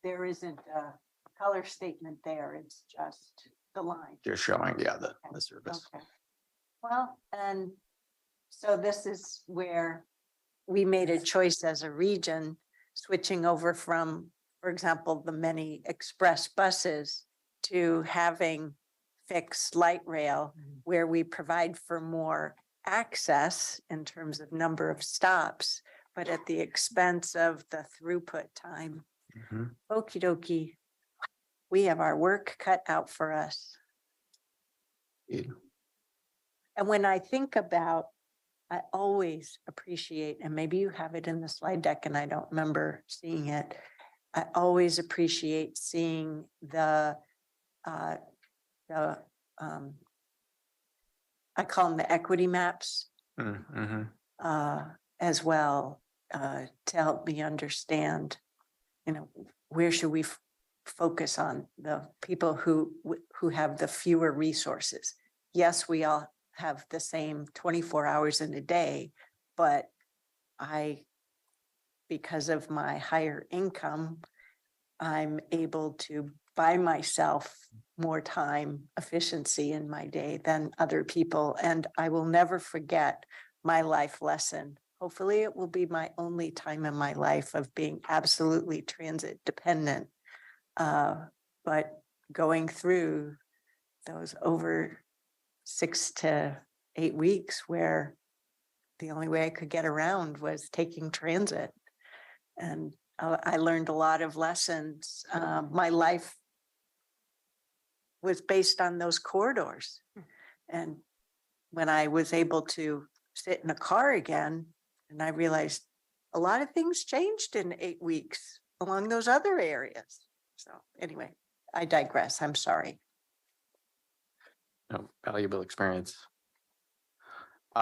there isn't a color statement there, it's just the line. Just showing, yeah, the service. Okay. Well, and so this is where we made a choice as a region, switching over from, for example, the many express buses to having fixed light rail, where we provide for more access in terms of number of stops, but at the expense of the throughput time. Okie dokie. We have our work cut out for us. And when I think about, I always appreciate, and maybe you have it in the slide deck and I don't remember seeing it. I always appreciate seeing the I call them the equity maps as well, to help me understand, you know, where should we focus on the people who have the fewer resources. Yes, we all have the same 24 hours in a day, but because of my higher income, I'm able to buy myself more time efficiency in my day than other people. And I will never forget my life lesson. Hopefully it will be my only time in my life of being absolutely transit dependent. But going through those over 6 to 8 weeks where the only way I could get around was taking transit. And I learned a lot of lessons. My life was based on those corridors. And when I was able to sit in a car again, and I realized a lot of things changed in 8 weeks along those other areas. So anyway, I digress. I'm sorry. No, valuable experience.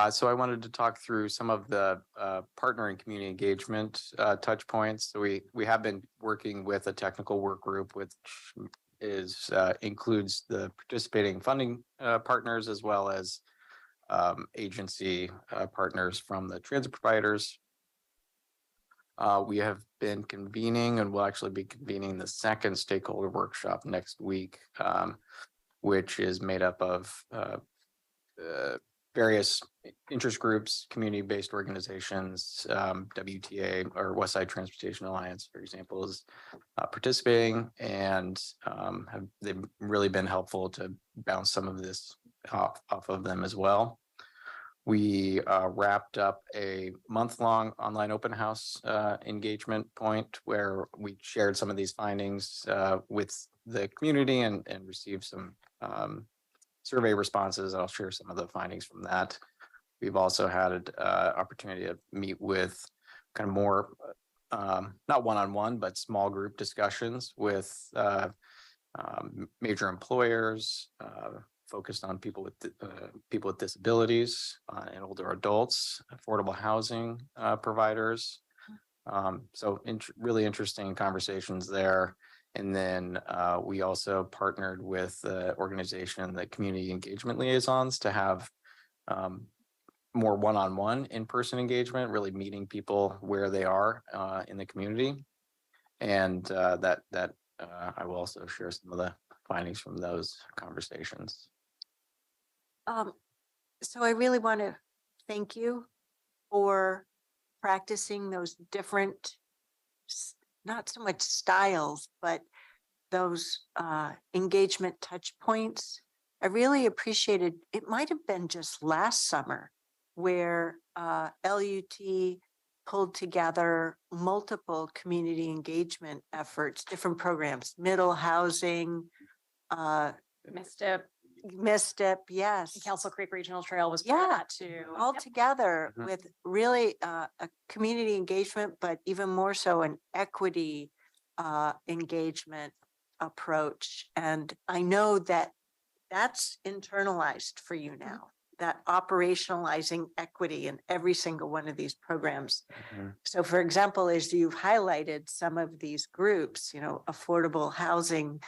So I wanted to talk through some of the partner and community engagement touch points. So we have been working with a technical work group, which includes the participating funding partners as well as agency partners from the transit providers. We have been convening and will actually be convening the second stakeholder workshop next week, which is made up of various interest groups, community-based organizations, WTA or West Side Transportation Alliance, for example, is participating, and they've really been helpful to bounce some of this off of them as well. We wrapped up a month-long online open house engagement point where we shared some of these findings with the community and received some survey responses. I'll share some of the findings from that. We've also had opportunity to meet with kind of more, not one-on-one, but small group discussions with major employers, focused on people with disabilities and older adults, affordable housing providers. So really interesting conversations there. And then we also partnered with the organization, the Community Engagement Liaisons, to have more one-on-one in-person engagement, really meeting people where they are in the community. And I will also share some of the findings from those conversations. So I really want to thank you for practicing those different, not so much styles, but those engagement touch points. I really appreciated, it might have been just last summer where LUT pulled together multiple community engagement efforts, different programs, middle housing, Mistip, yes. Council Creek Regional Trail was Yeah, part of that too. all Yep. together with really a community engagement, but even more so an equity engagement approach. And I know that that's internalized for you now, that operationalizing equity in every single one of these programs. So for example, as you've highlighted some of these groups, you know, affordable housing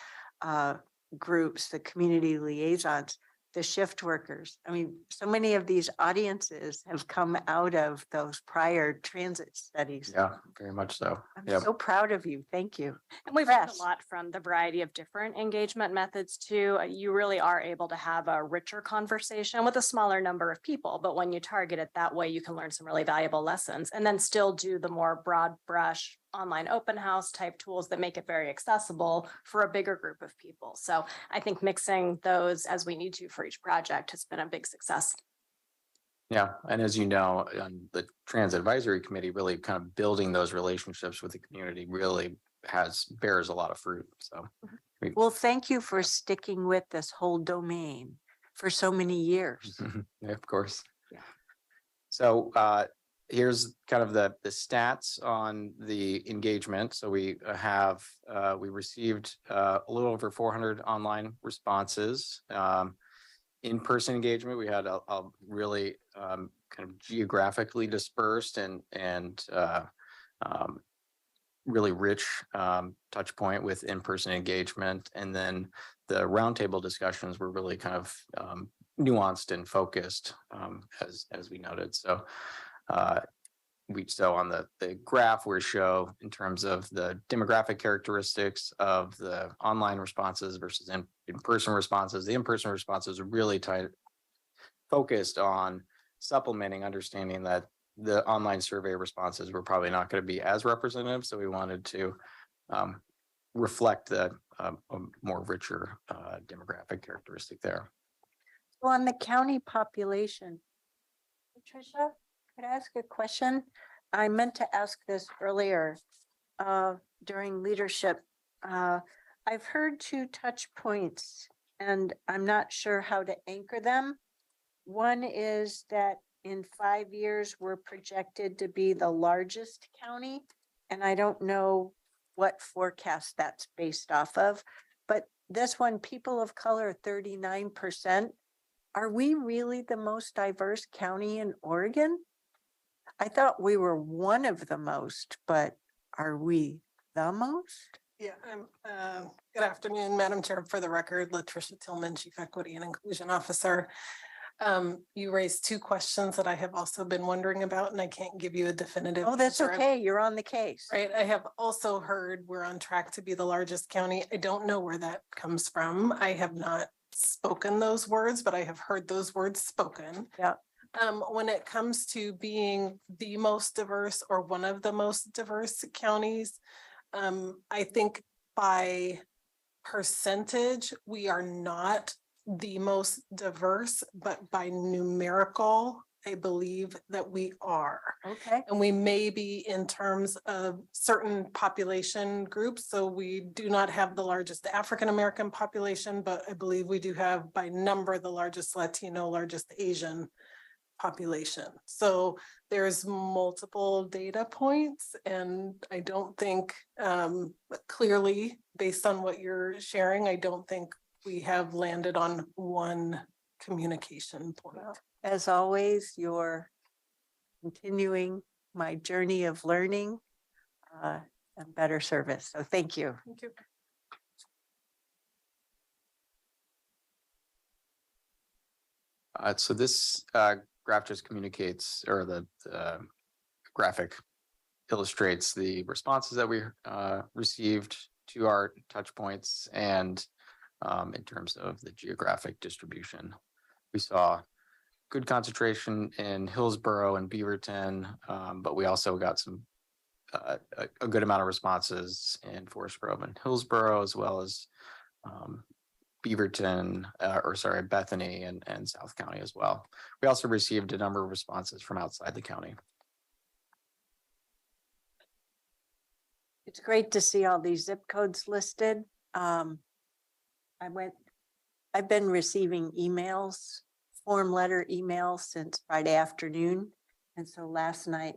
groups, the community liaisons, the shift workers. I mean, so many of these audiences have come out of those prior transit studies. Yeah, very much so. I'm so proud of you. Thank you. And we've learned Impressed. a lot from the variety of different engagement methods too. You really are able to have a richer conversation with a smaller number of people, but when you target it that way, you can learn some really valuable lessons and then still do the more broad brush online open house type tools that make it very accessible for a bigger group of people. So I think mixing those as we need to for each project has been a big success. Yeah, and as you know, on the Transit Advisory Committee, really kind of building those relationships with the community really bears a lot of fruit. So, Well, thank you for sticking with this whole domain for so many years. yeah, of course. Yeah. So here's kind of the stats on the engagement. So we received a little over 400 online responses. In-person engagement, we had a really kind of geographically dispersed and really rich touch point with in-person engagement. And then the roundtable discussions were really kind of nuanced and focused, as we noted. So on the graph we show in terms of the demographic characteristics of the online responses versus in-person responses. The in-person responses are really focused on supplementing, understanding that the online survey responses were probably not going to be as representative. So we wanted to reflect a more richer demographic characteristic there. So on the county population, Patricia, could I ask a question? I meant to ask this earlier during leadership. I've heard 2 touch points and I'm not sure how to anchor them. One is that in 5 years, we're projected to be the largest county. And I don't know what forecast that's based off of, but this one, people of color, 39%. Are we really the most diverse county in Oregon? I thought we were one of the most, but are we the most? Yeah, good afternoon, Madam Chair. For the record, Latricia Tillman, Chief Equity and Inclusion Officer. You raised 2 questions that I have also been wondering about, and I can't give you a definitive. Oh, that's answer. okay. You're on the case. Right. I have also heard we're on track to be the largest county. I don't know where that comes from. I have not spoken those words, but I have heard those words spoken. Yeah. When it comes to being the most diverse or one of the most diverse counties, I think by percentage, we are not the most diverse, but by numerical, I believe that we are. Okay. And we may be in terms of certain population groups. So we do not have the largest African-American population, but I believe we do have by number the largest Latino, largest Asian population. So there's multiple data points, and I don't think clearly based on what you're sharing, I don't think we have landed on one communication format. As always, you're continuing my journey of learning and better service. So thank you. Thank you. So this graph just communicates, or the graphic illustrates the responses that we received to our touch points, and in terms of the geographic distribution. We saw good concentration in Hillsborough and Beaverton, but we also got some a good amount of responses in Forest Grove and Hillsborough, as well as Beaverton, Bethany and South County as well. We also received a number of responses from outside the county. It's great to see all these zip codes listed. I've been receiving emails, form letter emails since Friday afternoon. And so last night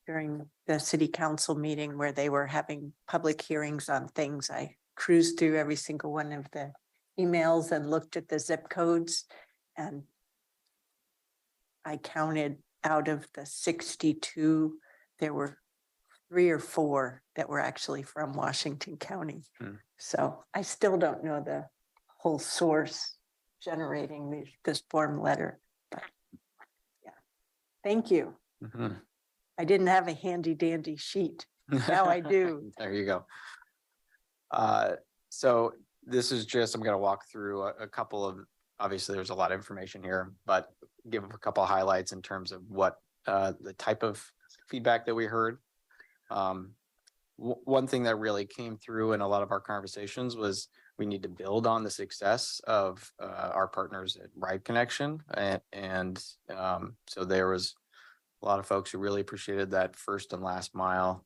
during the city council meeting where they were having public hearings on things, I cruised through every single one of the emails and looked at the zip codes, and I counted out of the 62, there were 3 or 4 that were actually from Washington County. So I still don't know the whole source generating this form letter, but yeah, thank you. I didn't have a handy dandy sheet. Now I do. There you go. So this is just, I'm going to walk through a couple of, obviously there's a lot of information here, but give a couple of highlights in terms of what the type of feedback that we heard. One thing that really came through in a lot of our conversations was we need to build on the success of our partners at Ride Connection. And so there was a lot of folks who really appreciated that first and last mile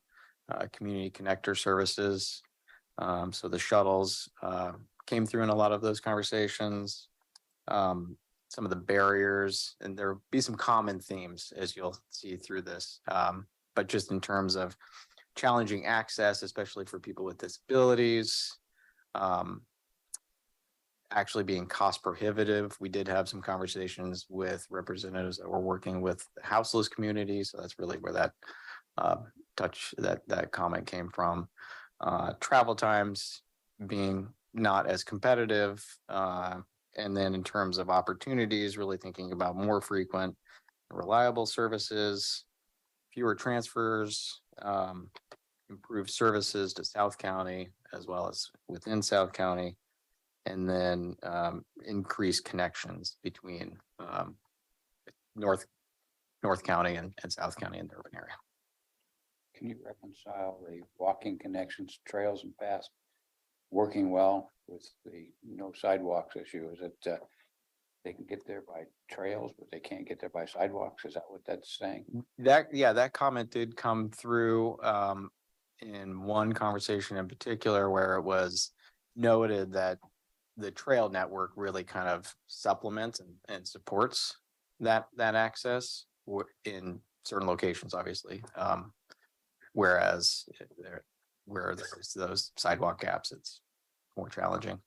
community connector services. So the shuttles came through in a lot of those conversations. Some of the barriers, and there'll be some common themes as you'll see through this. But just in terms of challenging access, especially for people with disabilities, actually being cost prohibitive. We did have some conversations with representatives that were working with the houseless community. So that's really where that that comment came from. Travel times being not as competitive. And then in terms of opportunities, really thinking about more frequent, reliable services, fewer transfers, improved services to South County as well as within South County, and then increased connections between North County and South County in the urban area. Can you reconcile the walking connections, trails and paths working well with the no sidewalks issue? Is it they can get there by trails, but they can't get there by sidewalks? Is that what that's saying? That comment did come through in one conversation in particular, where it was noted that the trail network really kind of supplements and supports that access in certain locations, obviously. Whereas where there's those sidewalk gaps, it's more challenging.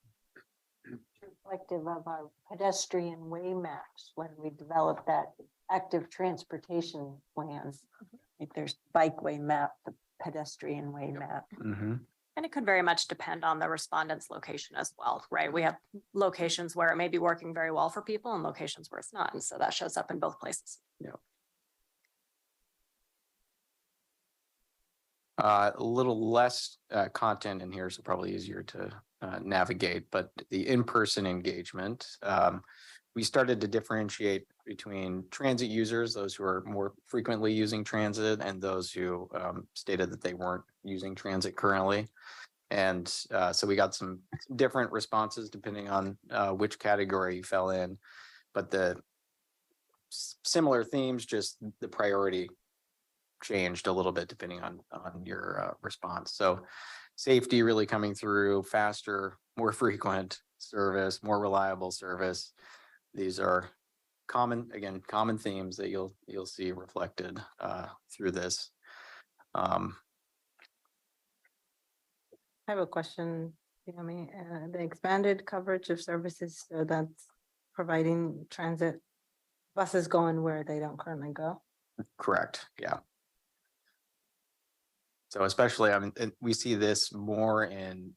Reflective of our pedestrian way maps when we developed that active transportation plan. Like there's bikeway map, the pedestrian way map. And it could very much depend on the respondent's location as well, right? We have locations where it may be working very well for people and locations where it's not. And so that shows up in both places. Yeah. A little less content in here, so probably easier to navigate, but the in-person engagement, we started to differentiate between transit users, those who are more frequently using transit, and those who stated that they weren't using transit currently. And so we got some different responses depending on which category you fell in, but the similar themes, just the priority changed a little bit depending on your response. So safety really coming through, faster, more frequent service, more reliable service. These are common themes that you'll see reflected through this. I have a question, the expanded coverage of services, so that's providing transit buses going where they don't currently go. Correct, yeah. So especially, I mean, and we see this more in,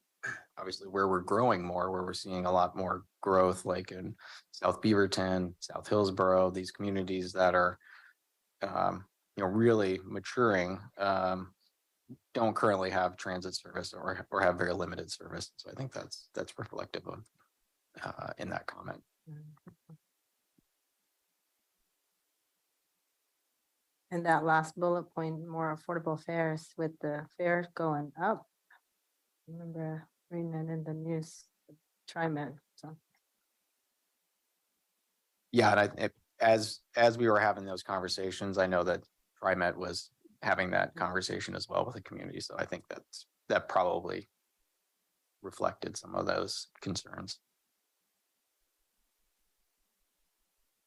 obviously, where we're growing more, where we're seeing a lot more growth, like in South Beaverton, South Hillsborough, these communities that are, really maturing, don't currently have transit service or have very limited service. So I think that's reflective of, in that comment. And that last bullet point, more affordable fares, with the fares going up. I remember reading it in the news, TriMet, so. Yeah, and as we were having those conversations, I know that TriMet was having that conversation as well with the community. So I think that probably reflected some of those concerns.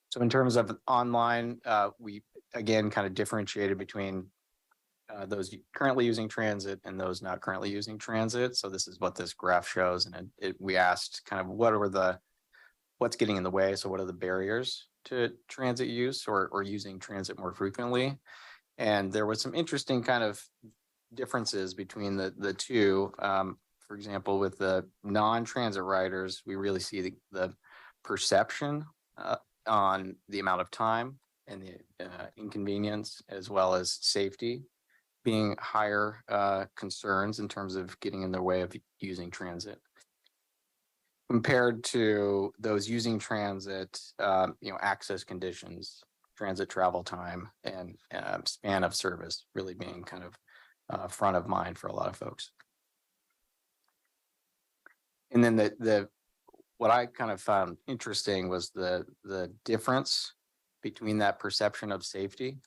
So in terms of online, we again kind of differentiated between those currently using transit and those not currently using transit. So this is what this graph shows, and we asked kind of what's getting in the way. So what are the barriers to transit use or using transit more frequently? And there was some interesting kind of differences between the two. For example, with the non-transit riders, we really see the perception on the amount of time and the inconvenience, as well as safety, being higher concerns in terms of getting in the way of using transit. Compared to those using transit, access conditions, transit travel time, and span of service really being kind of front of mind for a lot of folks. And then what I kind of found interesting was the difference between that perception of safety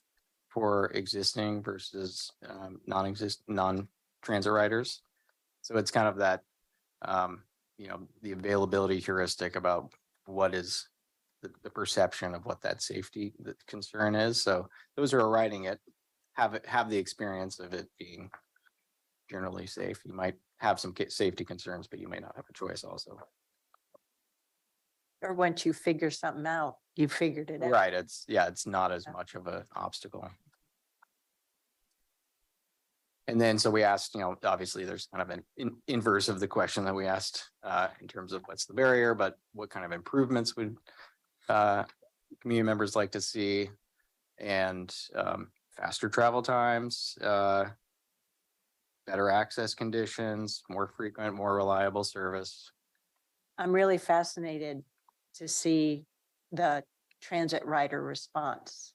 for existing versus non-transit riders. So it's kind of that, the availability heuristic about what is the perception of what that safety concern is. So those who are riding it have the experience of it being generally safe. You might have some safety concerns, but you may not have a choice also. Or once you figure something out, you figured it out. Right. It's not as much of an obstacle. And then, so we asked, obviously there's kind of an inverse of the question that we asked in terms of what's the barrier, but what kind of improvements would community members like to see, and faster travel times, better access conditions, more frequent, more reliable service. I'm really fascinated to see the transit rider response.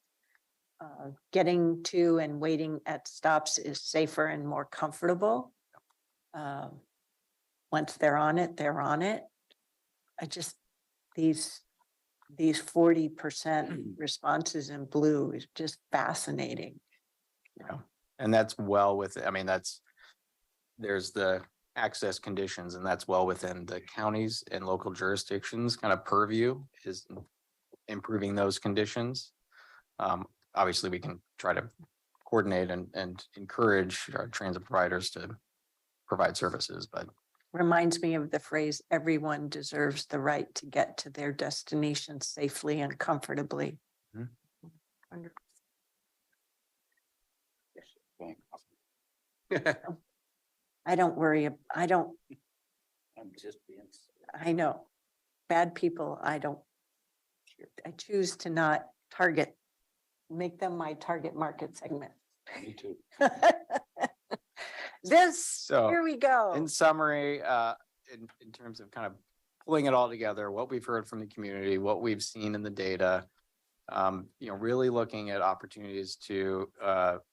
Getting to and waiting at stops is safer and more comfortable. Once they're on it, they're on it. These 40% responses in blue is just fascinating. Yeah, and that's there's the access conditions, and that's well within the counties and local jurisdictions kind of purview, is improving those conditions. Obviously, we can try to coordinate and encourage our transit providers to provide services, but Reminds me of the phrase, everyone deserves the right to get to their destination safely and comfortably. I don't worry. I'm just being. I know. Bad people, I choose to not make them my target market segment. Me too. Here we go. In summary, in terms of kind of pulling it all together, what we've heard from the community, what we've seen in the data, really looking at opportunities to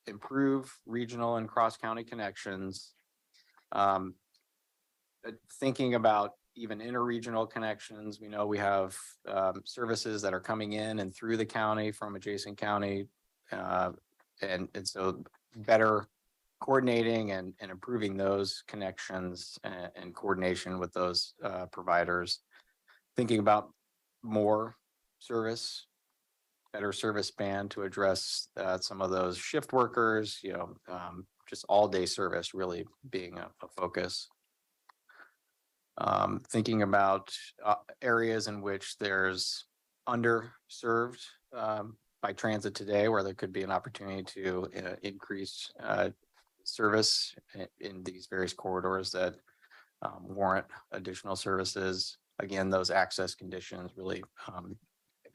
improve regional and cross-county connections, thinking about even interregional connections. We know we have services that are coming in and through the county from adjacent county, and so better coordinating and improving those connections and coordination with those providers. Thinking about more service, better service span to address some of those shift workers, just all day service really being a focus. Thinking about areas in which there's underserved by transit today, where there could be an opportunity to increase service in these various corridors that warrant additional services. Again, those access conditions, really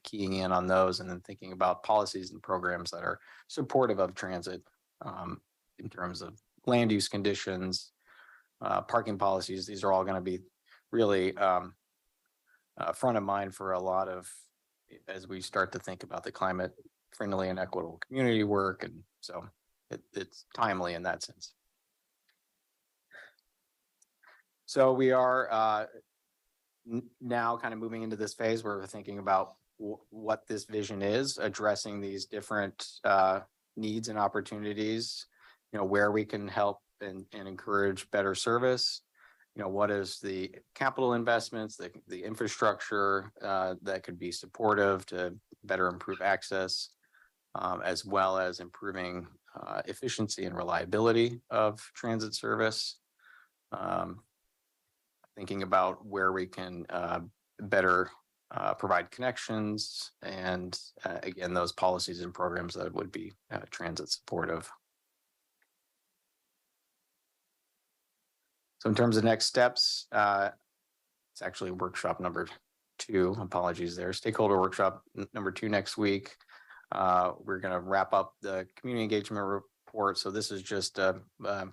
keying in on those, and then thinking about policies and programs that are supportive of transit in terms of land use conditions, parking policies. These are all going to be really front of mind for a lot of, as we start to think about the climate friendly and equitable community work. And so it's timely in that sense. So we are now kind of moving into this phase where we're thinking about what this vision is, addressing these different needs and opportunities, where we can help and encourage better service. What is the capital investments, the infrastructure that could be supportive to better improve access, as well as improving efficiency and reliability of transit service. Thinking about where we can better provide connections and again, those policies and programs that would be transit supportive. So in terms of next steps, it's actually workshop number 2. Apologies there. Stakeholder workshop number 2 next week. We're going to wrap up the community engagement report. So this is just a kind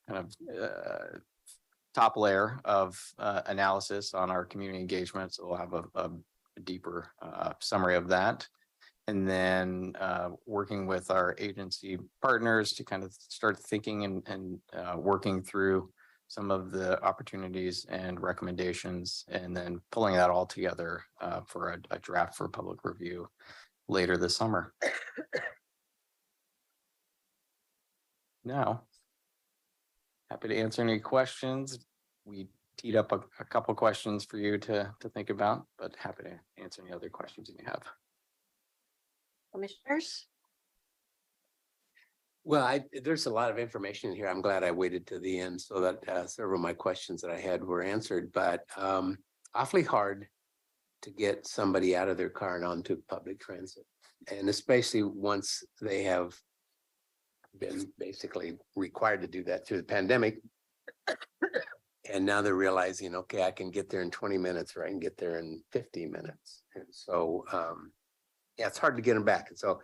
of top layer of analysis on our community engagement. So we'll have a deeper summary of that. And then working with our agency partners to kind of start thinking and working through some of the opportunities and recommendations, and then pulling that all together for a draft for public review later this summer. Now, happy to answer any questions. We teed up a couple questions for you to think about, but happy to answer any other questions you may have. Commissioners? Well, there's a lot of information here. I'm glad I waited to the end so that several of my questions that I had were answered, but awfully hard to get somebody out of their car and onto public transit. And especially once they have been basically required to do that through the pandemic. And now they're realizing, okay, I can get there in 20 minutes or I can get there in 15 minutes. And so, yeah, it's hard to get them back. And so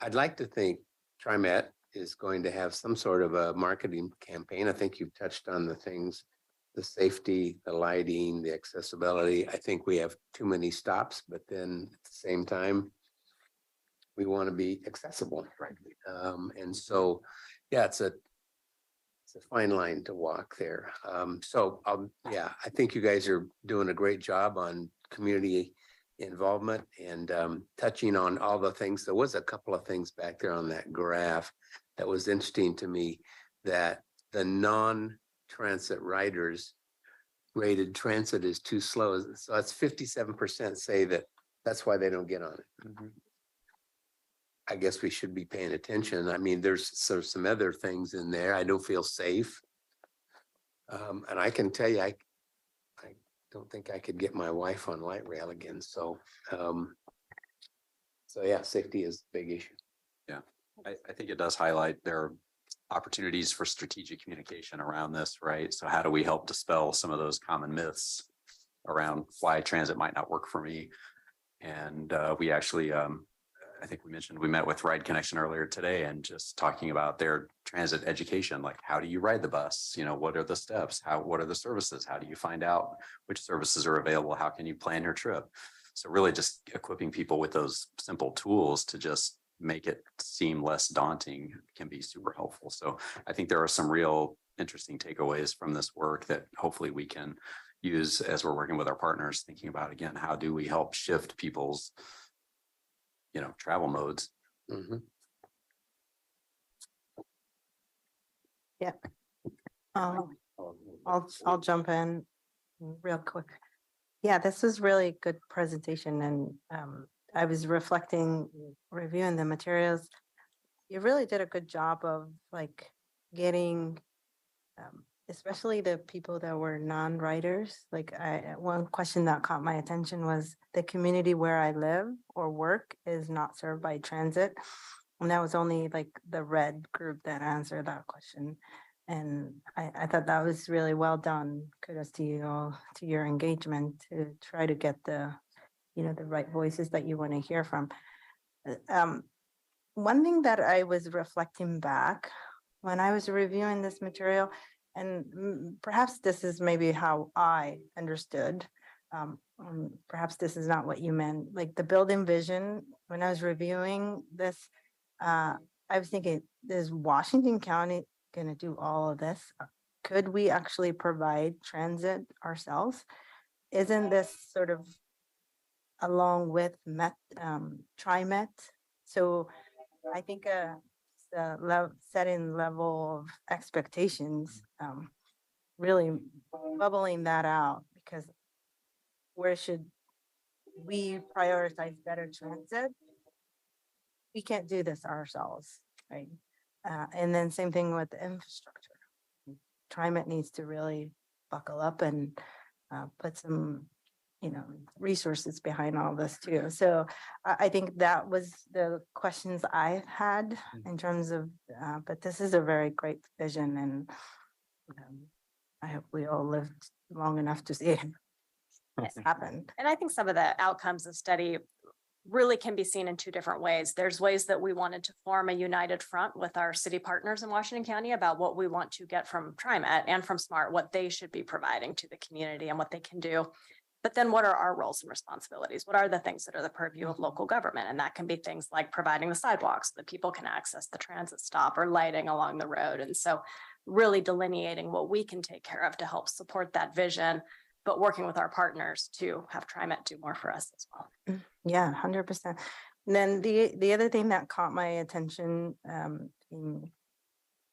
I'd like to think TriMet is going to have some sort of a marketing campaign. I think you've touched on the things, the safety, the lighting, the accessibility. I think we have too many stops, but then at the same time, we want to be accessible, frankly. And so, yeah, it's a fine line to walk there. Yeah, I think you guys are doing a great job on community involvement and touching on all the things. There was a couple of things back there on that graph that was interesting to me, that the non-transit riders rated transit is too slow. So that's 57% say that's why they don't get on it. Mm-hmm. I guess we should be paying attention. I mean, there's some other things in there. I don't feel safe. And I can tell you, I don't think I could get my wife on light rail again. So yeah, safety is a big issue. Yeah, I think it does highlight there are opportunities for strategic communication around this, right? So how do we help dispel some of those common myths around why transit might not work for me? And we actually, I think we mentioned we met with Ride Connection earlier today and just talking about their transit education, like how do you ride the bus? What are the steps? What are the services? How do you find out which services are available? How can you plan your trip? So really just equipping people with those simple tools to just make it seem less daunting can be super helpful. So I think there are some real interesting takeaways from this work that hopefully we can use as we're working with our partners, thinking about, again, how do we help shift people's travel modes. Mm-hmm. Yeah. I'll jump in real quick. Yeah, this is really a good presentation, and I was reviewing the materials. You really did a good job of getting especially the people that were non-riders, like one question that caught my attention was the community where I live or work is not served by transit. And that was only like the red group that answered that question. And I thought that was really well done. Kudos to you all, to your engagement to try to get the, the right voices that you want to hear from. One thing that I was reflecting back when I was reviewing this material, and perhaps this is maybe how I understood, perhaps this is not what you meant, like the building vision, when I was reviewing this, I was thinking, is Washington County going to do all of this? Could we actually provide transit ourselves? Isn't this sort of along with TriMet? So I think the setting level of expectations, really bubbling that out, because where should we prioritize better transit? We can't do this ourselves, right? And then same thing with the infrastructure. TriMet needs to really buckle up and put some, resources behind all this too. So I think that was the questions I had in terms of, but this is a very great vision, and I hope we all lived long enough to see it happen. And I think some of the outcomes of the study really can be seen in two different ways. There's ways that we wanted to form a united front with our city partners in Washington County about what we want to get from TriMet and from SMART, what they should be providing to the community and what they can do. But then what are our roles and responsibilities? What are the things that are the purview of local government? And that can be things like providing the sidewalks so that people can access the transit stop or lighting along the road. And so really delineating what we can take care of to help support that vision, but working with our partners to have TriMet do more for us as well. Yeah, 100%. And then the other thing that caught my attention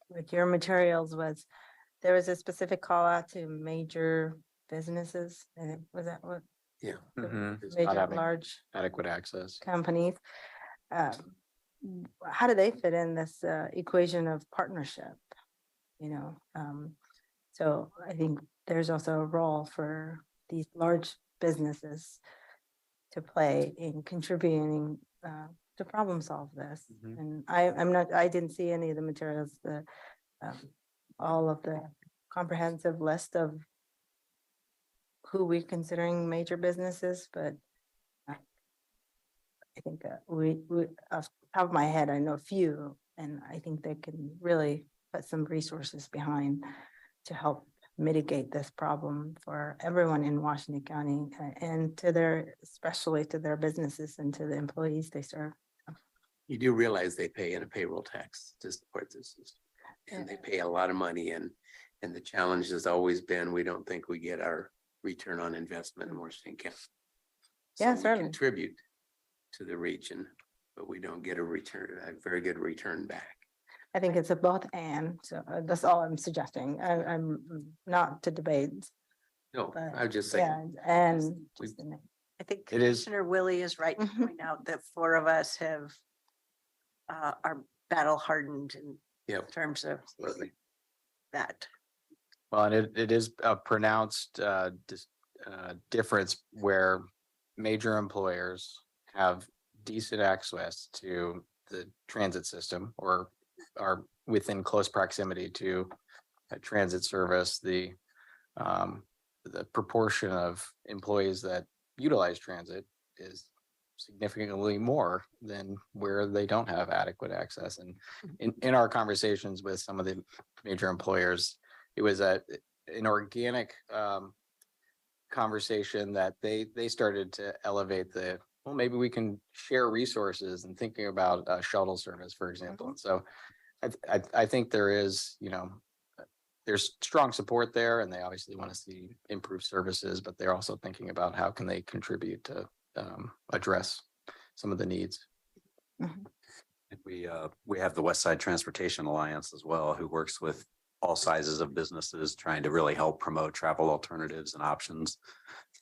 with your materials was there was a specific call out to major businesses, and was that what? Yeah. Not Major having large adequate access. companies. How do they fit in this equation of partnership? So I think there's also a role for these large businesses to play in contributing to problem solve this. And I didn't see any of the materials, all of the comprehensive list of who we're considering major businesses, but I think we off the top of my head, I know a few, and I think they can really put some resources behind to help mitigate this problem for everyone in Washington County and especially to their businesses and to the employees they serve. You do realize they pay in a payroll tax to support this system. And they pay a lot of money, and the challenge has always been, we don't think we get our return on investment in Washington County. So Yeah, we certainly. contribute to the region, but we don't get a very good return back. I think it's a both and, so that's all I'm suggesting. I'm not to debate. No, But, I'm just saying. Yeah, and I think It is- Commissioner Willie is right to point out that four of us have are battle hardened in Yep. terms of Absolutely. that. Well, and it is a pronounced difference where major employers have decent access to the transit system or are within close proximity to a transit service. The proportion of employees that utilize transit is significantly more than where they don't have adequate access. And in our conversations with some of the major employers, it was an organic conversation that they started to elevate well, maybe we can share resources and thinking about a shuttle service, for example. And so I think there is, there's strong support there, and they obviously want to see improved services, but they're also thinking about how can they contribute to address some of the needs. And we have the West Side Transportation Alliance as well, who works with all sizes of businesses, trying to really help promote travel alternatives and options.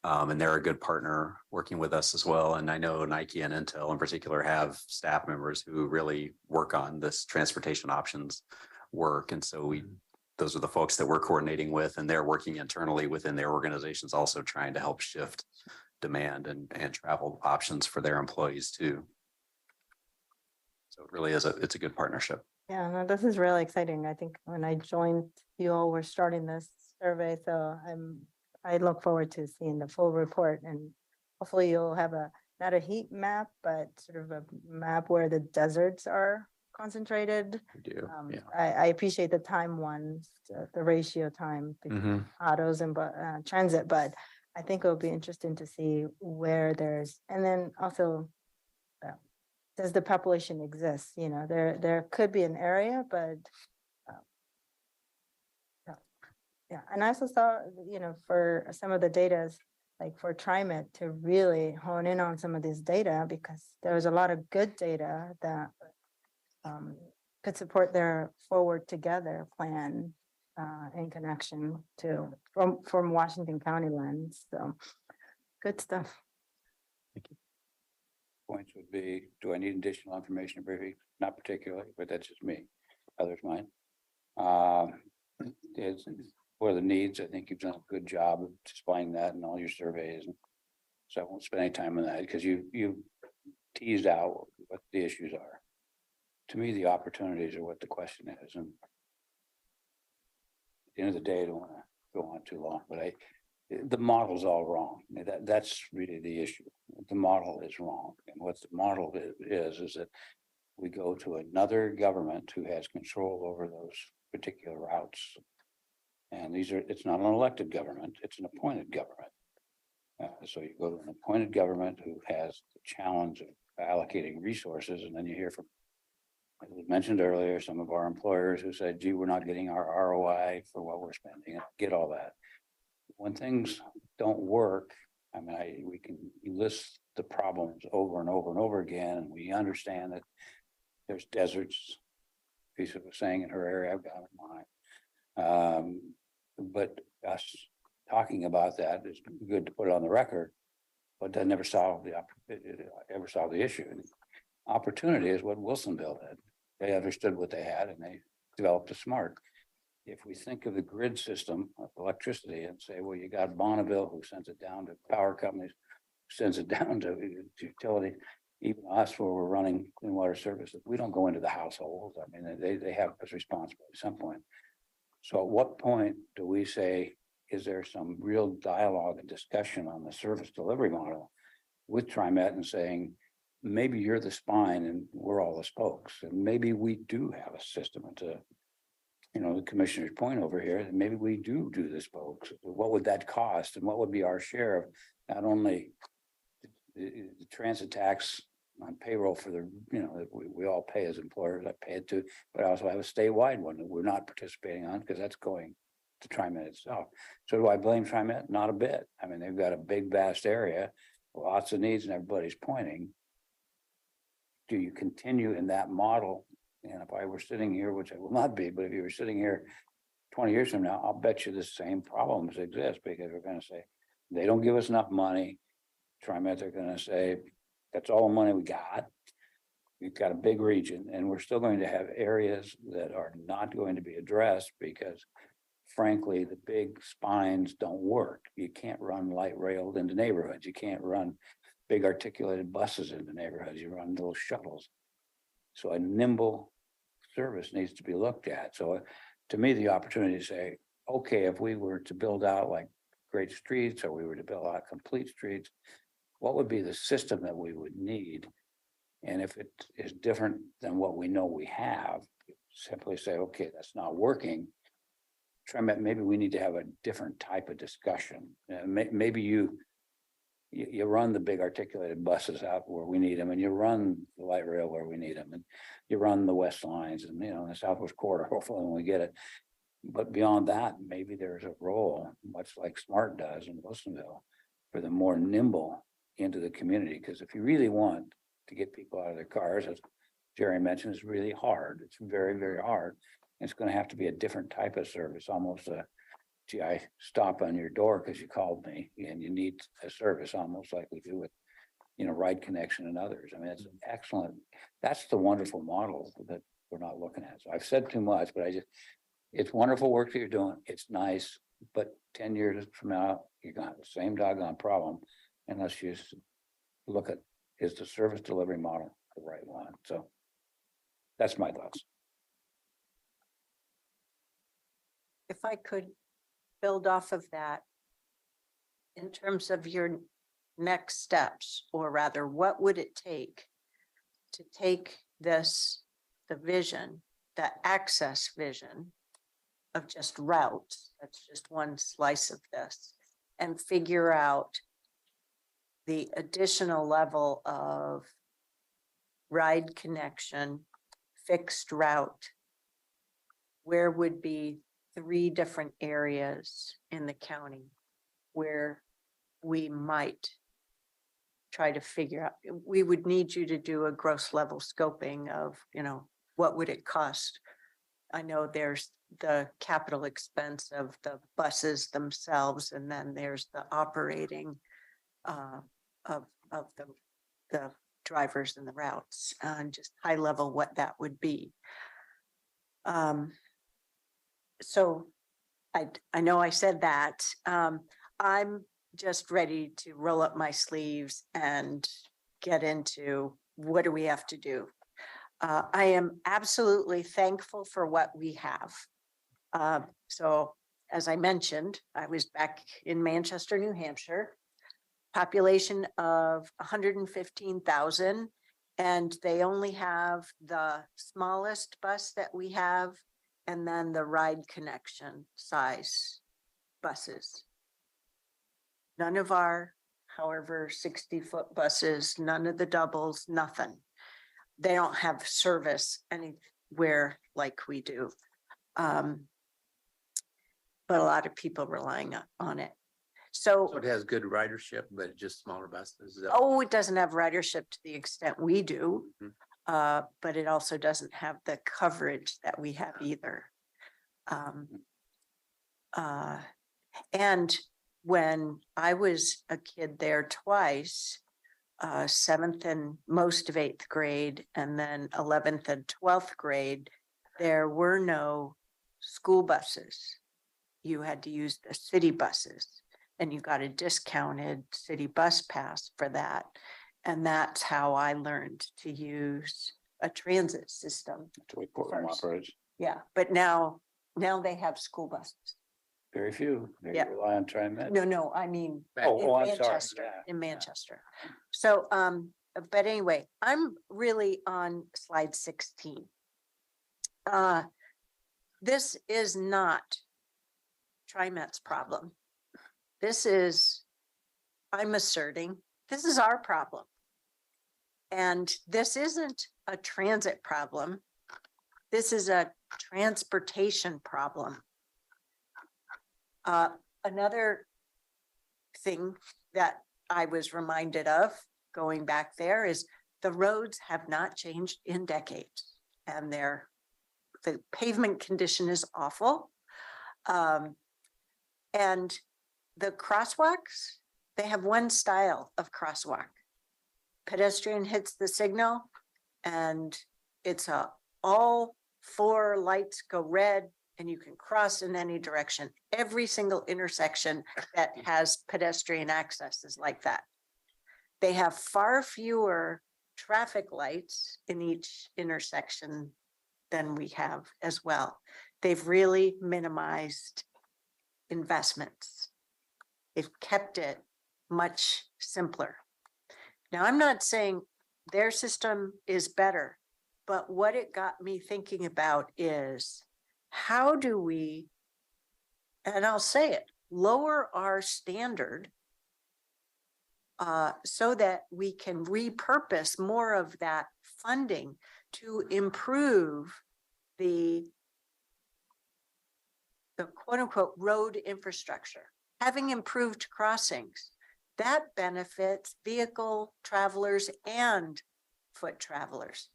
And they're a good partner working with us as well. And I know Nike and Intel in particular have staff members who really work on this transportation options work. And so those are the folks that we're coordinating with, and they're working internally within their organizations, also trying to help shift demand and travel options for their employees too. So it really is it's a good partnership. Yeah, no, this is really exciting. I think when I joined, you all were starting this survey, so I look forward to seeing the full report, and hopefully you'll have not a heat map, but sort of a map where the deserts are concentrated. We do, yeah. I appreciate the time ones, the ratio time between autos and transit, but I think it'll be interesting to see where and then also, does the population exist? You know, there could be an area, but yeah. And I also saw, you know, for some of the data, like for TriMet, to really hone in on some of this data, because there was a lot of good data that could support their Forward Together plan in connection to from Washington County lens. So good stuff. Points would be, do I need additional information or briefing? Not particularly, but that's just me. Others might. What are the needs? I think you've done a good job of displaying that in all your surveys. So I won't spend any time on that because you teased out what the issues are. To me, the opportunities are what the question is. And at the end of the day, I don't want to go on too long, but the model's all wrong. That's really the issue. The model is wrong. And what the model is that we go to another government who has control over those particular routes. And it's not an elected government, it's an appointed government. So you go to an appointed government who has the challenge of allocating resources, and then you hear from, as was mentioned earlier, some of our employers who said, gee, we're not getting our ROI for what we're spending. I get all that. When things don't work, I mean, we can list the problems over and over and over again, and we understand that there's deserts. Lisa was saying in her area, I've got in mind. But us talking about that is good to put it on the record, but that never solved the issue. And opportunity is what Wilsonville did. They understood what they had and they developed a smart. If we think of the grid system of electricity and say, well, you got Bonneville who sends it down to power companies, sends it down to utility, even us where we're running clean water services, we don't go into the households. I mean, they have this responsibility at some point. So at what point do we say, is there some real dialogue and discussion on the service delivery model with TriMet and saying, maybe you're the spine and we're all the spokes, and maybe we do have a system to, you know, the commissioner's point over here, that maybe we do the spokes. What would that cost, and what would be our share of not only the transit tax on payroll for the, you know, that we all pay as employers, I pay it too, but I also have a statewide one that we're not participating on because that's going to TriMet itself. So do I blame TriMet? Not a bit. I mean, they've got a big, vast area, lots of needs, and everybody's pointing. Do you continue in that model? And if I were sitting here, which I will not be, but if you were sitting here 20 years from now, I'll bet you the same problems exist, because we're going to say, they don't give us enough money. TriMet, they're going to say, that's all the money we got. We've got a big region, and we're still going to have areas that are not going to be addressed because frankly, the big spines don't work. You can't run light rail into neighborhoods. You can't run big articulated buses into neighborhoods. You run little shuttles. So a nimble service needs to be looked at. So to me, the opportunity to say, okay, if we were to build out like great streets, or we were to build out complete streets, what would be the system that we would need? And if it is different than what we know we have, simply say, okay, that's not working. Maybe we need to have a different type of discussion. Maybe you run the big articulated buses out where we need them, and you run the light rail where we need them, and you run the west lines, and you know, the southwest corridor, hopefully when we get it. But beyond that, maybe there's a role, much like SMART does in Wilsonville, for the more nimble into the community. Because if you really want to get people out of their cars, as Jerry mentioned, it's really hard. It's very, very hard. And it's going to have to be a different type of service, almost a, gee, I stop on your door because you called me and you need a service, almost like we do with, you know, Ride Connection and others. I mean, it's excellent. That's the wonderful model that we're not looking at. So I've said too much, but It's wonderful work that you're doing. It's nice, but 10 years from now, you're gonna have the same doggone problem unless you look at, is the service delivery model the right one? So that's my thoughts. If I could build off of that, in terms of your next steps, or rather, what would it take to take this, the vision, the access vision of just routes, that's just one slice of this, and figure out the additional level of ride connection, fixed route? Where would be 3 different areas in the county where we might try to figure out? We would need you to do a gross level scoping of, you know, what would it cost? I know there's the capital expense of the buses themselves, and then there's the operating of the drivers and the routes, and just high level what that would be. So I know I said that. I'm just ready to roll up my sleeves and get into what do we have to do. I am absolutely thankful for what we have. So as I mentioned, I was back in Manchester, New Hampshire, population of 115,000, and they only have the smallest bus that we have, and then the ride connection size buses. None of our, however, 60-foot buses, none of the doubles, nothing. They don't have service anywhere like we do. But a lot of people relying on it. So it has good ridership, but just smaller buses. Is that- Oh, it doesn't have ridership to the extent we do. Mhm. But it also doesn't have the coverage that we have either. And when I was a kid there twice, 7th and most of 8th grade, and then 11th and 12th grade, there were no school buses. You had to use the city buses, and you got a discounted city bus pass for that. And that's how I learned to use a transit system. To we put them First. operators. Yeah, but now they have school buses. Very few. They Yeah. rely on TriMet. No, I mean, Oh, in I'm sorry. Manchester, Yeah. in Manchester. So, but anyway, I'm really on slide 16. This is not TriMet's problem. This is, I'm asserting, this is our problem. And this isn't a transit problem. This is a transportation problem. Another thing that I was reminded of going back there is the roads have not changed in decades, and the pavement condition is awful. And the crosswalks, they have one style of crosswalk. Pedestrian hits the signal and it's all 4 lights go red and you can cross in any direction. Every single intersection that has pedestrian access is like that. They have far fewer traffic lights in each intersection than we have as well. They've really minimized investments. They've kept it much simpler. Now, I'm not saying their system is better, but what it got me thinking about is how do we, and I'll say it, lower our standard so that we can repurpose more of that funding to improve the quote unquote road infrastructure. Having improved crossings, that benefits vehicle travelers and foot travelers.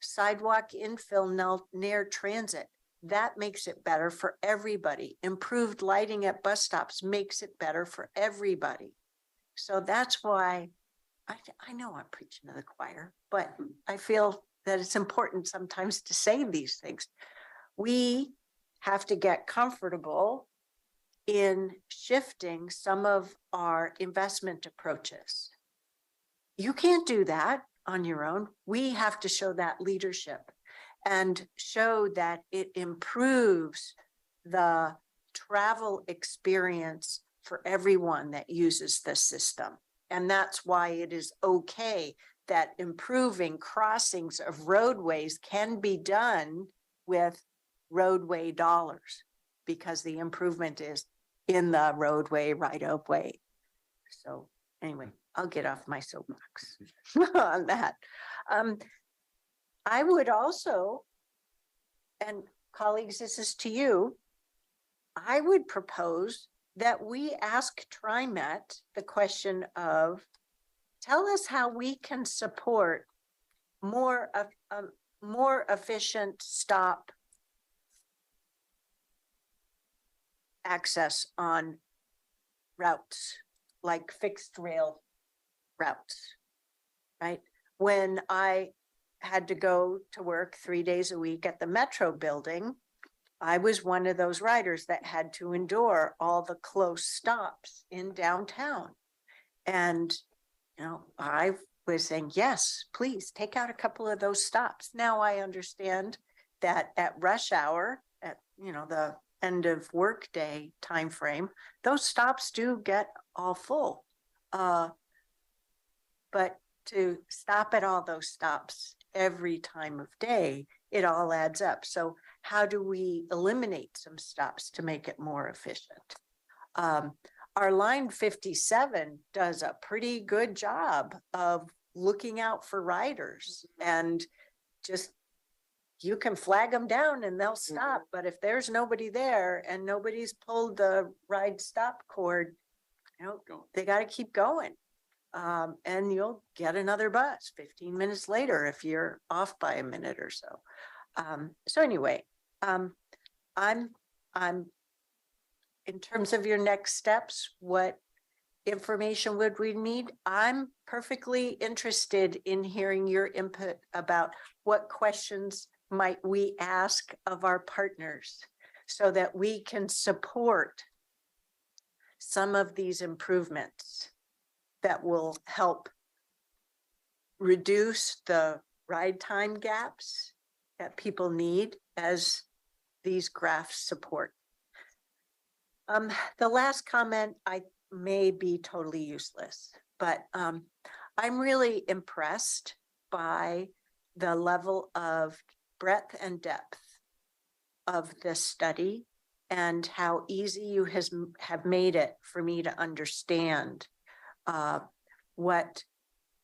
Sidewalk infill near transit, that makes it better for everybody. Improved lighting at bus stops makes it better for everybody. So that's why I know I'm preaching to the choir, but I feel that it's important sometimes to say these things. We have to get comfortable in shifting some of our investment approaches. You can't do that on your own. We have to show that leadership and show that it improves the travel experience for everyone that uses the system. And that's why it is okay that improving crossings of roadways can be done with roadway dollars, because the improvement is in the roadway right of way. So anyway, I'll get off my soapbox on that. I would also, and colleagues, this is to you, I would propose that we ask TriMet the question of, tell us how we can support more efficient stop access on routes, like fixed rail routes, right? When I had to go to work 3 days a week at the Metro building, I was one of those riders that had to endure all the close stops in downtown. And, you know, I was saying, yes, please take out a couple of those stops. Now I understand that at rush hour, at, you know, the end of workday timeframe, those stops do get all full. But to stop at all those stops every time of day, it all adds up. So how do we eliminate some stops to make it more efficient? Our line 57 does a pretty good job of looking out for riders, and just, you can flag them down and they'll stop. But if there's nobody there and nobody's pulled the ride stop cord, you know, they got to keep going. And you'll get another bus 15 minutes later if you're off by a minute or so. So anyway, I'm in terms of your next steps, what information would we need? I'm perfectly interested in hearing your input about what questions might we ask of our partners so that we can support some of these improvements that will help reduce the ride time gaps that people need, as these graphs support. The last comment I may be totally useless, but I'm really impressed by the level of breadth and depth of this study and how easy you have made it for me to understand what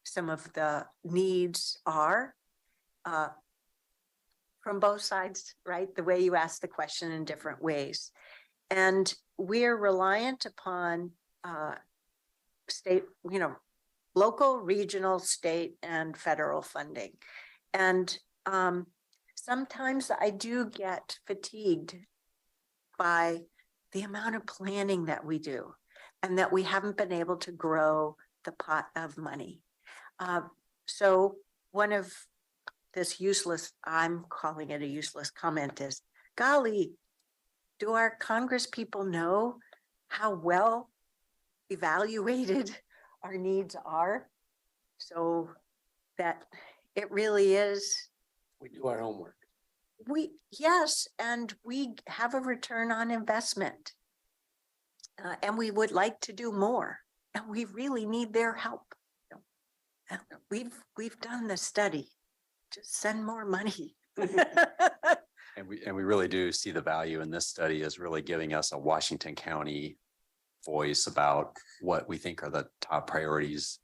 some of the needs are from both sides, right? The way you ask the question in different ways. And we're reliant upon state, you know, local, regional, state, and federal funding. And sometimes I do get fatigued by the amount of planning that we do and that we haven't been able to grow the pot of money. So one of this useless, I'm calling it a useless comment, is, golly, do our Congress people know how well evaluated our needs are? So that it really is. We do our homework. Yes, and we have a return on investment. And we would like to do more, and we really need their help. We've done the study. Just send more money. And we really do see the value in this study as really giving us a Washington County voice about what we think are the top priorities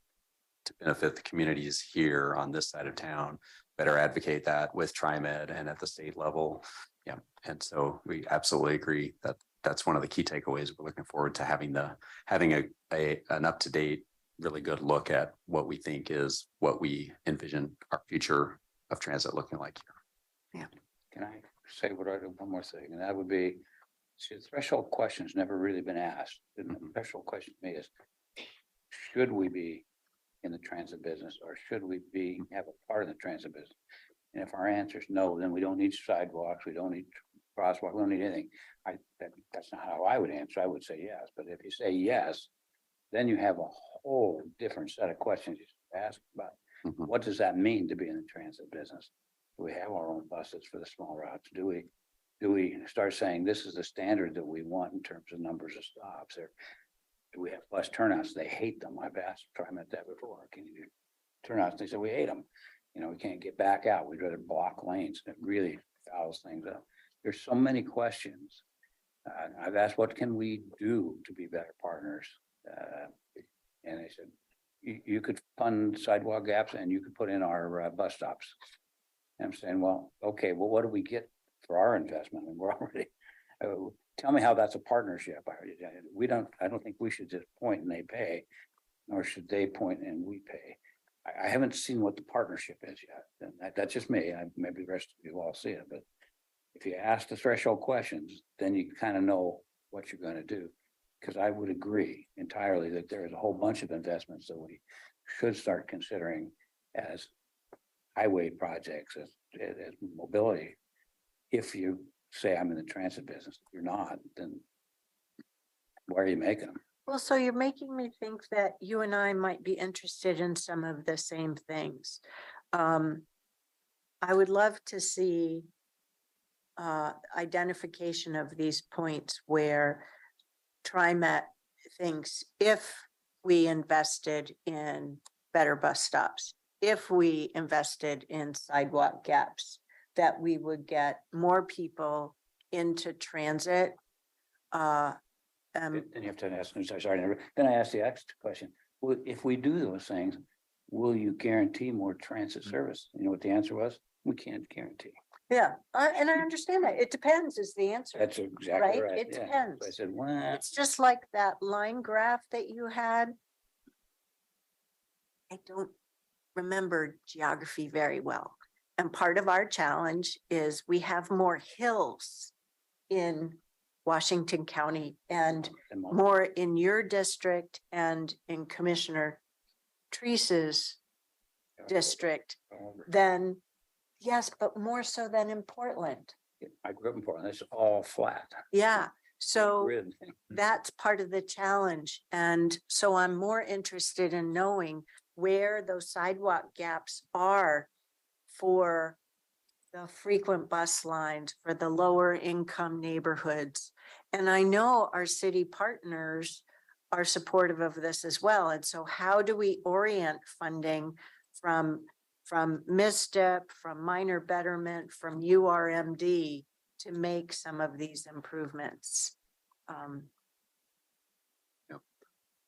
to benefit the communities here on this side of town. Better advocate that with TriMet and at the state level. Yeah, and so we absolutely agree that that's one of the key takeaways. We're looking forward to having an up-to-date, really good look at what we think is what we envision our future of transit looking like here. Yeah. Can I say one more thing? And that would be, see, the threshold question's never really been asked. The threshold question to me is, should we be in the transit business, or should we have a part of the transit business? And if our answer is no, then we don't need sidewalks, we don't need crosswalk, we don't need anything. That's not how I would answer. I would say yes, but if you say yes, then you have a whole different set of questions you should ask about. Mhm. What does that mean to be in the transit business? Do we have our own buses for the small routes? Do we start saying this is the standard that we want in terms of numbers of stops? Or do we have bus turnouts? They hate them. I've asked TriMet that before. Can you do turnouts? They said, we hate them. You know, we can't get back out. We'd rather block lanes. It really fouls things up. There's so many questions. I've asked, what can we do to be better partners? And they said, you could fund sidewalk gaps and you could put in our bus stops. And I'm saying, well, okay, well, what do we get for our investment? And we're already, tell me how that's a partnership. I don't think we should just point and they pay, nor should they point and we pay. I haven't seen what the partnership is yet. And that's just me. Maybe the rest of you all see it, but if you ask the threshold questions, then you kind of know what you're going to do. Because I would agree entirely that there is a whole bunch of investments that we should start considering as highway projects, as mobility. If you say I'm in the transit business, if you're not, then why are you making them? Well, so you're making me think that you and I might be interested in some of the same things. I would love to see identification of these points where TriMet thinks if we invested in better bus stops, if we invested in sidewalk gaps, that we would get more people into transit. Then you have to ask, sorry, then I asked the next question. Well, if we do those things, will you guarantee more transit service? You know what the answer was? We can't guarantee. Yeah, and I understand that. It depends is the answer. That's exactly right. It yeah. depends. So I said, well, It's just like that line graph that you had. I don't remember geography very well. And part of our challenge is we have more hills in Washington County and more in your district and in Commissioner Treese's district than, yes, but more so than in Portland. I grew up in Portland. It's all flat. Yeah, so Grid. that's part of the challenge. And so I'm more interested in knowing where those sidewalk gaps are for the frequent bus lines, for the lower income neighborhoods. And I know our city partners are supportive of this as well. And so how do we orient funding from MISTEP, from minor betterment, from URMD to make some of these improvements?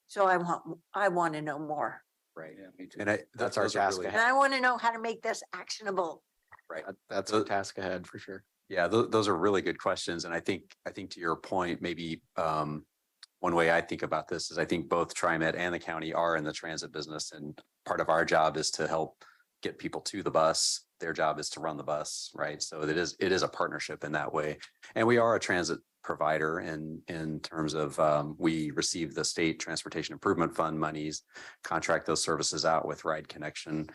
So I want to know more. Right. Yeah, me too. And That's our task And ahead. I want to know how to make this actionable. Right. That's our task ahead for sure. Yeah, those are really good questions. And I think to your point, maybe one way I think about this is I think both TriMet and the county are in the transit business. And part of our job is to help get people to the bus. Their job is to run the bus, right? So it is a partnership in that way. And we are a transit provider in terms of we receive the state transportation improvement fund monies, contract those services out with Ride Connection.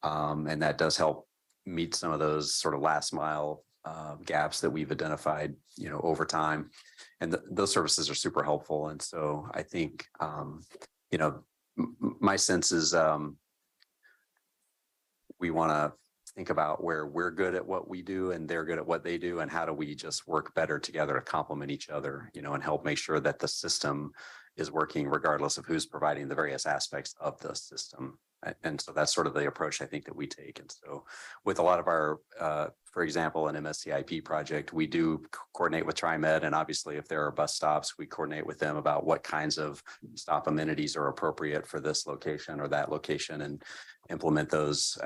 And that does help meet some of those sort of last mile gaps that we've identified, over time. And those services are super helpful. And so I think, my sense is we want to think about where we're good at what we do and they're good at what they do, and how do we just work better together to complement each other, and help make sure that the system is working regardless of who's providing the various aspects of the system. And so that's sort of the approach I think that we take. And so with a lot of our, for example, an MSCIP project, we do coordinate with TriMet. And obviously, if there are bus stops, we coordinate with them about what kinds of stop amenities are appropriate for this location or that location, and implement those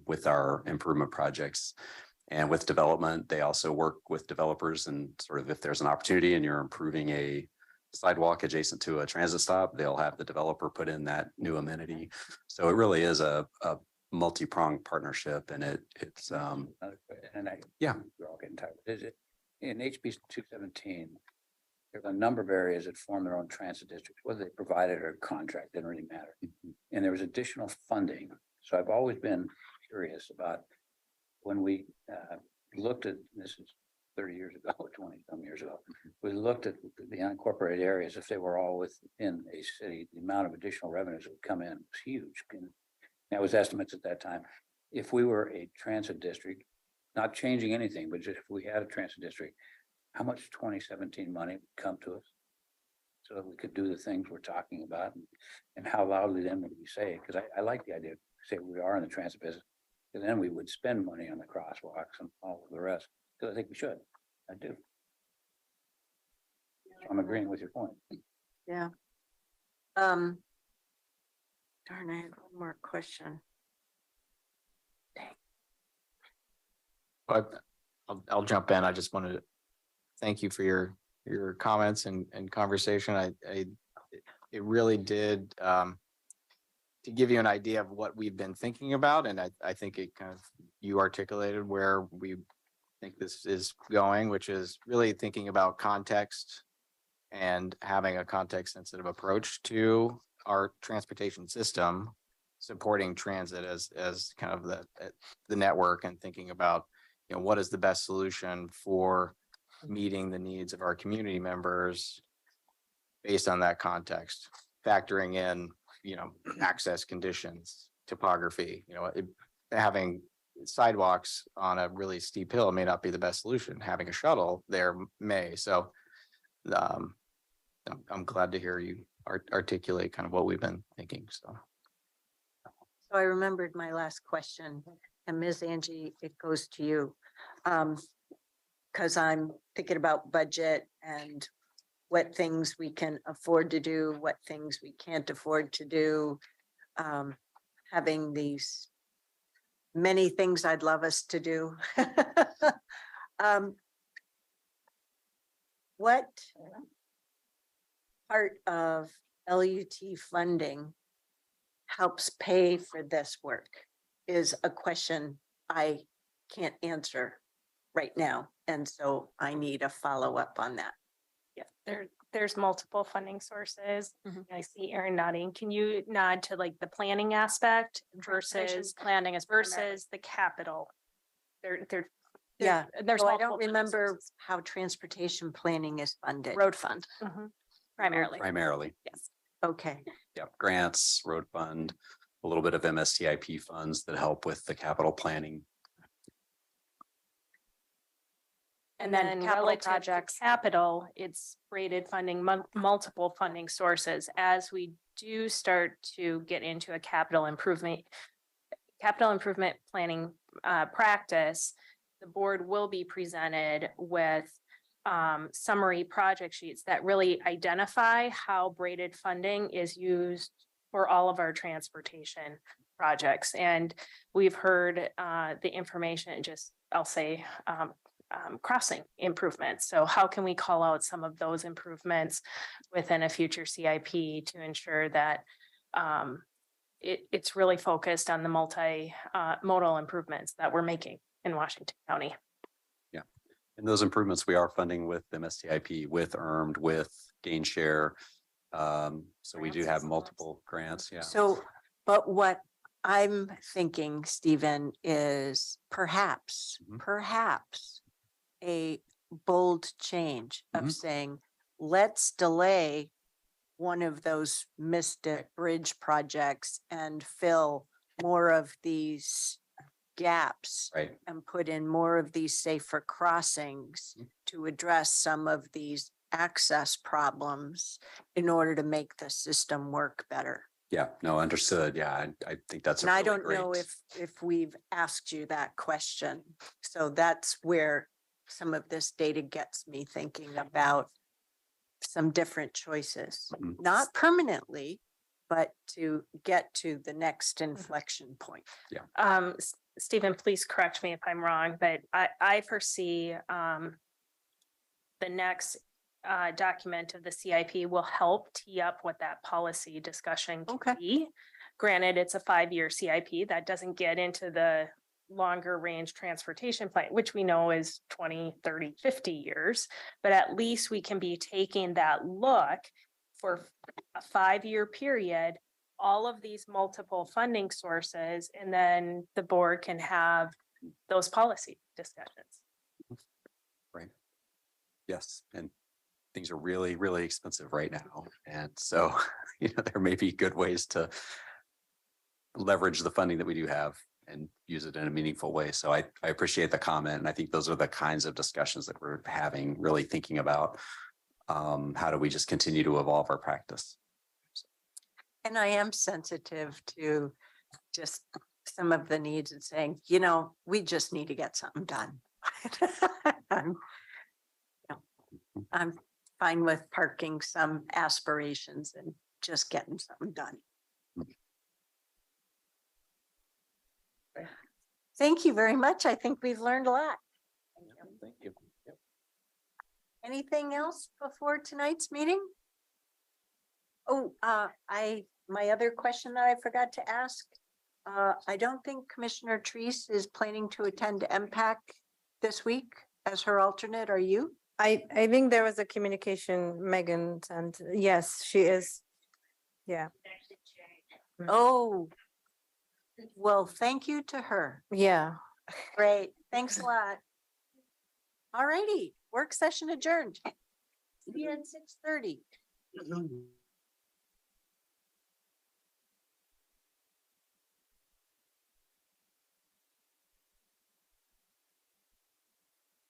with our improvement projects. And with development, they also work with developers, and sort of if there's an opportunity and you're improving a sidewalk adjacent to a transit stop, they'll have the developer put in that new amenity. So it really is a multi-pronged partnership, and it's yeah. We're all getting tired. Is it in HB 217? There's a number of areas that form their own transit districts, whether they provide it or contract, doesn't really matter. And there was additional funding. So I've always been curious about when we looked at this is 30 years ago, 20 some years ago. We looked at the unincorporated areas, if they were all within a city, the amount of additional revenues that would come in was huge. And that was estimates at that time. If we were a transit district, not changing anything, but just if we had a transit district, how much 2017 money would come to us? So that we could do the things we're talking about, and how loudly then would we say it? Because I like the idea of say we are in the transit business. And then we would spend money on the crosswalks and all of the rest, because I think we should. I do. So I'm agreeing with your point. Yeah. Darn, I had one more question. But I'll jump in. I just wanted to thank you for your comments and conversation. It really did to give you an idea of what we've been thinking about, and I think it kind of, you articulated where we think this is going, which is really thinking about context and having a context sensitive approach to our transportation system, supporting transit as kind of the network, and thinking about, you know, what is the best solution for meeting the needs of our community members based on that context, factoring in, you know, access conditions, topography, you know, having sidewalks on a really steep hill may not be the best solution. Having a shuttle there may. So I'm glad to hear you articulate kind of what we've been thinking. So I remembered my last question, and Ms. Angie, it goes to you. Because I'm thinking about budget and what things we can afford to do, what things we can't afford to do. Having these many things I'd love us to do. What part of LUT funding helps pay for this work is a question I can't answer right now. And so I need a follow-up on that. Yeah, there's multiple funding sources. I see Erin nodding. Can you nod to like the planning aspect versus Planning is versus the capital? They're Yeah, there's so I multiple don't funding remember sources. how transportation planning is funded. road fund Primarily. Primarily. Yes. Okay, Yep, grants, road fund, a little bit of MSTIP funds that help with the capital planning. And then then capital relative to projects. capital, it's rated funding, multiple funding sources. As we do start to get into a capital improvement planning practice, the board will be presented with summary project sheets that really identify how braided funding is used for all of our transportation projects. And we've heard the information, just, I'll say, crossing improvements. So how can we call out some of those improvements within a future CIP to ensure that it's really focused on the multi-modal improvements that we're making in Washington County? Yeah, and those improvements we are funding with MSTIP, with ERMD, with gain share. So we do have multiple grants. Yeah. so, but what I'm thinking, Stephen, is perhaps a bold change of saying, let's delay one of those missed bridge projects and fill more of these gaps Right. and put in more of these safer crossings to address some of these access problems in order to make the system work better. Yeah, no, understood. Yeah, I think that's a And I really don't know great- if we've asked you that question. So that's where some of this data gets me thinking about some different choices, Mhm. not permanently, but to get to the next inflection point. Stephen, please correct me if I'm wrong, but I foresee the next document of the CIP will help tee up what that policy discussion can be. Granted, it's a 5-year CIP that doesn't get into the longer range transportation plan, which we know is 20, 30, 50 years, but at least we can be taking that look for a 5-year period, all of these multiple funding sources, and then the board can have those policy discussions. Right. Yes, and things are really, really expensive right now. And so, there may be good ways to leverage the funding that we do have and use it in a meaningful way. So I appreciate the comment. And I think those are the kinds of discussions that we're having, really thinking about how do we just continue to evolve our practice. And I am sensitive to just some of the needs and saying, we just need to get something done. I'm fine with parking some aspirations and just getting something done. Thank you very much. I think we've learned a lot. Thank you. Yep. Anything else before tonight's meeting? Oh, my other question that I forgot to ask. I don't think Commissioner Treese is planning to attend MPAC this week as her alternate. Are you? I think there was a communication Megan sent. Yes, she is. Yeah. Oh, well, thank you to her. Yeah. Great. Thanks a lot. All righty. Work session adjourned. See you at 6:30.